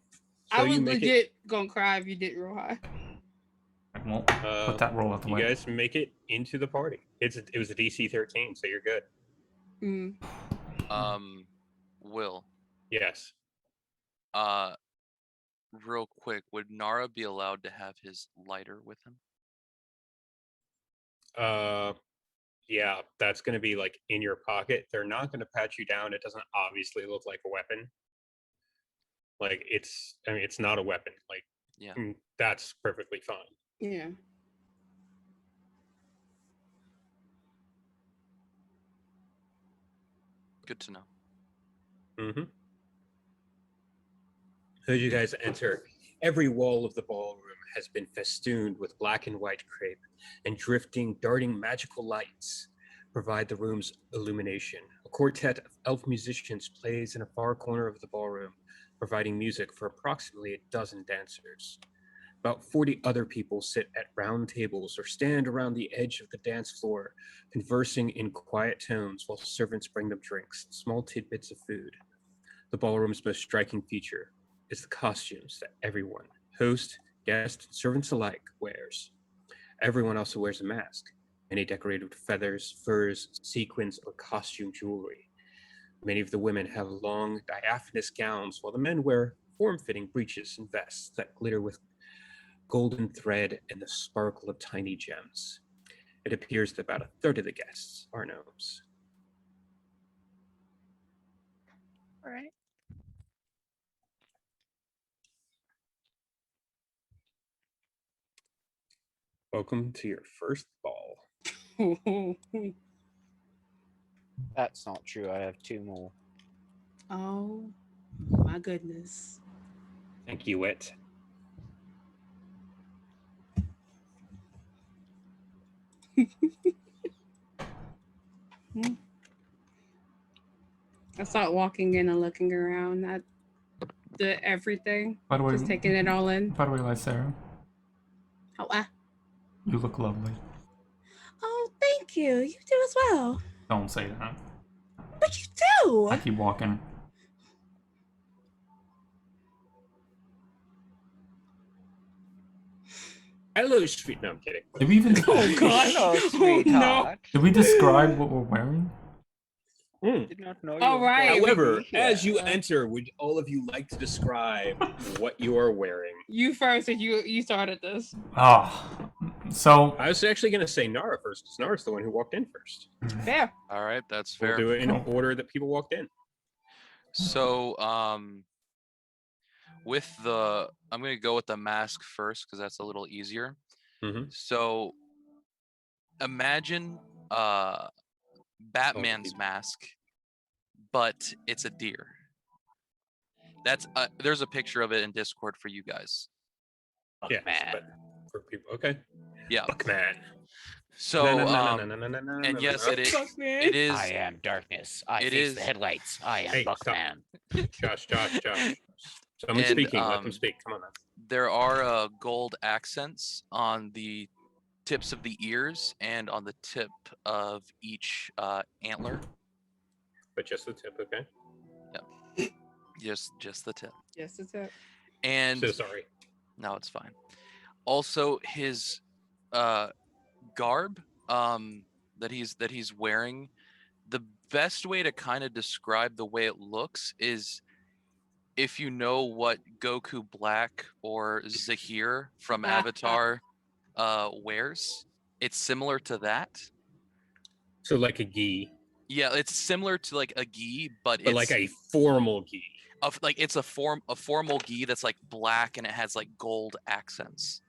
I was legit gonna cry if you didn't roll high. I won't put that roll out the way. You guys make it into the party. It was a DC 13, so you're good. Will. Yes. Real quick, would Nara be allowed to have his lighter with him? Yeah, that's going to be like in your pocket. They're not going to pat you down. It doesn't obviously look like a weapon. Like it's not a weapon. Like, yeah, that's perfectly fine. Yeah. Good to know. As you guys enter, every wall of the ballroom has been festooned with black and white crepe, and darting magical lights provide the room's illumination. A quartet of elf musicians plays in a far corner of the ballroom, providing music for approximately a dozen dancers. About 40 other people sit at round tables or stand around the edge of the dance floor, conversing in quiet tones while servants bring them drinks and small tidbits of food. The ballroom's most striking feature is the costumes that everyone, host, guest, and servants alike, wears. Everyone also wears a mask, many decorated with feathers, furs, sequins, or costume jewelry. Many of the women have long, diaphanous gowns, while the men wear form-fitting breeches and vests that glitter with golden thread and the sparkle of tiny gems. It appears that about a third of the guests are gnomes. All right. Welcome to your first ball. That's not true. I have 2 more. Oh my goodness. Thank you, Wit. I start walking in and looking around at everything, By the way, just taking it all in. by the way, Lycera, Oh, you look lovely. oh, thank you. You do as well. Don't say that. But you do. I keep walking. Hello, sweet. No, I'm kidding. Did we even? Oh God! Hello, Oh, sweetheart. Did we describe what we're wearing? Did not know you All were right. going to However, be here. as you enter, would all of you like to describe what you are wearing? You first, if you started this. Ah, so I was actually going to say Nara first, because Nara's the one who walked in first. Fair. All right, that's We'll fair. do it in Cool. order that people walked in. So, with the, I'm gonna go with the mask first because that's a little easier. Mhm. So, imagine Batman's mask, but it's a deer. That's there's a picture of it in Discord for you guys. Yes, but for people, okay. Yeah. Buckman. So, and and yes, it is. I am darkness. I it face is- the headlights. I am Hey, stop. Buckman. Josh. Someone's And, speaking. Let them speak. Come on, man. There are gold accents on the tips of the ears and on the tip of each antler. But just the tip, okay? Just the tip. Yes, it's it. And So sorry. no, it's fine. Also, his garb that he's wearing. The best way to kind of describe the way it looks is if you know what Goku Black or Zahir from Avatar wears. It's similar to that. So like a gi, Yeah, it's similar to like a gi, but but it's like a formal gi. like it's a formal gi that's like black and it has like gold accents.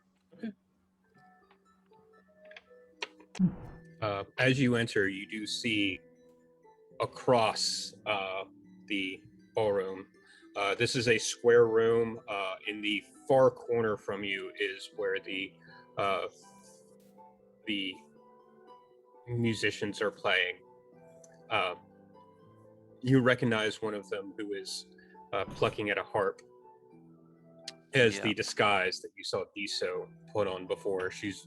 As you enter, you do see across the ballroom. This is a square room. In the far corner from you is where the musicians are playing. You recognize one of them who is plucking at a harp as Yeah. the disguise that you saw Diso put on before. She's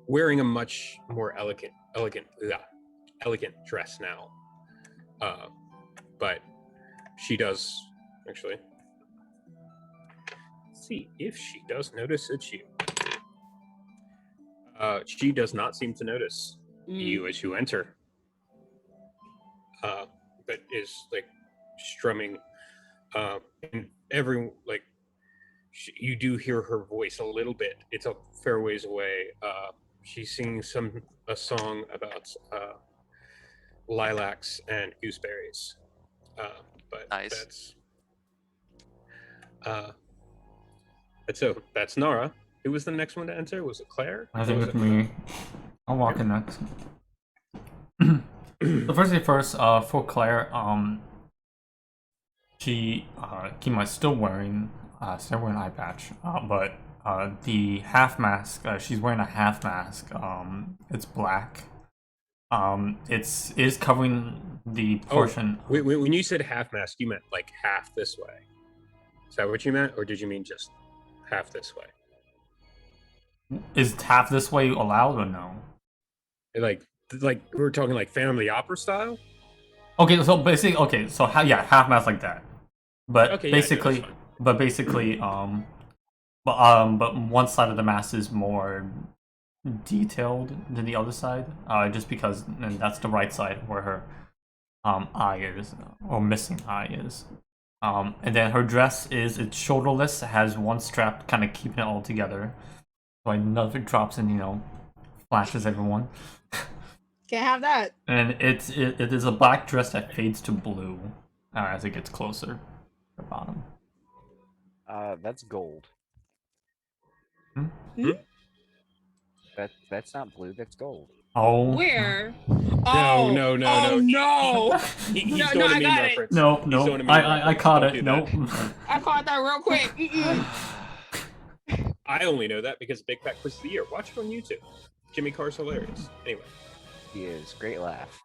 wearing a much more elegant dress now. But she does actually see if she does notice it's you. She does not seem to notice you as you enter. But is like strumming, and you do hear her voice a little bit. It's a fair ways away. She's singing a song about lilacs and gooseberries. But Nice. that's Nara. Who was the next one to enter? Was it Claire? I Or think was it's it- me. I'll walk in next. So first thing first, for Claire, she Kima's still wearing an eye patch, but the half mask, she's wearing a half mask. It's black. It is covering the portion. When you said half mask, you meant like half this way. Is that what you meant, or did you mean just half this way? Is half this way allowed or no? Like we're talking like Phantom of the Opera style. Okay, so basically, half mask like that. But Okay, yeah, no, that's basically, fine. but one side of the mask is more detailed than the other side, just because, and that's the right side where her eye is, or missing eye is. And then her dress it's shoulderless, it has one strap kind of keeping it all together, so like none of it drops and flashes everyone. Can't have that. And it is a black dress that fades to blue as it gets closer to the bottom. That's gold. Hmm? That's not blue. That's gold. Oh. Where? No. Oh no! He's No, doing I a meme got it. reference. No, He's doing a meme I reference. caught Don't it. do Nope. that. I caught that real quick. I only know that because Big Fat Quiz of the Year. Watch it on YouTube. Jimmy Carr's hilarious. Anyway. He is great laugh.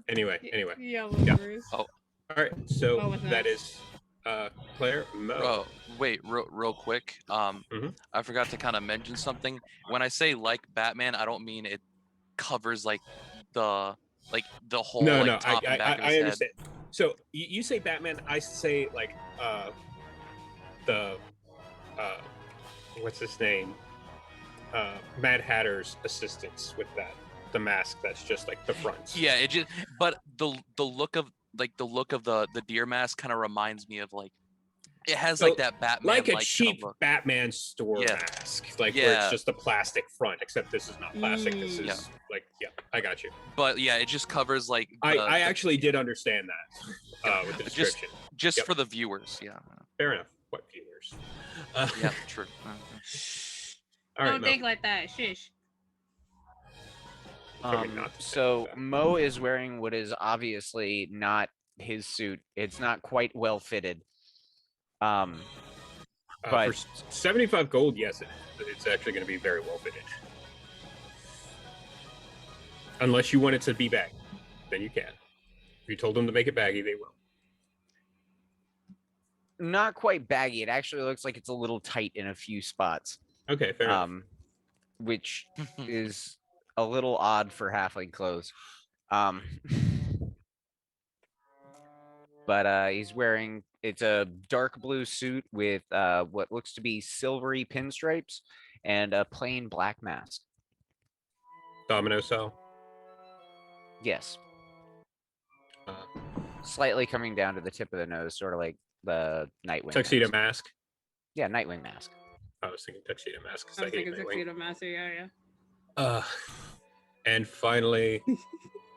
Anyway. Yeah, Yeah. lovers. Oh. All right. So What was that next? is Claire Mo. Oh, wait, real quick. Mhm. I forgot to kind of mention something. When I say like Batman, I don't mean it covers the whole No, like no, top and back of his I head. understand. So you say Batman, I say like the what's his name? Mad Hatter's assistants with the mask that's just like the front. Yeah, it just but the look of the deer mask kind of reminds me of like it has So, like that Batman like a kind of cheap look. Batman store Yeah. mask, like where it's Yeah. just a plastic front, except this is not plastic. This is Yeah. like, yeah, I got you. But yeah, it just covers like I actually did understand that with the Just- description. just Yep. for the viewers. Yeah. Fair enough. What viewers? Yeah. True. All right, Don't Mo. think like that. Shush. Told me not to say So that. Mo is wearing what is obviously not his suit. It's not quite well fitted. For but- 75 gold, yes, it's actually going to be very well fitted. Unless you want it to be baggy, then you can. If you told them to make it baggy, they will. Not quite baggy. It actually looks like it's a little tight in a few spots. Okay, fair enough. Which is a little odd for halfling clothes. But he's wearing it's a dark blue suit with what looks to be silvery pinstripes and a plain black mask. Domino cell. Yes, Uh, slightly coming down to the tip of the nose, sort of like the Nightwing tuxedo mask. mask. Yeah, Nightwing mask. I was thinking tuxedo mask. 'Cause I was hate thinking Nightwing. tuxedo master. Yeah. And finally,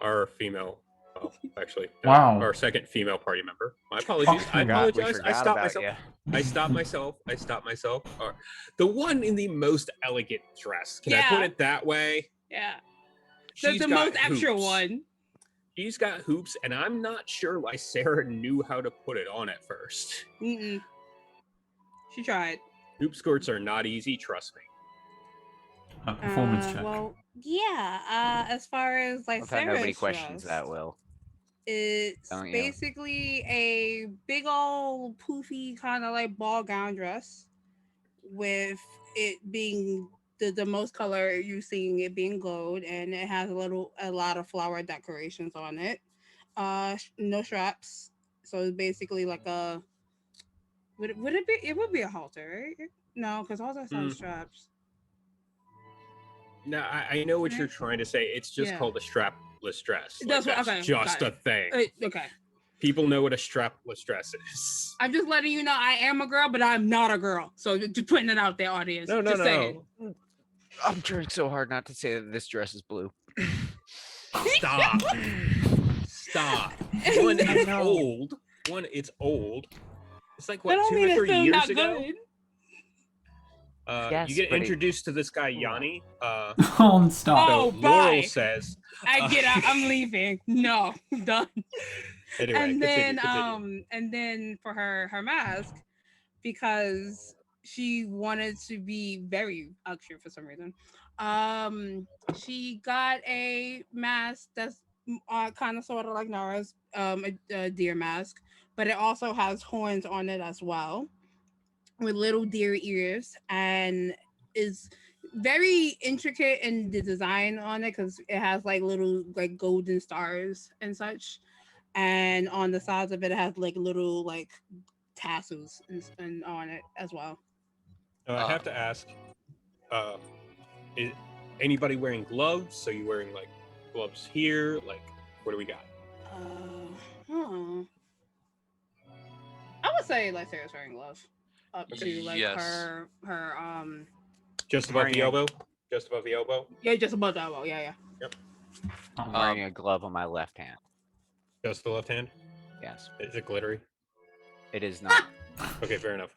our female. Well, actually, Wow. our second female party member. My apologies. I Forgot- we apologize. I forgot stopped about myself. ya. I stopped myself. The one in the most elegant dress. Can I put Yeah. it that way? Yeah. She's The got most extra hoops. one. She's got hoops, and I'm not sure why Sarah knew how to put it on at first. Mm-mm. She tried. Hoop skirts are not easy, trust me. A performance check. Well, yeah. As far as like I've had nobody Sarah's questions dress, that will. it's Don't you? basically a big old poofy kind of like ball gown dress, with it being the most color you're seeing it being gold, and it has a lot of flower decorations on it. No straps, so it's basically like a would it be? It would be a halter, right? No, because halters have Mm. straps. No, I know what you're Right? trying to say. It's just Yeah. called a strapless dress. That's what- okay, just got a it. thing. Okay. People know what a strapless dress is. I'm just letting you know I am a girl, but I'm not a girl. So just putting it out there, audience. No, Just saying. I'm trying so hard not to say that this dress is blue. Stop. Stop. One, it's old. One, it's old. It's like I what, don't 2 mean or it's 3 still years not ago. good. Yes, You get but it- introduced to this guy Yanni. Oh, stop. Oh, So Laurel bye. says. I get out. I'm leaving. No, done. Anyway, And then continue. and then for her mask, because she wanted to be very extra for some reason, she got a mask that's kind of sort of like Nara's a deer mask, but it also has horns on it as well, with little deer ears, and is very intricate in the design on it because it has like little like golden stars and such, and on the sides of it, it has like little like tassels and on it as well. Now, I have to ask, is anybody wearing gloves? So you wearing like gloves here? Like, what do we got? I would say like Sarah's wearing gloves up to like Yes. her Just above the Wearing a- elbow? Just above the elbow? yeah, just above the elbow. Yeah. I'm wearing a glove on my left hand. Just the left hand? Yes, Is it glittery? it is not. Okay, fair enough.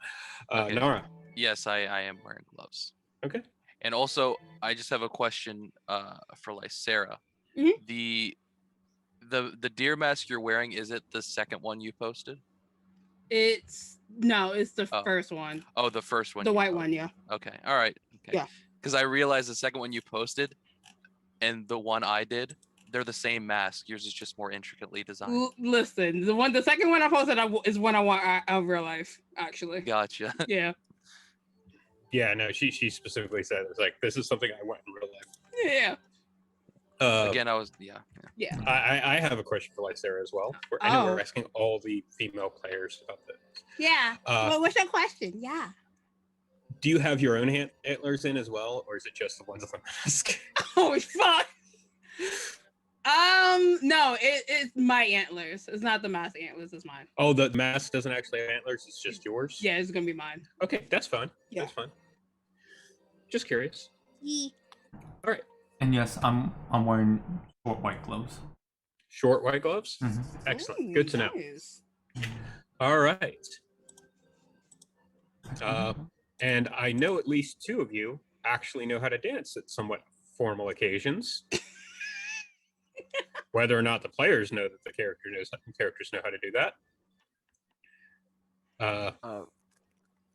Okay. Nara. Yes, I am wearing gloves. Okay. And also, I just have a question for like Sarah. Mhm. The deer mask you're wearing, is it the second one you posted? It's the Oh. first one. Oh, the first one. The you white posted. one, yeah. Okay. All right. Okay. Yeah. Because I realized the second one you posted and the one I did, they're the same mask. Yours is just more intricately designed. Listen, the second one I posted is one I want out of real life, actually. Gotcha. Yeah. Yeah, no, she specifically said it's like this is something I want in real life. Yeah. Again, I was yeah. Yeah. I have a question for Lysera as well. I know we're Oh. asking all the female players about this. Yeah. Well, what's your question? Yeah. Do you have your own antlers in as well, or is it just the ones on the mask? Oh fuck. No, it's my antlers. It's not the mask antlers. It's mine. Oh, the mask doesn't actually have antlers. It's just yours. Yeah, it's gonna be mine. Okay, that's fine. Yeah. That's fine. Just curious. Yeah. All right. And yes, I'm wearing short white gloves. Short white gloves. Mhm. Excellent. Ooh, Good to know. nice. All right. And I know at least two of you actually know how to dance at somewhat formal occasions. Whether or not the players know that the characters know how to do that.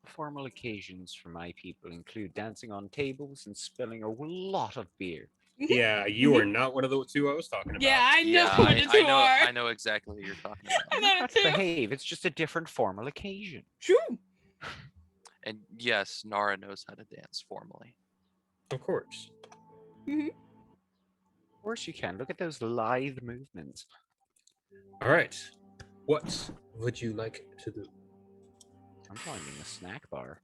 Formal occasions for my people include dancing on tables and spilling a lot of beer. Yeah, you are not one of the two I was talking about. Yeah, I know Yeah, what the two are. I know exactly who you're talking about. I know Not the two. behave. It's just a different formal occasion. True. And yes, Nara knows how to dance formally. Of course. Of course you can. Look at those lithe movements. All right. What would you like to do? I'm finding a snack bar.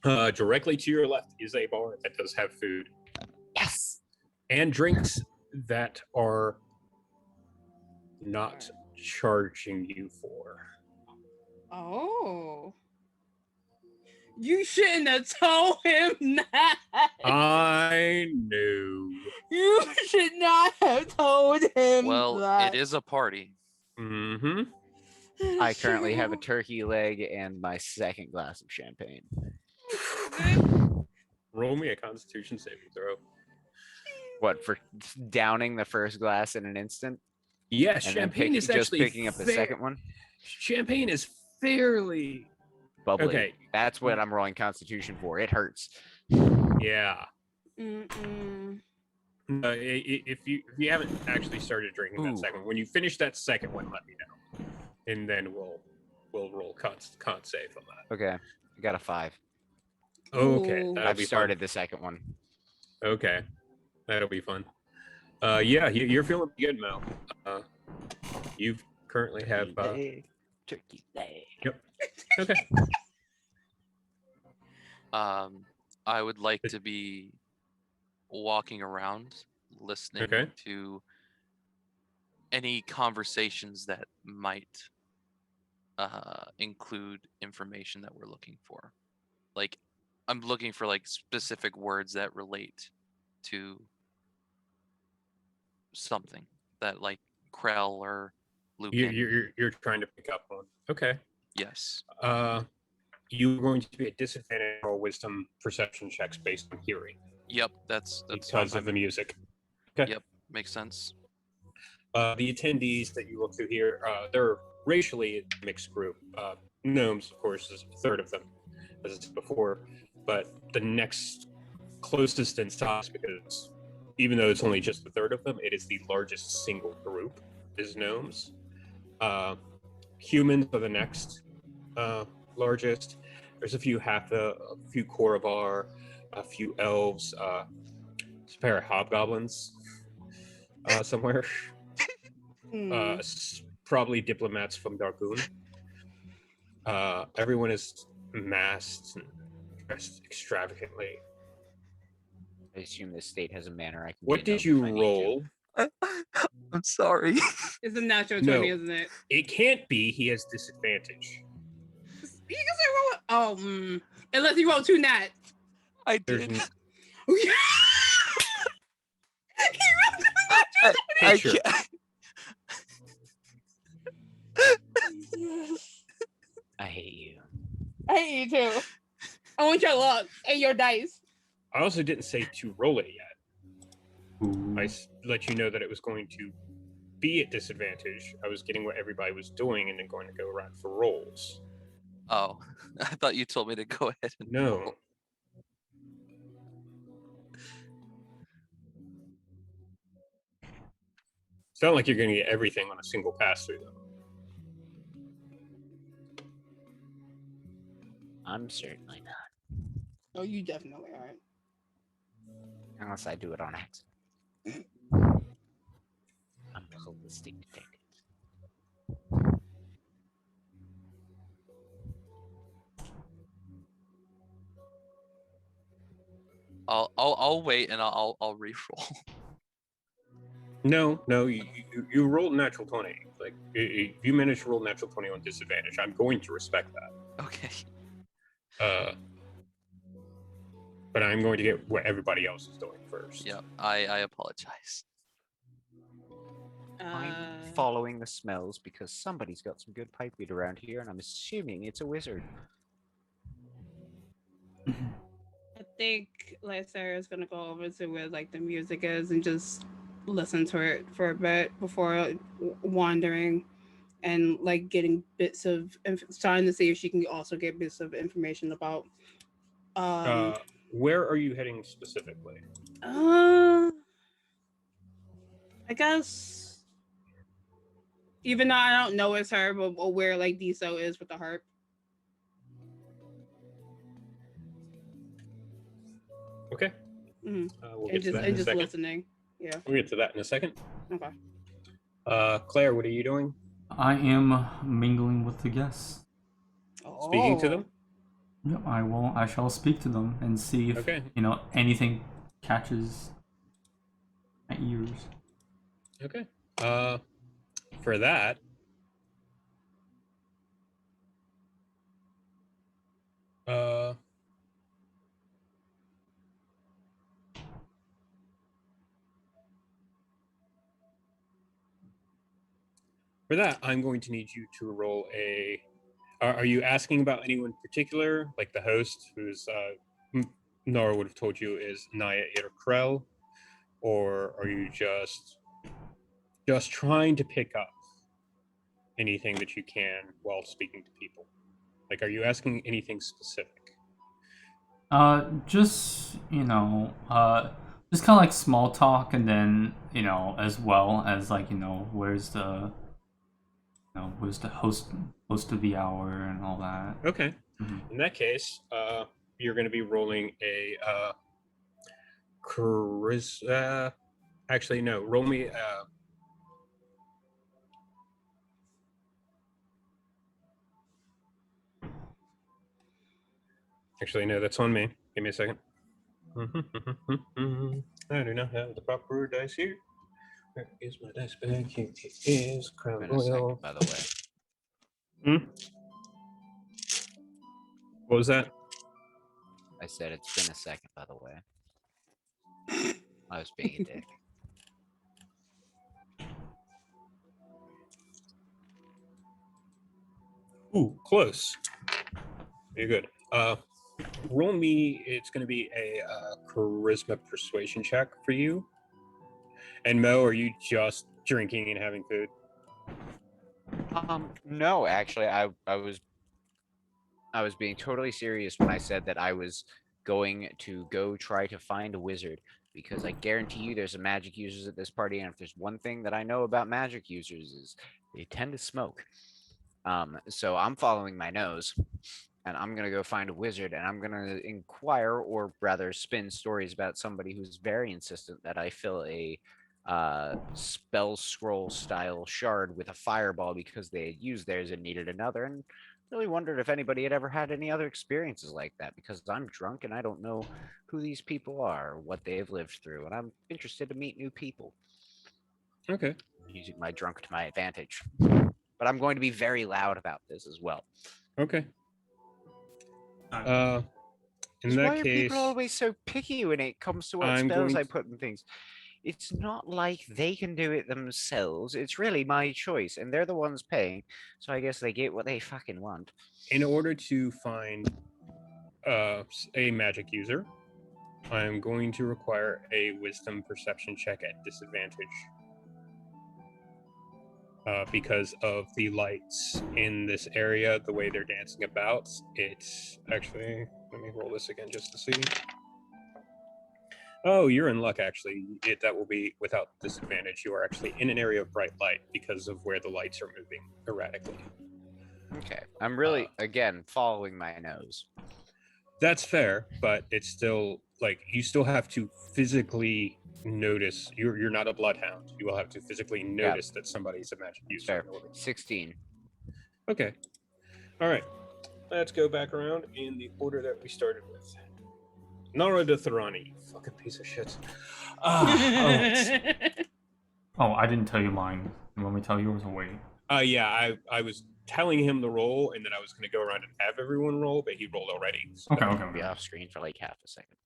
Directly to your left is a bar that does have food. Yes. And drinks that are not charging you for. Oh. You shouldn't have told him that. I knew. You should not have told him Well, that. it is a party. Mm-hmm. I currently have a turkey leg and my second glass of champagne. Roll me a Constitution saving throw. What, for downing the first glass in an instant? Yes, And then champagne is just actually picking up the second one? Champagne is fairly Bubbly. okay. That's what I'm rolling Constitution for. It hurts. Yeah. Mm-mm. If you haven't actually started drinking that Ooh. second, when you finish that second one, let me know, and then we'll roll con save on that. Okay. I got a 5. Okay, Ooh. that'll I've be started the second one. fun. Okay, that'll be fun. Yeah, you're feeling good, Mel. You currently have. Turkey leg. Yep. Okay. I would like to be walking around, listening Okay. to any conversations that might include information that we're looking for. Like, I'm looking for like specific words that relate to something that like Krell or Lucan. You're trying to pick up on. Okay. Yes. You're going to be at disadvantage for wisdom perception checks based on hearing Yep. That's because of the music. Okay. Yep. Makes sense. The attendees that you look through here, they're racially a mixed group. Gnomes, of course, is a third of them, as I said before. But the next closest in size, because even though it's only just a third of them, it is the largest single group, is gnomes. Humans are the next largest. There's a few Korovar, a few elves, a pair of hobgoblins somewhere. Probably diplomats from Dargoon. Everyone is masked and dressed extravagantly. I assume this state has a manner I can. What get did note if you I need to. roll? I'm sorry. It's a natural No. 20, isn't it? It can't be. He has disadvantage. You can say roll. Oh, unless you roll 2 nats. I There's did. n- He rolled 2 nats. Picture. I hate you. I hate you too. I want your luck and your dice. I also didn't say to roll it yet. I let you know that it was going to be at disadvantage. I was getting what everybody was doing and then going to go around for rolls. Oh, I thought you told me to go ahead and No. roll. It's not like you're going to get everything on a single pass through, though. I'm certainly not. Oh, you definitely aren't. Unless I do it on accident. I'm holistic detective. I'll wait and I'll re-roll. No, you rolled natural 20. Like, if you manage to roll natural 20 on disadvantage, I'm going to respect that. Okay. But I'm going to get what everybody else is doing first. Yeah, I apologize. I'm following the smells because somebody's got some good pipe weed around here, and I'm assuming it's a wizard. I think Lysaria is gonna go over to where like the music is and just listen to it for a bit before wandering and like getting bits of trying to see if she can also get bits of information about. Where are you heading specifically? I guess even though I don't know it's her, but where like Diso is with the harp. Okay. Mm-hmm. We'll get to that in a second. Listening. Yeah. We'll get to that in a second. Okay. Claire, what are you doing? I am mingling with the guests. Speaking to them? Yep, I will. I shall speak to them and see if anything catches my ears. Okay. For that, I'm going to need you to roll a. Are you asking about anyone in particular, like the host, who's Nora would have told you is Naya Irkrel, or are you just trying to pick up anything that you can while speaking to people? Like, are you asking anything specific? Just just kind of like small talk, and then as well as like where's the host of the hour and all that. Okay. Mm-hmm. In that case, you're going to be rolling a charisma. Actually, no. Roll me. Actually, no. That's on me. Give me a second. I do not have the proper dice here. Where is my dice bag? Here it is. Crown Been a second, Royal. by the way. What was that? I said it's been a second, by the way. I was being a dick. Ooh, close. You're good. Roll me. It's going to be a charisma persuasion check for you. And Mo, are you just drinking and having food? No, actually, I was being totally serious when I said that I was going to go try to find a wizard, because I guarantee you there's some magic users at this party, and if there's one thing that I know about magic users is they tend to smoke. So I'm following my nose, and I'm gonna go find a wizard, and I'm gonna inquire, or rather spin stories about somebody who's very insistent that I fill a spell scroll style shard with a fireball because they had used theirs and needed another, and really wondered if anybody had ever had any other experiences like that, because I'm drunk and I don't know who these people are or what they've lived through, and I'm interested to meet new people. Okay. Using my drunk to my advantage. But I'm going to be very loud about this as well. Okay. In why that are case, people always so picky when it comes to what spells I put in things? It's not like they can do it themselves. It's really my choice, and they're the ones paying, so I guess they get what they fucking want. In order to find a magic user, I'm going to require a wisdom perception check at disadvantage. because of the lights in this area, the way they're dancing about. It's actually, let me roll this again just to see. Oh, you're in luck, actually. That will be without disadvantage. You are actually in an area of bright light because of where the lights are moving erratically. Okay. I'm really, again, following my nose. That's fair, but it's still, like, you still have to physically notice. You're not a bloodhound. You will have to physically notice that somebody's a magic user. Fair. in order. 16. Okay. All right. Let's go back around in the order that we started with. Nara de Tharani, fucking piece of shit. All right. Oh, I didn't tell you mine. You want me to tell yours or wait? Yeah, I was telling him the roll, and then I was going to go around and have everyone roll, but he rolled already. So. Okay, I'll okay. be off screen for like half a second.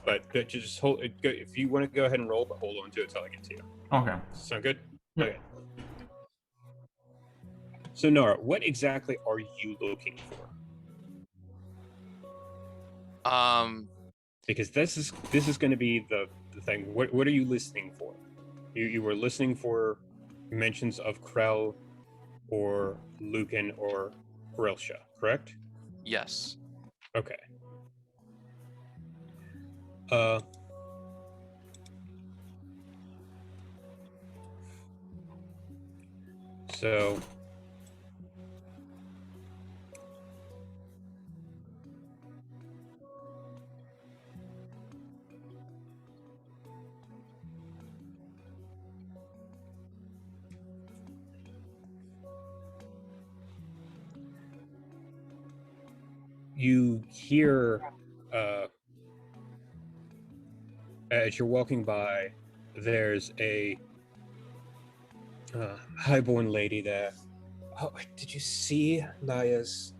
But just hold. If you want to go ahead and roll, but hold on to it until I get to you. Okay. Sound good? Yeah. Okay. So Nara, what exactly are you looking for? Because this is going to be the thing. What are you listening for? You were listening for mentions of Krell or Lucan or Relsha, correct? Yes. Okay. So you hear as you're walking by, there's a highborn lady there. Oh, did you see Naya's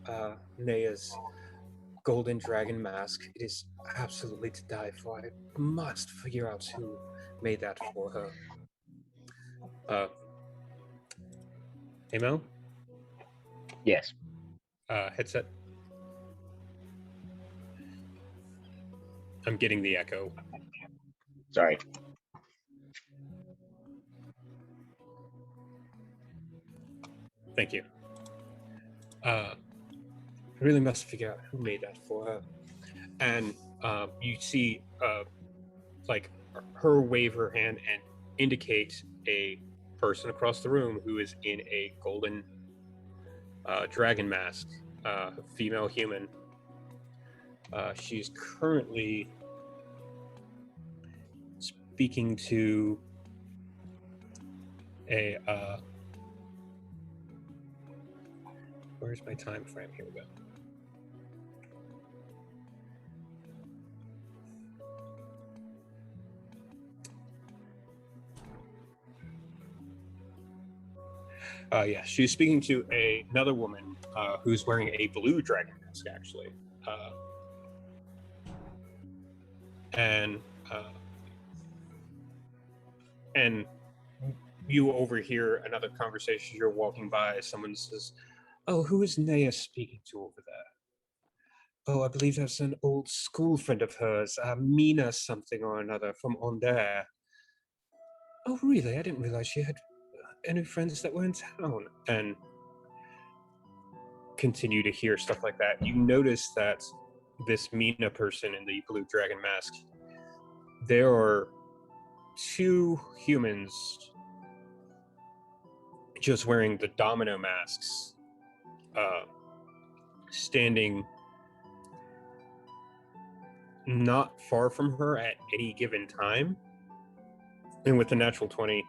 golden dragon mask? It is absolutely to die for. I must figure out who made that for her. Hey Mel? Yes. Headset. I'm getting the echo. Sorry. Thank you. I really must figure out who made that for her. And you see, like, her wave her hand and indicate a person across the room who is in a golden dragon mask, female human. She's currently speaking to a where's my time frame? Here we go. Yeah, she's speaking to another woman who's wearing a blue dragon mask, actually. And you overhear another conversation. You're walking by, someone says, "Oh, who is Naya speaking to over there?" "Oh, I believe that's an old school friend of hers, Mina something or another from on there." "Oh, really? I didn't realize she had any friends that were in town." And continue to hear stuff like that. You notice that this Mina person in the blue dragon mask, there are two humans just wearing the domino masks, standing not far from her at any given time. And with the natural 20,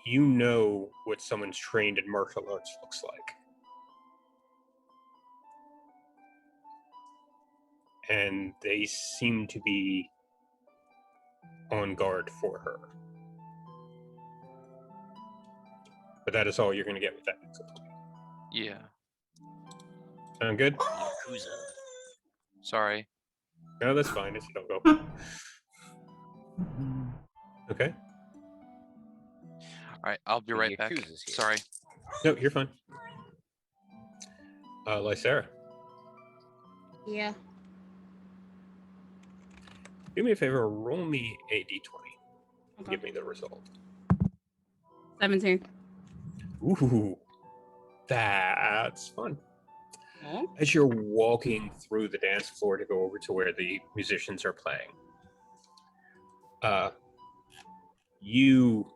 you know what someone's trained in martial arts looks like. And they seem to be on guard for her. But that is all you're going to get with that. Yeah. Sound good? Sorry. No, that's fine if you don't go. Okay. All right, I'll be The right back. Yakuza's here. Sorry. No, you're fine. Lysera. Yeah. Do me a favor, roll me a d20. Okay. Give me the result. 17. Ooh, that's fun. Oh. As you're walking through the dance floor to go over to where the musicians are playing, you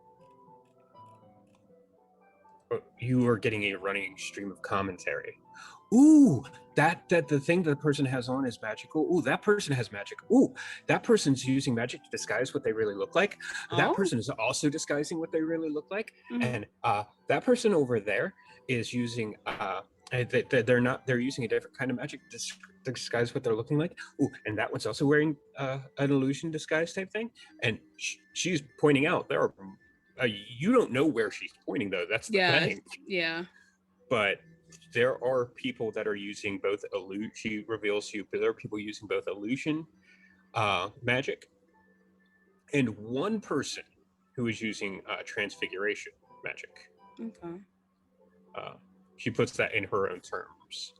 are getting a running stream of commentary. Ooh, that the thing that the person has on is magical. Ooh, that person has magic. Ooh, that person's using magic to disguise what they really look like. That person is also disguising what they really look like. Mhm. And that person over there is using they're using a different kind of magic to disguise what they're looking like. Ooh, and that one's also wearing an illusion disguise type thing. And she's pointing out there are you don't know where she's pointing though. That's the thing. Yeah. But there are people that are using both illusion. She reveals to you, but there are people using both illusion, magic, and one person who is using transfiguration magic. Okay. She puts that in her own terms.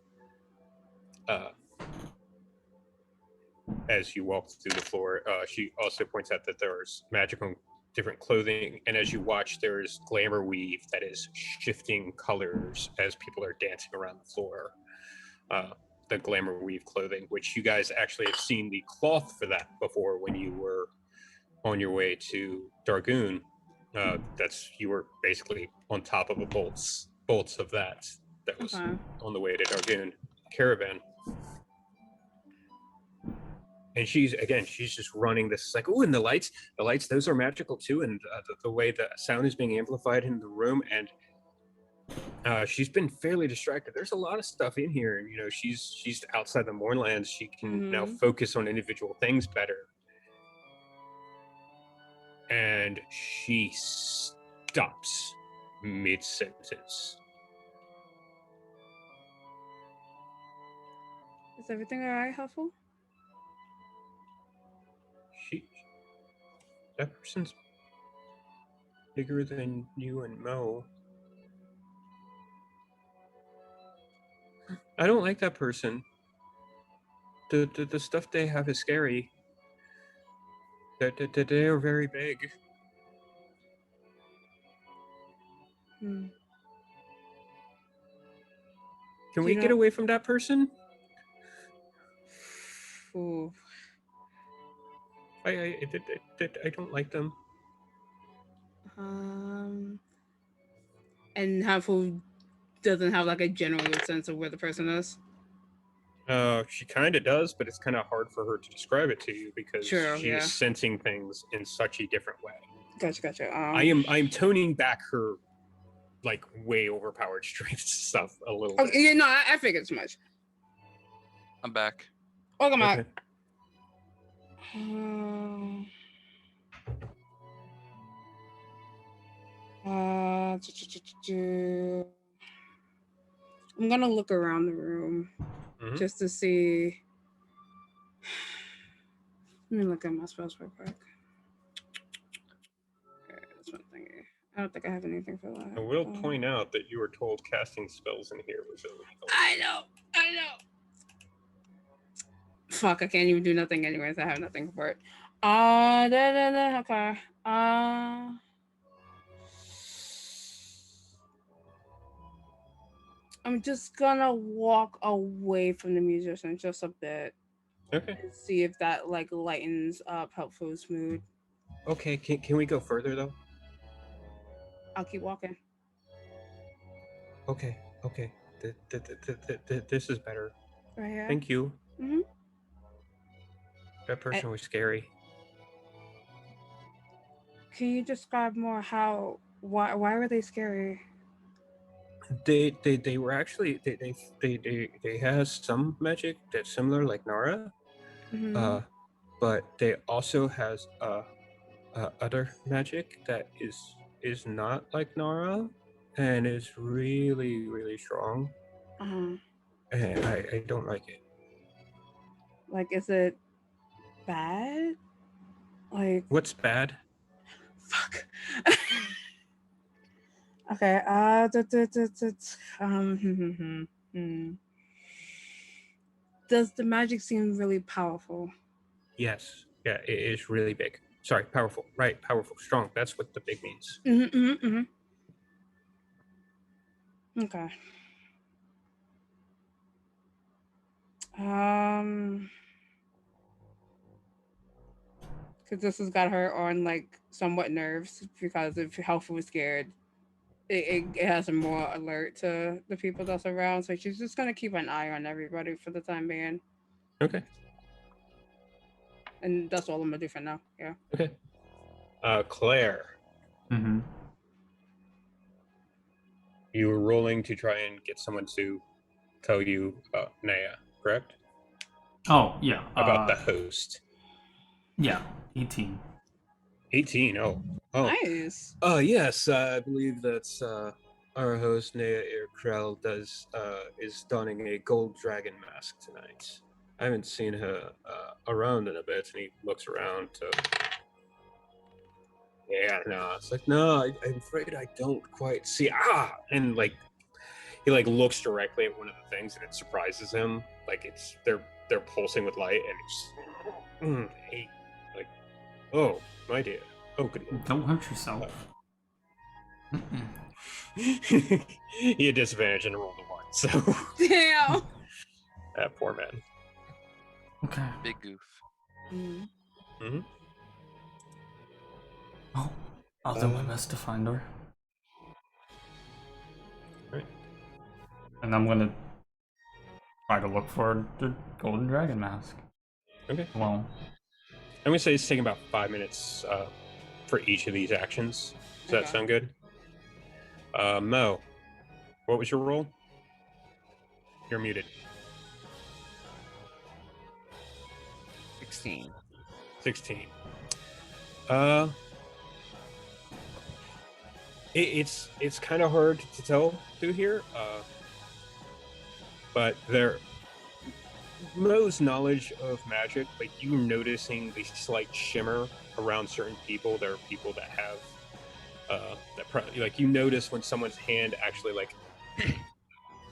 As you walk through the floor, she also points out that there's magic on different clothing, and as you watch, there's glamour weave that is shifting colors as people are dancing around the floor. The glamour weave clothing, which you guys actually have seen the cloth for that before when you were on your way to Dargoon. You were basically on top of a bolts of that was Okay. on the way to Dargoon caravan. And she's just running this like, oh, and the lights, those are magical too. And the way the sound is being amplified in the room, and she's been fairly distracted. There's a lot of stuff in here, and she's outside the Mournlands. She can now focus on individual things better. And she stops mid-sentence. Is everything alright, Huffle? That person's bigger than you and Mo. I don't like that person. The stuff they have is scary. They are very big. Can we get away from that person? Ooh. I don't like them. And Huffle doesn't have like a general sense of where the person is. She kind of does, but it's kind of hard for her to describe it to you because she's sensing things in such a different way. Gotcha. I am toning back her like way overpowered strength stuff a little bit. Yeah, no, I figured as much. I'm back. Welcome back. Okay. I'm gonna look around the room just to see. Let me look at my spells real quick. Okay, that's one thing. I don't think I have anything for that. I will point out that you were told casting spells in here was illegal. I know. Fuck, I can't even do nothing anyways. I have nothing for it. Okay. I'm just gonna walk away from the musician just a bit. Okay. And see if that like lightens up Helpful's mood. Okay, can we go further though? I'll keep walking. Okay. This is better. Right here. Thank you. Mm-hmm. That person was scary. Can you describe more why were they scary? They were actually they have some magic that's similar like Nara, but they also has other magic that is not like Nara and is really strong. And I don't like it. Like, is it bad? Like, what's bad? Fuck. Okay. Does the magic seem really powerful? Yes. Yeah, it is really big. Sorry, powerful. Right, powerful, strong. That's what the big means. Okay. Because this has got her on like somewhat nerves because if Health was scared, it has her more alert to the people that's around. So she's just gonna keep an eye on everybody for the time being, Okay. and that's all I'm gonna do for now. Yeah. Okay. Claire, Mm-hmm. you were rolling to try and get someone to tell you about Naya, correct? Oh, yeah. About the host. Yeah, 18. 18. Oh. Nice. Yes. I believe that's our host Naya Irkrel is donning a gold dragon mask tonight. I haven't seen her around in a bit, and he looks around to. Yeah, no. It's like, no, I'm afraid I don't quite see. And like, he like looks directly at one of the things, and it surprises him. Like they're pulsing with light, and it's hey, like, oh my dear, oh good lord. Don't hurt yourself. He had disadvantage and rolled a 1, so Damn. that poor man. Okay. Big goof. Mm-hmm. Oh, I'll do my best to find her. Right. And I'm gonna try to look for the golden dragon mask. Okay. Well, I'm gonna say it's taking about 5 minutes for each of these actions. Does that Okay. sound good? Mo, what was your roll? You're muted. 16. 16. It's kind of hard to tell through here, but Mo's knowledge of magic, like you noticing the slight shimmer around certain people. There are people that have like you notice when someone's hand actually like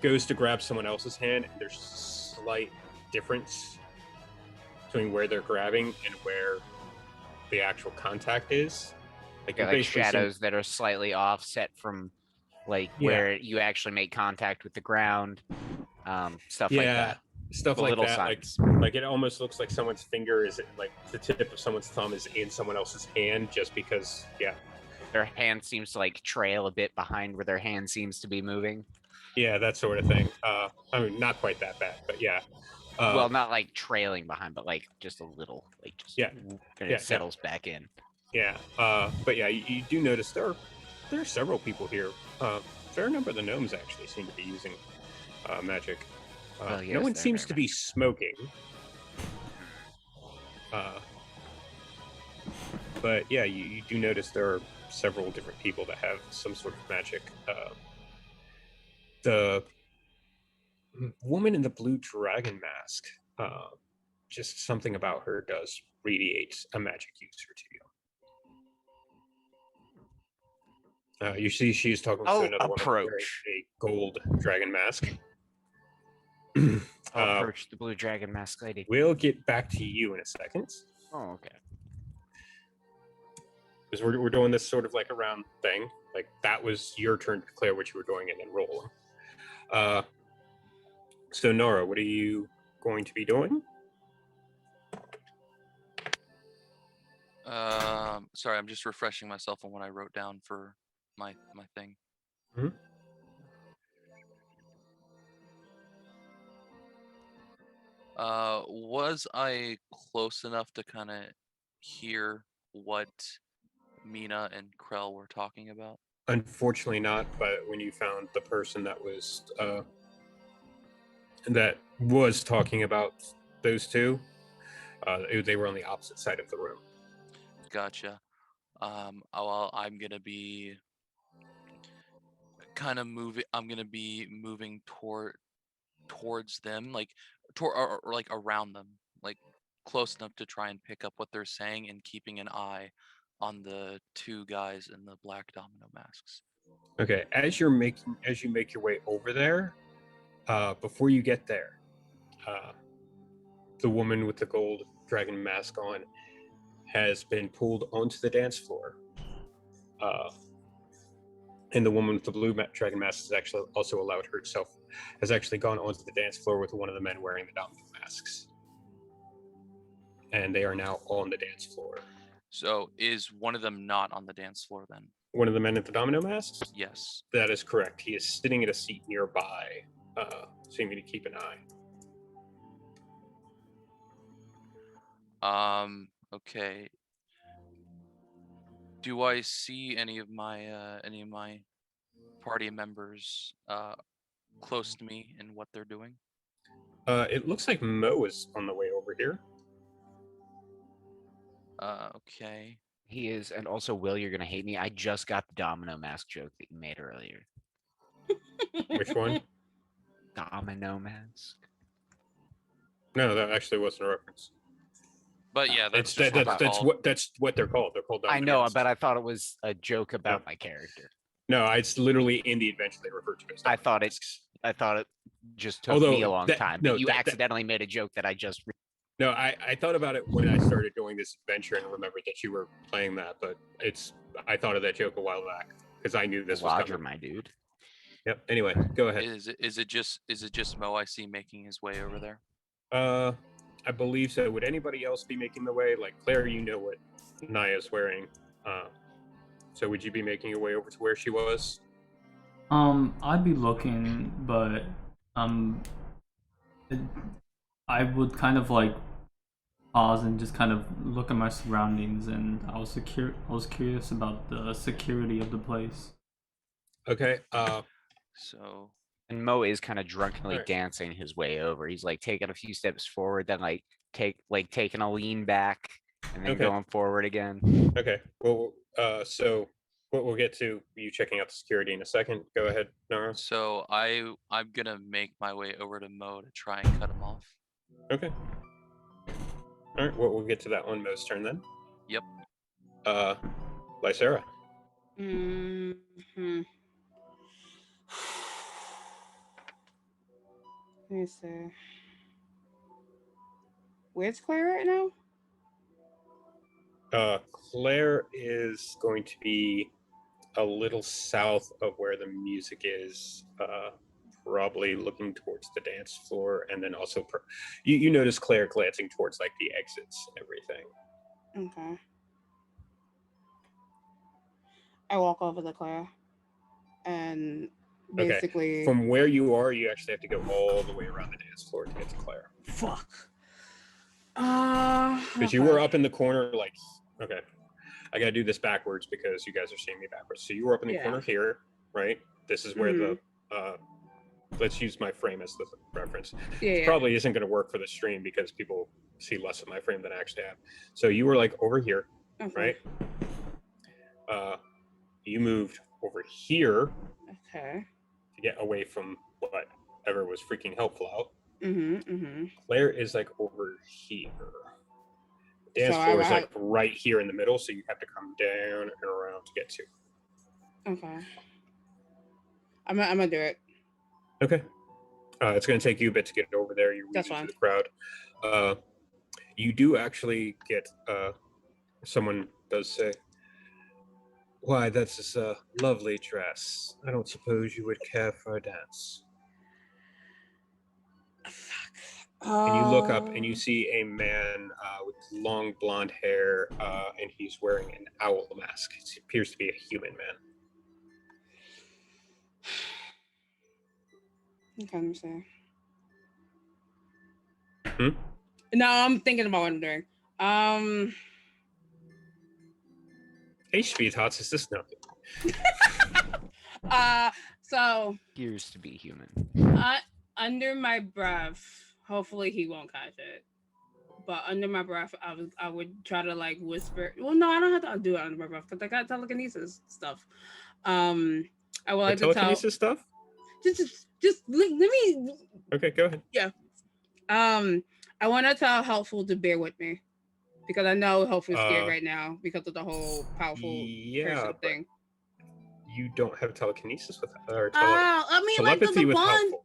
goes to grab someone else's hand, and there's slight difference between where they're grabbing and where the actual contact is. Like Yeah, you're like basically seeing- shadows that are slightly offset from like Yeah. where you actually make contact with the ground. Stuff like that. stuff The like little that. signs. Like it almost looks like someone's finger is like the tip of someone's thumb is in someone else's hand, just because. Yeah, Their hand seems to like trail a bit behind where their hand seems to be moving. yeah, that sort of thing. I mean, not quite that bad, but yeah. Well, not like trailing behind, but like just a little, like just Yeah. and Yeah, it settles back in. Yeah, but yeah, you do notice there are several people here. Fair number of the gnomes actually seem to be using magic. Well, No yes, one they're seems very to be smoking. But yeah, you do notice there are several different people that have some sort of magic. The woman in the blue dragon mask, just something about her does radiate a magic user to you. You see, she's talking to I'll another woman wearing approach. a gold dragon mask. I'll approach the blue dragon mask lady. We'll get back to you in a second, Oh, okay. because we're doing this sort of like a round thing. Like that was your turn to declare what you were doing and then roll. So Nora, what are you going to be doing? Sorry, I'm just refreshing myself on what I wrote down for my thing. Mhm. Was I close enough to kind of hear what Mina and Krell were talking about? Unfortunately not, but when you found the person that was talking about those two, they were on the opposite side of the room. Gotcha. Well, I'm gonna be kind of moving. I'm gonna be moving towards them, like or like around them, like close enough to try and pick up what they're saying, and keeping an eye on the two guys in the black domino masks. Okay, as you make your way over there, before you get there, the woman with the gold dragon mask on has been pulled onto the dance floor. And the woman with the blue dragon mask has actually also allowed herself, has actually gone onto the dance floor with one of the men wearing the domino masks. And they are now on the dance floor. So is one of them not on the dance floor then? One of the men at the domino masks? Yes. That is correct. He is sitting at a seat nearby, seeming to keep an eye. Okay. Do I see any of my party members close to me and what they're doing? It looks like Mo is on the way over here. Okay. He is, and also, Will, you're gonna hate me. I just got the domino mask joke that you made earlier. Which one? Domino mask. No, that actually wasn't a reference. But yeah, that's It's just what they're called. that's what they're called. They're called I domino know, masks. but I thought it was a joke about my character. No, it's literally in the adventure they refer to as I domino thought masks. I thought it just took Although me a long that- time. no, But you that- accidentally made a joke that I just. No, I thought about it when I started doing this adventure and remembered that you were playing that, but I thought of that joke a while back because I knew this was Roger, coming. my dude. Yep. Anyway, go ahead. Is it just Mo I see making his way over there? I believe so. Would anybody else be making the way? Like Claire, you know what Naya's wearing. So would you be making your way over to where she was? I'd be looking, but I would kind of like pause and just kind of look at my surroundings, and I was curious about the security of the place. Okay. So And Mo is kind of drunkenly Alright. dancing his way over. He's like taking a few steps forward, then taking a lean back, and then Okay. going forward again. Okay. Well, so we'll get to you checking out the security in a second. Go ahead, Nara. So I'm gonna make my way over to Mo to try and cut him off. Okay. All right. Well, we'll get to that one. Mo's turn then. Yep. Lysera. Mm-hmm. Let me see. Where's Claire right now? Claire is going to be a little south of where the music is, probably looking towards the dance floor, and then also you notice Claire glancing towards like the exits and everything. Okay. I walk over to Claire and basically. From where you are, you actually have to go all the way around the dance floor to get to Claire. Fuck. Because you were up in the corner, like, okay, I gotta do this backwards because you guys are seeing me backwards. So you were up in the corner here, right? This is where the let's use my frame as the reference. Yeah. Probably isn't going to work for the stream because people see less of my frame than I actually have. So you were like over here, right? You moved over here Okay. to get away from whatever was freaking helpful out. Mm-hmm. Claire is like over here. Dance So floor is like right here in the middle, so you have to come down and around to get to. Okay. I'm gonna do it. Okay. It's going to take you a bit to get over there. You're That's weaving fine. through the crowd. You do actually get someone does say, "Why, that's a lovely dress. I don't suppose you would care for a dance." And you look up and you see a man with long blonde hair, and he's wearing an owl mask. It appears to be a human man. Okay, let me see. Hmm? No, I'm thinking about what I'm doing. Hey, sweetheart, is this nothing? So Appears to be human. under my breath, hopefully he won't catch it. But under my breath, I would try to like whisper. Well, no, I don't have to do it under my breath because I got telekinesis stuff. I would like to tell. Telekinesis stuff? Just let me. Okay, go ahead. Yeah. I want to tell Helpful to bear with me because I know Helpful's scared right now because of the whole powerful person thing. You don't have telekinesis with or I mean, like telepathy the with one. Helpful.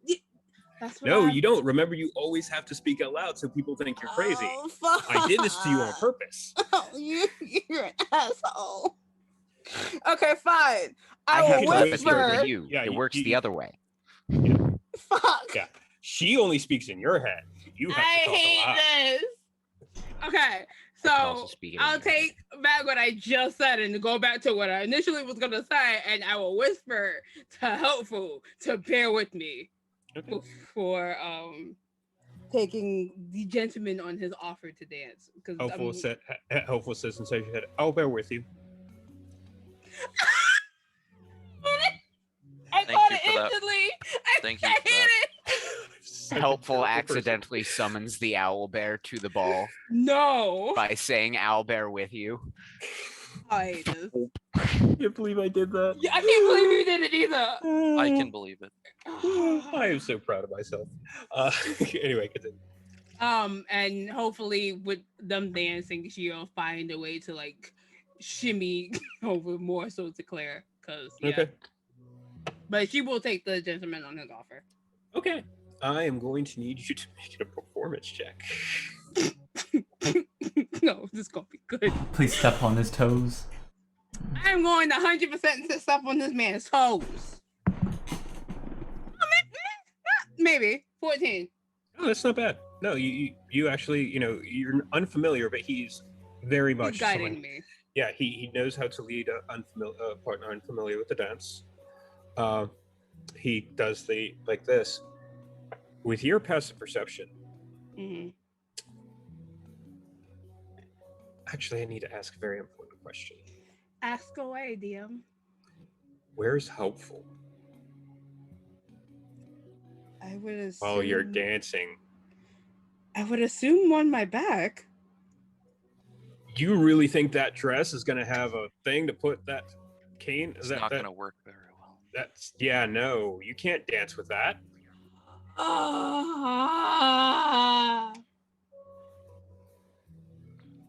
That's what No, you don't. Remember, you always have to speak out loud so people think you're crazy. Oh, fuck. I did this to you on purpose. You're an asshole. Okay, fine. I I have will telepathy with whisper. you. Yeah, it works the you- other way. Fuck. Yeah, she only speaks in your head. You have I to talk a hate lot. this. Okay, I can also so speak it in I'll your head. take back what I just said and go back to what I initially was gonna say, and I will whisper to Helpful to bear with me Okay. for taking the gentleman on his offer to dance. Because Helpful says inside your head, I'll bear with you. I Thank caught you it for that. instantly. Thank you I for hate that. it. Such a Helpful terrible person. accidentally summons the owl bear to the ball No. by saying "I'll bear with you." I hate this. I can't believe I did that. Yeah, I can't believe you did it either. I can believe it. I am so proud of myself. Anyway, continue. And hopefully with them dancing, she'll find a way to like shimmy over more so to Claire. Cause yeah. Okay. But she will take the gentleman on his offer. Okay. I am going to need you to make it a performance check. No, this is gonna be good. Please step on his toes. I'm going to 100% to step on this man's toes. Maybe 14. Oh, that's not bad. No, you actually, you're unfamiliar, but he's very much He's guiding someone. me. Yeah, he knows how to lead a partner unfamiliar with the dance. He does like this. With your passive perception, Mm-hmm. actually, I need to ask a very important question. Ask away, DM. Where's Helpful I would assume. while you're dancing? I would assume on my back. You really think that dress is going to have a thing to put that cane? It's not going to work very well. No, you can't dance with that.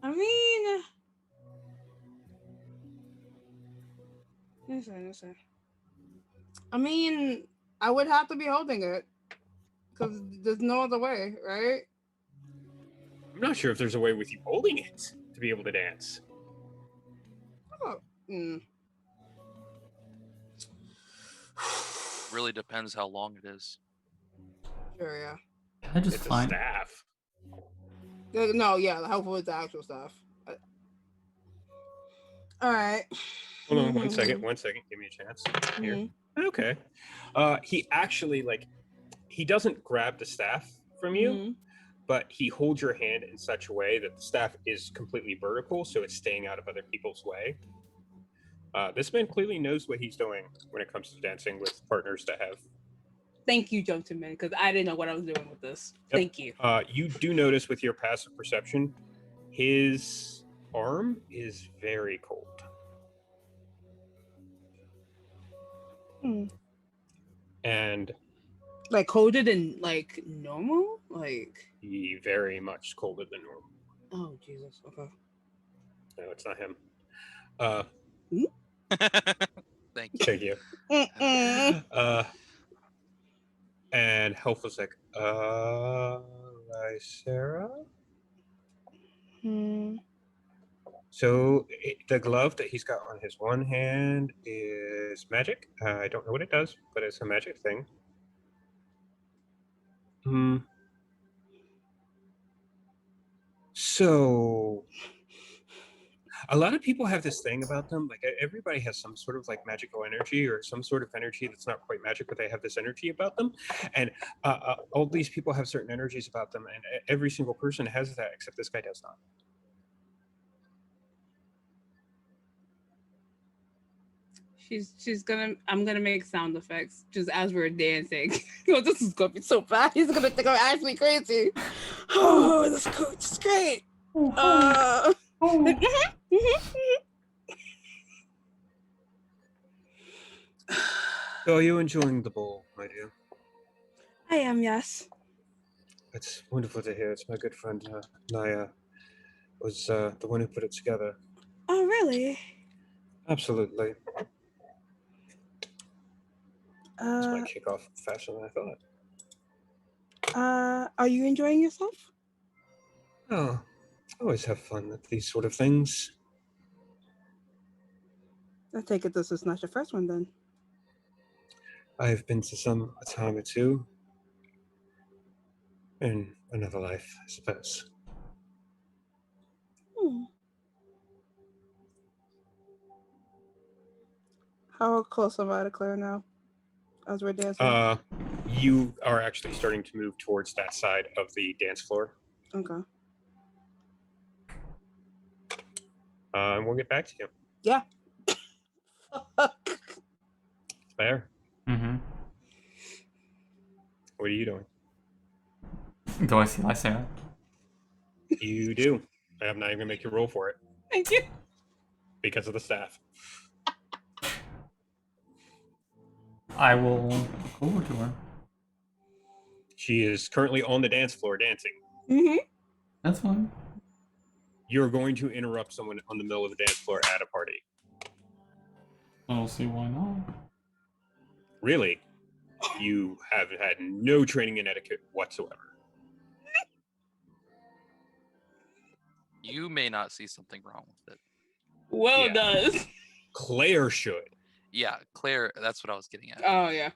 I mean, listen. I mean, I would have to be holding it because there's no other way, right? I'm not sure if there's a way with you holding it to be able to dance. Oh, Really depends how long it is. Sure, yeah. Can I just It's a find? staff. No, yeah, helpful is the actual stuff. All right. Hold on one second. Give me a chance. Here. Okay. He actually he doesn't grab the staff from you, but he holds your hand in such a way that the staff is completely vertical, so it's staying out of other people's way. This man clearly knows what he's doing when it comes to dancing with partners that have. Thank you, gentlemen, because I didn't know what I was doing with this. Yep. Thank you. You do notice with your passive perception, his arm is very cold. And like colder than like normal? Like he very much colder than normal. Oh Jesus. Okay. No, it's not him. Thank you. Thank you. And Health was like, Lysera? So the glove that he's got on his one hand is magic. I don't know what it does, but it's a magic thing. So a lot of people have this thing about them. Like everybody has some sort of like magical energy or some sort of energy that's not quite magic, but they have this energy about them. And all these people have certain energies about them, and every single person has that, except this guy does not. I'm gonna make sound effects just as we're dancing. Oh, this is gonna be so bad. He's gonna think I'm actually crazy. Oh, this is cool. This is great. So are you enjoying the ball, my dear? I am, yes. It's wonderful to hear. It's my good friend Naya was the one who put it together. Oh, really? Absolutely. This might kick off faster than I thought. Are you enjoying yourself? Oh, Always have fun with these sort of things. I take it this is not your first one then. I've been to some a time or two. In another life, I suppose. Hmm. How close am I to Claire now? As we're dancing? You are actually starting to move towards that side of the dance floor. Okay. And we'll get back to you. Yeah. Fair. Mm-hmm. What are you doing? Do I see Lysander? You do. I'm not even gonna make you roll for it Thank you. because of the staff. I will go over to her. She is currently on the dance floor dancing. Mm-hmm. That's fine. You're going to interrupt someone on the middle of the dance floor at a party. I don't see why not. Really? You have had no training in etiquette whatsoever. You may not see something wrong with it. Well, Yeah. does. Claire should. Yeah, Claire, that's what I was getting at. Oh, yeah.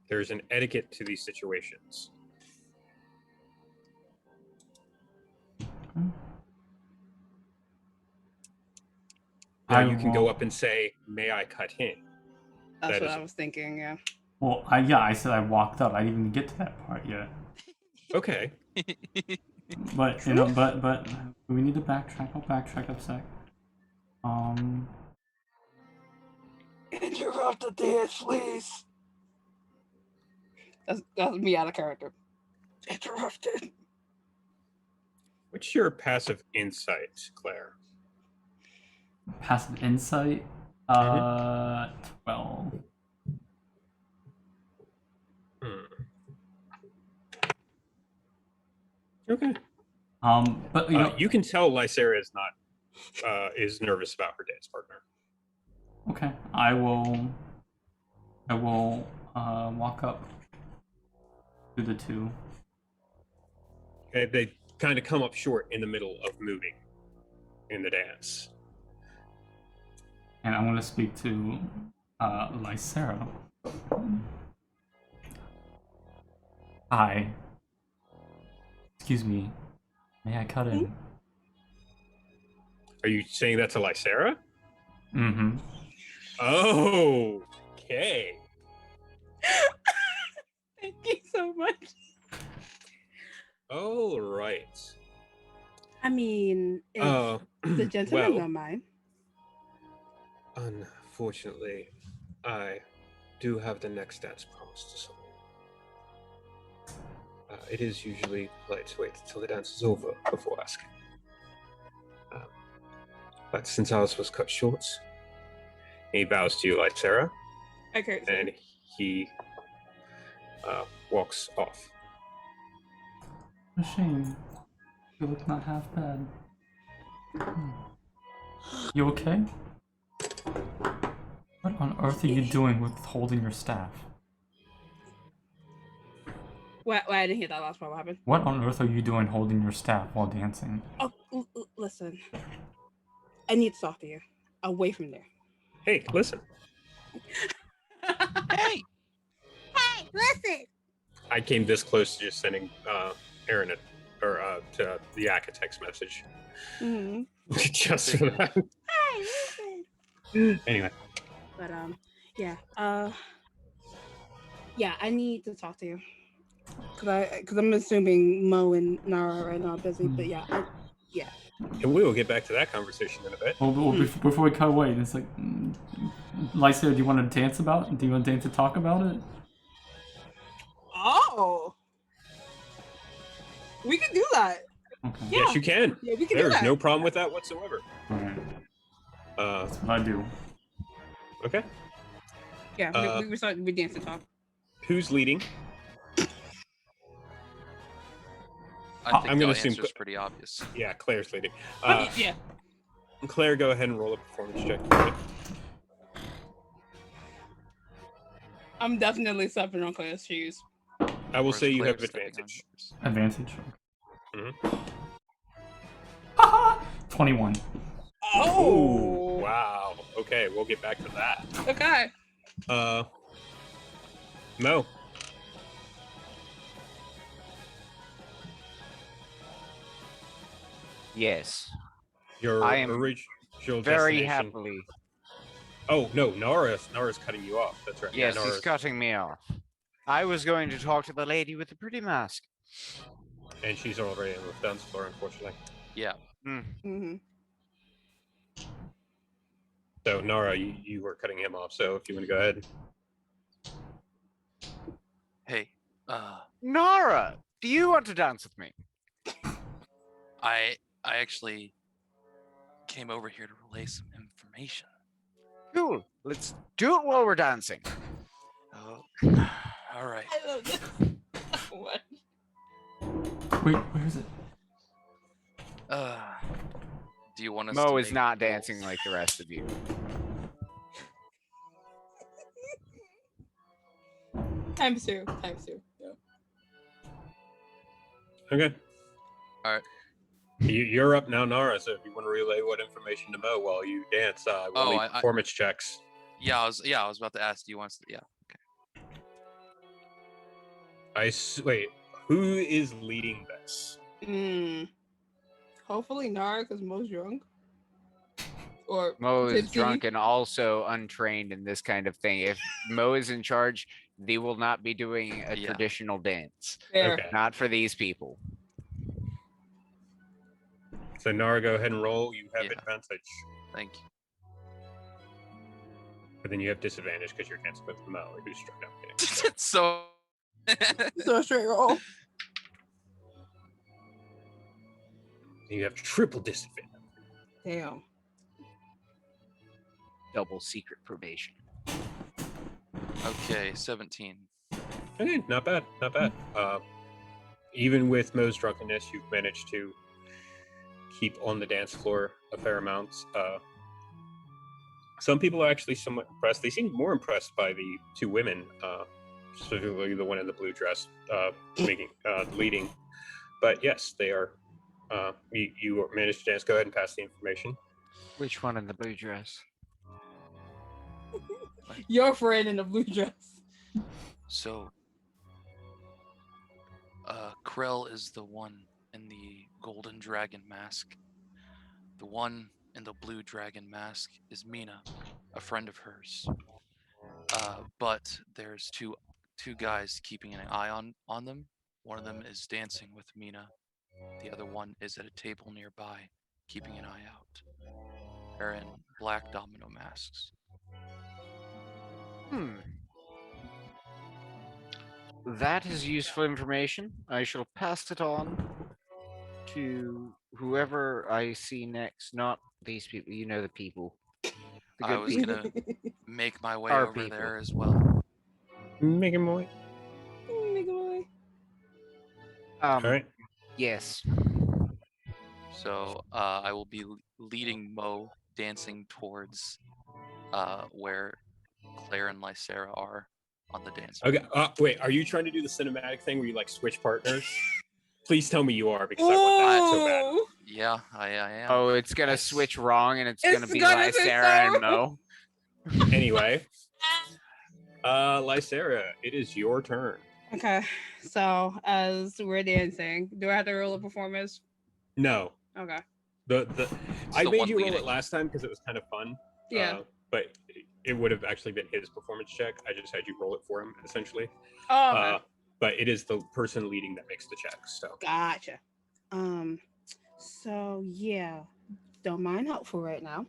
There's an etiquette to these situations. Now you can go up and say, "May I cut in?" That's That what is- I was thinking, yeah. Well, I said I walked up. I didn't even get to that part yet. Okay. But you know, but we need to backtrack. I'll backtrack a sec. Interrupt the dance, please. That's me out of character. Interrupted. What's your passive insight, Claire? Passive insight. 12. Okay. But you know, You can tell Lysaria is not is nervous about her dance partner. okay, I will walk up to the two. Okay, they kind of come up short in the middle of moving in the dance. And I'm going to speak to Lysaria. Hi. Excuse me. May I cut in? Are you saying that to Lysaria? Mm-hmm. Oh, okay. Thank you so much. All right. I mean, if the gentleman don't mind. Unfortunately, I do have the next dance promised to someone. It is usually polite to wait until the dance is over before asking. But since ours was cut short, he bows to you, Lysaria, Okay. and he walks off. A shame. You look not half bad. You okay? What on earth are you doing with holding your staff? Wait, I didn't hear that last part. What happened? What on earth are you doing holding your staff while dancing? Oh, listen. I need to talk to you. Away from there. Hey, listen. Hey! Hey, listen! I came this close to just sending Aaron to the Yak a text message. Mm-hmm. Just for that. Hey, listen! Anyway. But, yeah. Yeah, I need to talk to you. Because I'm assuming Mo and Nara are not busy, but yeah. And we will get back to that conversation in a bit. Well, before we cut away, it's like, Lysaria, do you want to dance about it? Do you want to dance to talk about it? Oh! We can do that. Okay. Yeah. Yes, you can. Yeah, we can There's do that. no problem with that whatsoever. Alright. Uh, That's what I do. okay. Yeah, we started with dance and talk. Who's leading? I think I'm the gonna assume answer's pretty obvious. Yeah, Claire's leading. Yeah. Claire, go ahead and roll a performance check for me. I'm definitely stepping on Claire's shoes. I will Or is say you Claire have stepping on advantage. yours? Advantage. Mhm. Haha! 21. Oh, wow. Okay, we'll get back to that. Okay. Mo. Yes. Your I am original very destination. happily. Oh no, Nara's cutting you off. That's right. Yes, yeah, he's cutting me off. I was going to talk to the lady with the pretty mask. and she's already on the dance floor, unfortunately. Yeah. Mm-hmm. So Nara, you were cutting him off. So if you want to go ahead. Hey, Nara, do you want to dance with me? I actually came over here to relay some information. Cool. Let's do it while we're dancing. Oh, all right. I love this. What? Wait, where is it? Do you want us? Mo to is make not rolls? dancing like the rest of you. Times two. Yeah. Okay. All right. You're up now, Nara. So if you want to relay what information to Mo while you dance, we'll Oh, need I- performance checks. Yeah, I was about to ask. Do you want us to? Yeah. Wait. Who is leading this? Hopefully Nara, because Mo's drunk. Or Mo is tipsy. drunk and also untrained in this kind of thing. If Mo is in charge, they will not be doing a Yeah. traditional dance. Fair. Okay. Not for these people. So Nara, go ahead and roll. You have Yeah. advantage, Thank you. but then you have disadvantage because you're dancing with Mo, who's struck out. So. So straight roll. You have triple disadvantage. Damn. Double secret probation. Okay, 17. Okay, not bad, not bad. Even with Mo's drunkenness, you've managed to keep on the dance floor a fair amount. Some people are actually somewhat impressed. They seem more impressed by the two women, specifically the one in the blue dress, leading. But yes, they are. You managed to dance. Go ahead and pass the information. Which one in the blue dress? Your friend in the blue dress. So, Krell is the one in the golden dragon mask. The one in the blue dragon mask is Mina, a friend of hers. But there's two guys keeping an eye on them. One of them is dancing with Mina. The other one is at a table nearby, keeping an eye out. They're in black domino masks. That is useful information. I shall pass it on to whoever I see next. Not these people. You know the people. The I good was people. gonna make my way Our over people. there as well. Make him boy. Nigga boy. All right. Yes. So I will be leading Mo dancing towards where Claire and Lysera are on the dance floor. Okay. Wait, are you trying to do the cinematic thing where you like switch partners? Please tell me you are, because I want that so bad. Ooh. Yeah, I am. Oh, it's gonna Yes. switch wrong, and it's It's gonna be gonna be Lysera so and Mo. Anyway, Lysera, it is your turn. Okay. So as we're dancing, do I have to roll a performance? No, Okay. I the made one you roll it leading. last time because it was kind of fun. Yeah. But it would have actually been his performance check. I just had you roll it for him, essentially. Oh, okay. But it is the person leading that makes the check. So Gotcha. So yeah, don't mind helpful right now.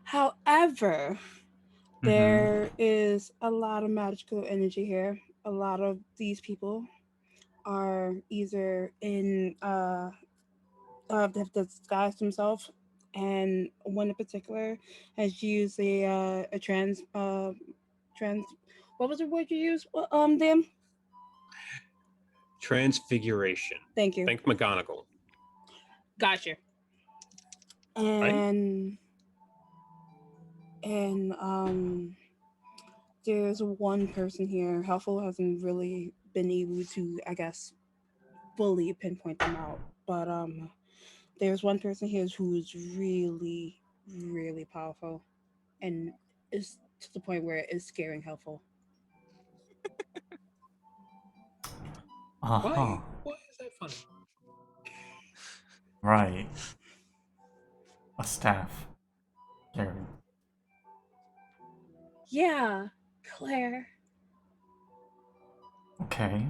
However, there is a lot of magical energy here. A lot of these people are either in have disguised themselves, and one in particular has used a trans what was the word you used? Dan? transfiguration. Thank you. Thank McGonagall. Gotcha. And there's one person here. Helpful hasn't really been able to, I guess, fully pinpoint them out. But there's one person here who's really, really powerful, and it's to the point where it's scaring helpful. Uh-huh. Why is that funny? Right. A staff. Gary. Yeah, Claire. Okay.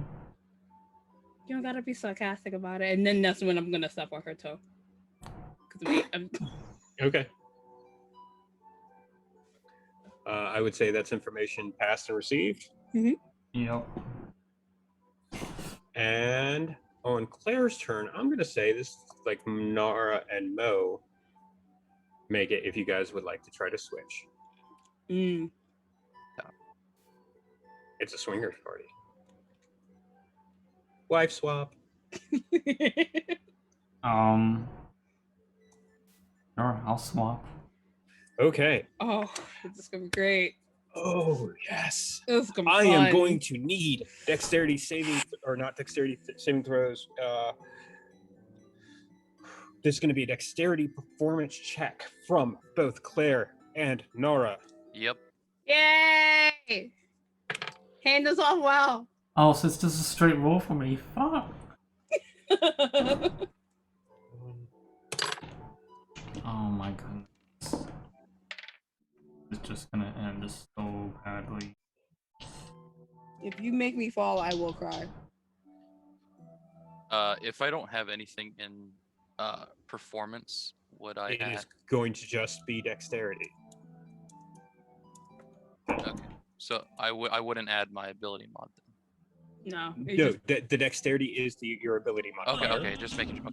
You don't gotta be sarcastic about it. And then that's when I'm gonna step on her toe. Okay. I would say that's information passed and received. Yep. And on Claire's turn, I'm going to say this like Nara and Mo make it if you guys would like to try to switch. Mm. It's a swingers party. Wife swap. Sure, I'll swap. Okay. Oh, this is gonna be great. Oh, yes. This is gonna be I fun. am going to need dexterity saving, or not dexterity saving throws. This is going to be a dexterity performance check from both Claire and Nora. Yep. Yay! Hand us off well. Oh, so it's just a straight roll for me. Fuck. Oh my goodness. It's just gonna end so badly. If you make me fall, I will cry. If I don't have anything in performance, would I It add? is going to just be dexterity. Okay. So I wouldn't add my ability mod then. No. No, the dexterity is your ability modifier. Okay, just making sure.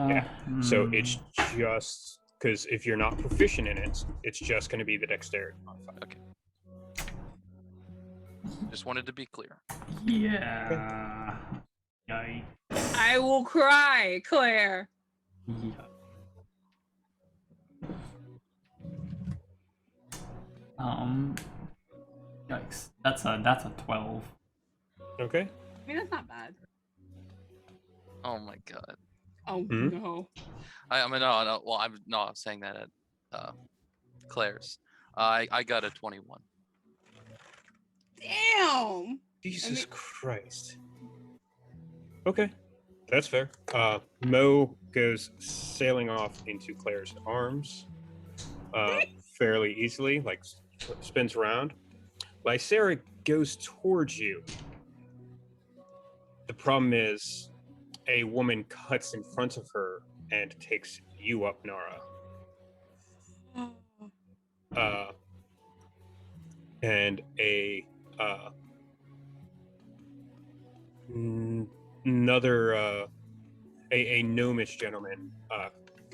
Okay. So it's just because if you're not proficient in it, it's just going to be the dexterity modifier. Okay. Just wanted to be clear. Yeah. Yikes. I will cry, Claire. Yeah. Yikes. That's a 12. Okay. I mean, that's not bad. Oh my god. Oh Hmm? no. I mean no. Well, I'm not saying that at Claire's. I got a 21. Damn. Jesus Christ. Okay, that's fair. Mo goes sailing off into Claire's arms fairly easily, like spins around. Lysera goes towards you. The problem is a woman cuts in front of her and takes you up, Nara. And another a gnomish gentleman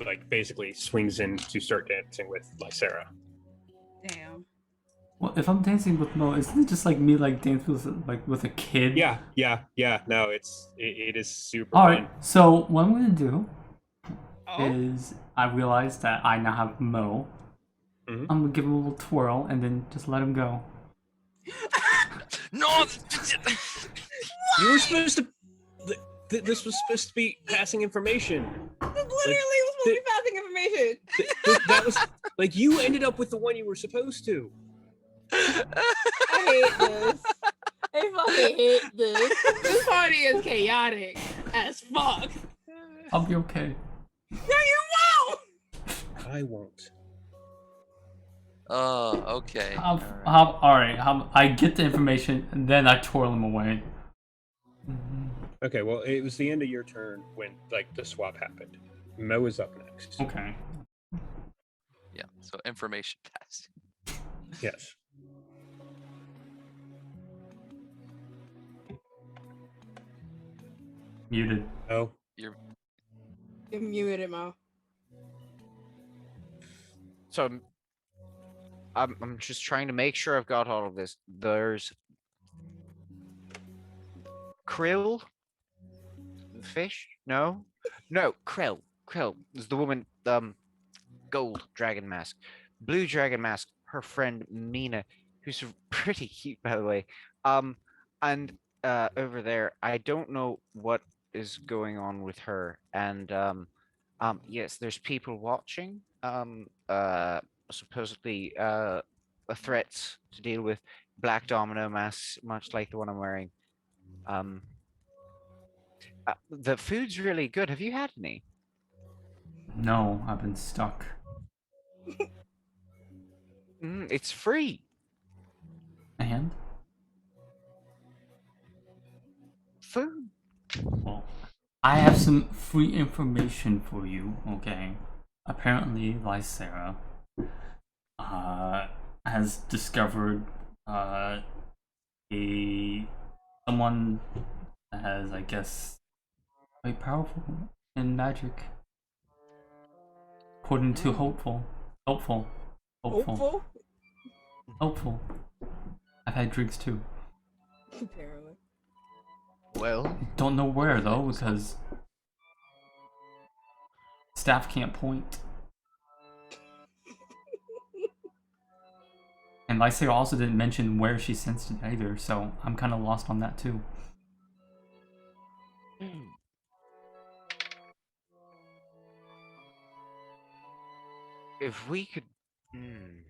like basically swings in to start dancing with Lysera. Damn. Well, if I'm dancing with Mo, isn't it just like me like dancing with a kid? Yeah. No, it is super All fun. right. So what I'm gonna do Oh. is I realize that I now have Mo. Mhm. I'm gonna give him a little twirl and then just let him go. No. You were supposed to. This was supposed to be passing information. This literally was supposed to be passing information. That was like you ended up with the one you were supposed to. I hate this. I fucking hate this. This party is chaotic as fuck. I'll be okay. No, you won't. I won't. Oh, okay. All right. I get the information and then I twirl him away. Okay, well, it was the end of your turn when like the swap happened. Mo is up next. Okay. Yeah. So information passed. Yes. Muted. Oh. You're muted, Mo. So I'm just trying to make sure I've got all of this. There's krill, fish. No, krill. Krill is the woman. Gold dragon mask, blue dragon mask. Her friend Mina, who's pretty cute by the way. And over there. I don't know what is going on with her, and yes, there's people watching. Supposedly a threat to deal with black domino masks, much like the one I'm wearing. Um, the food's really good. Have you had any? No, I've been stuck. It's free. And Food. well, I have some free information for you. Okay. Apparently, Lysera uh, has discovered a someone that has, I guess, quite powerful in magic. According to hopeful, Hopeful? hopeful. I've had drinks too. Apparently. Well, Don't know where though, because staff can't point. And Lysera also didn't mention where she sensed it either, so I'm kind of lost on that too. if we could. I'm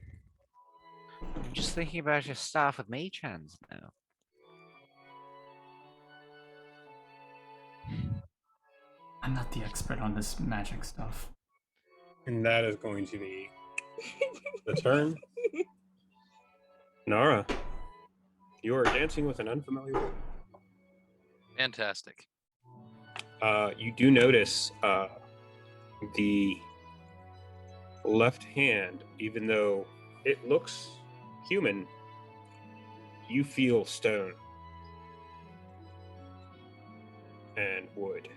just thinking about your staff with mage hands now. I'm not the expert on this magic stuff. And that is going to be the turn. Nara, you are dancing with an unfamiliar woman. Fantastic. You do notice the left hand, even though it looks human, you feel stone and wood.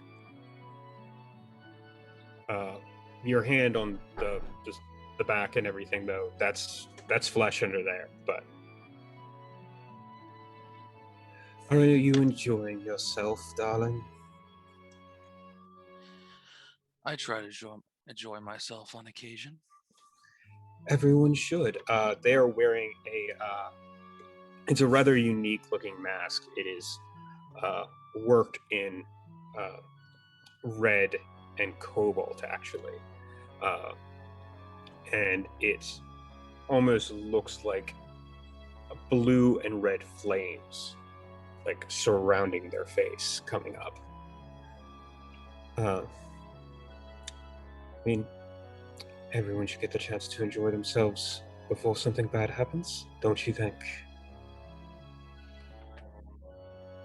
Your hand on the back and everything, though, that's flesh under there. But are you enjoying yourself, darling? I try to enjoy myself on occasion. Everyone should. They are wearing it's a rather unique looking mask. It is worked in red and cobalt, actually. And it almost looks like blue and red flames, like surrounding their face, coming up. I mean, everyone should get the chance to enjoy themselves before something bad happens, don't you think?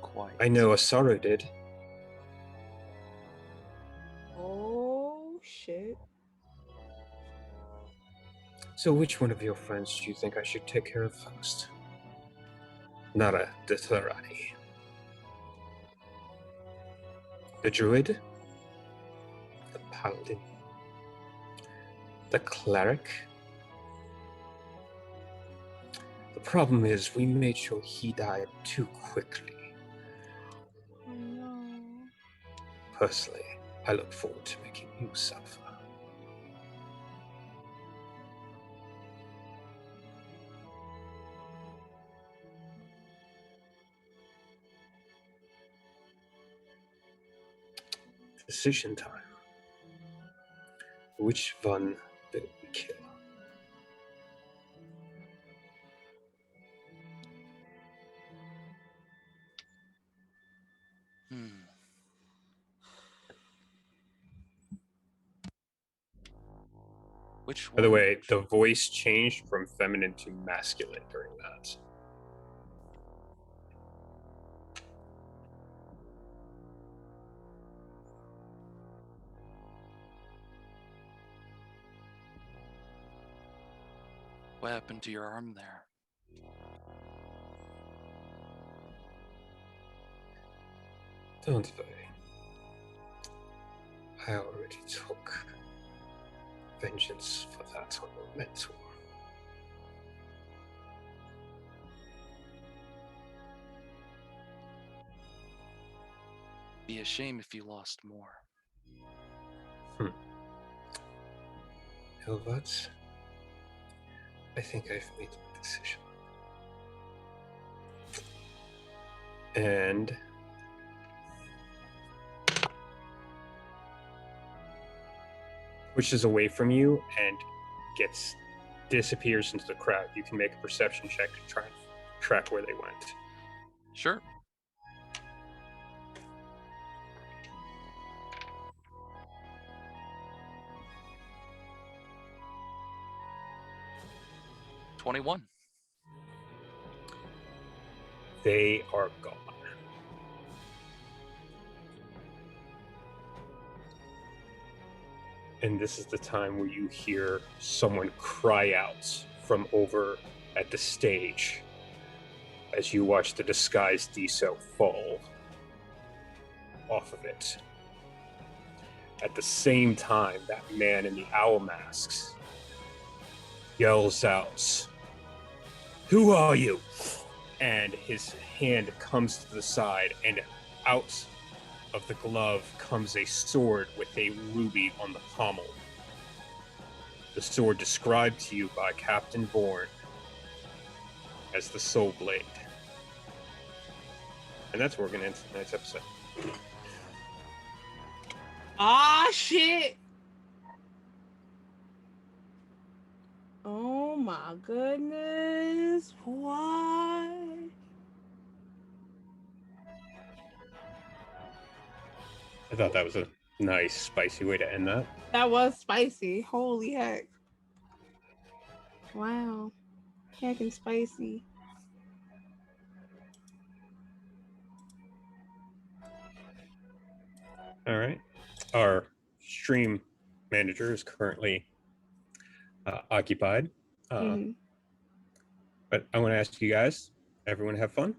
Quite. I know Asaru did. Oh, shit. So which one of your friends do you think I should take care of first? Nara the Tharani. The druid? The paladin? The cleric? The problem is we made sure he died too quickly. Oh, no. Personally, I look forward to making you suffer. Decision time. Which one will we kill? Which one? By the way, the voice changed from feminine to masculine during that. What happened to your arm there? Don't worry. I already took vengeance for that on your mentor. Be a shame if you lost more. You know what? I think I've made my decision. and pushes away from you and disappears into the crowd. You can make a perception check to try and track where they went. Sure. $21. They are gone. And this is the time where you hear someone cry out from over at the stage as you watch the disguised Diso fall off of it. At the same time, that man in the owl masks yells out, "Who are you?" And his hand comes to the side, and out of the glove comes a sword with a ruby on the pommel. The sword described to you by Captain Bourne as the Soul Blade. And that's where we're going to end tonight's episode. Ah, shit. Oh my goodness. What? I thought that was a nice, spicy way to end that. That was spicy. Holy heck. Wow. Heck and spicy. All right. Our stream manager is currently occupied. But I want to ask you guys, everyone have fun?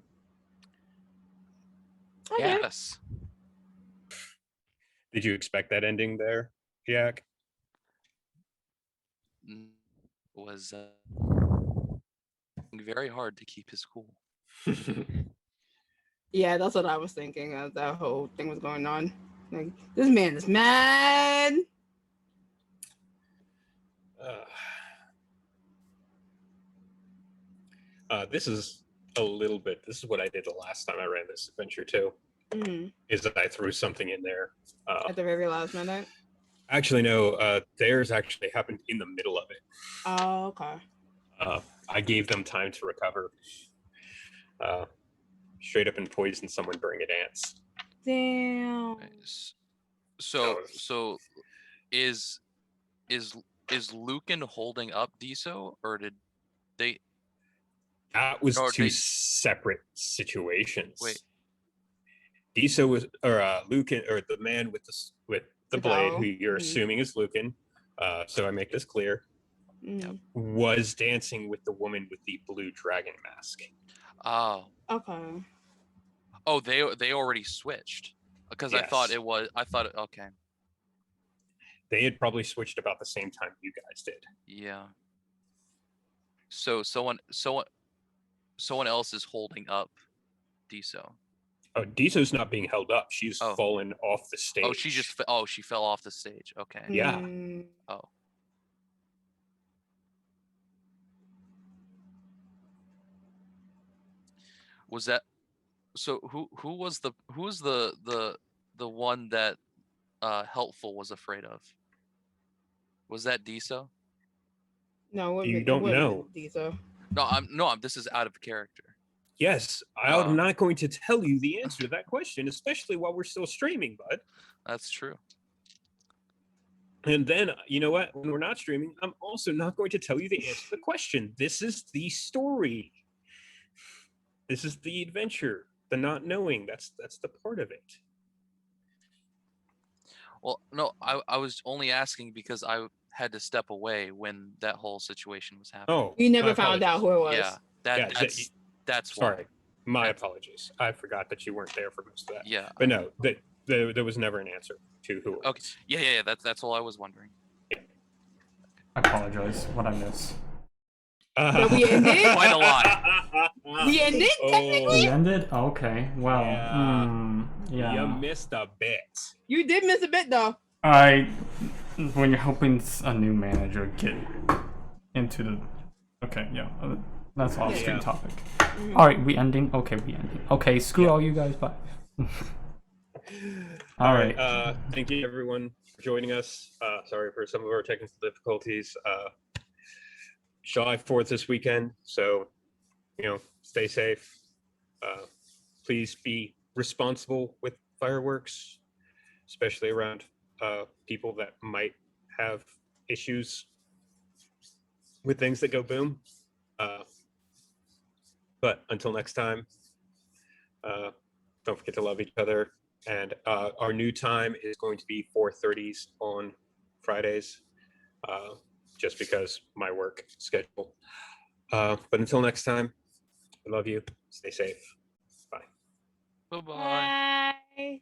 Okay. Yes. Did you expect that ending there, Jack? Was very hard to keep his cool. Yeah, that's what I was thinking as that whole thing was going on. Like, this man is mad. This is what I did the last time I ran this adventure too. Is that I threw something in there. At the very last minute? Actually, no. Theirs actually happened in the middle of it. Oh, okay. I gave them time to recover. Straight up and poisoned someone during a dance. Damn. So is Lucan holding up Diso, or did they? That was two separate situations. Wait. Diso was, or Lucan, or the man with the blade, doll. who you're assuming is Lucan. So I make this clear. Was dancing with the woman with the blue dragon mask. Oh. Okay. Oh, they already switched, because Yes. I thought okay. They had probably switched about the same time you guys did. Yeah. So someone else is holding up Diso. Oh, Diso's not being held up. She's fallen off the stage. Oh, she fell off the stage. Okay. Yeah. Oh. Was that so? Who was the one that Helpful was afraid of? Was that Diso? No, you don't know. Diso. No, this is out of character. Yes, I'm not going to tell you the answer to that question, especially while we're still streaming, bud. That's true. And then, you know what? When we're not streaming, I'm also not going to tell you the answer to the question. This is the story. This is the adventure. The not knowing. That's the part of it. Well, no, I was only asking because I had to step away when that whole situation was happening. Oh, you never found out who it was. Yeah, that's why. Sorry. My apologies. I forgot that you weren't there for most of that. Yeah. But no, there was never an answer to who it was. Okay. Yeah. That's all I was wondering. I apologize. What I miss. But we ended? Quite a lot. We ended, technically? We ended? Okay. Well, yeah. You missed a bit. You did miss a bit, though. When you're helping a new manager get into the... Okay, yeah. That's off stream Yeah. topic. Mhm. All right, we ending. Okay, we ending. Okay, screw Yeah. all you guys. Bye. All right. Thank you everyone for joining us. Sorry for some of our technical difficulties. July 4th this weekend, so stay safe. Please be responsible with fireworks, especially around people that might have issues with things that go boom. But until next time, don't forget to love each other. And our new time is going to be 4:30s on Fridays, just because my work schedule. But until next time, I love you. Stay safe. Bye. Bye bye. Bye.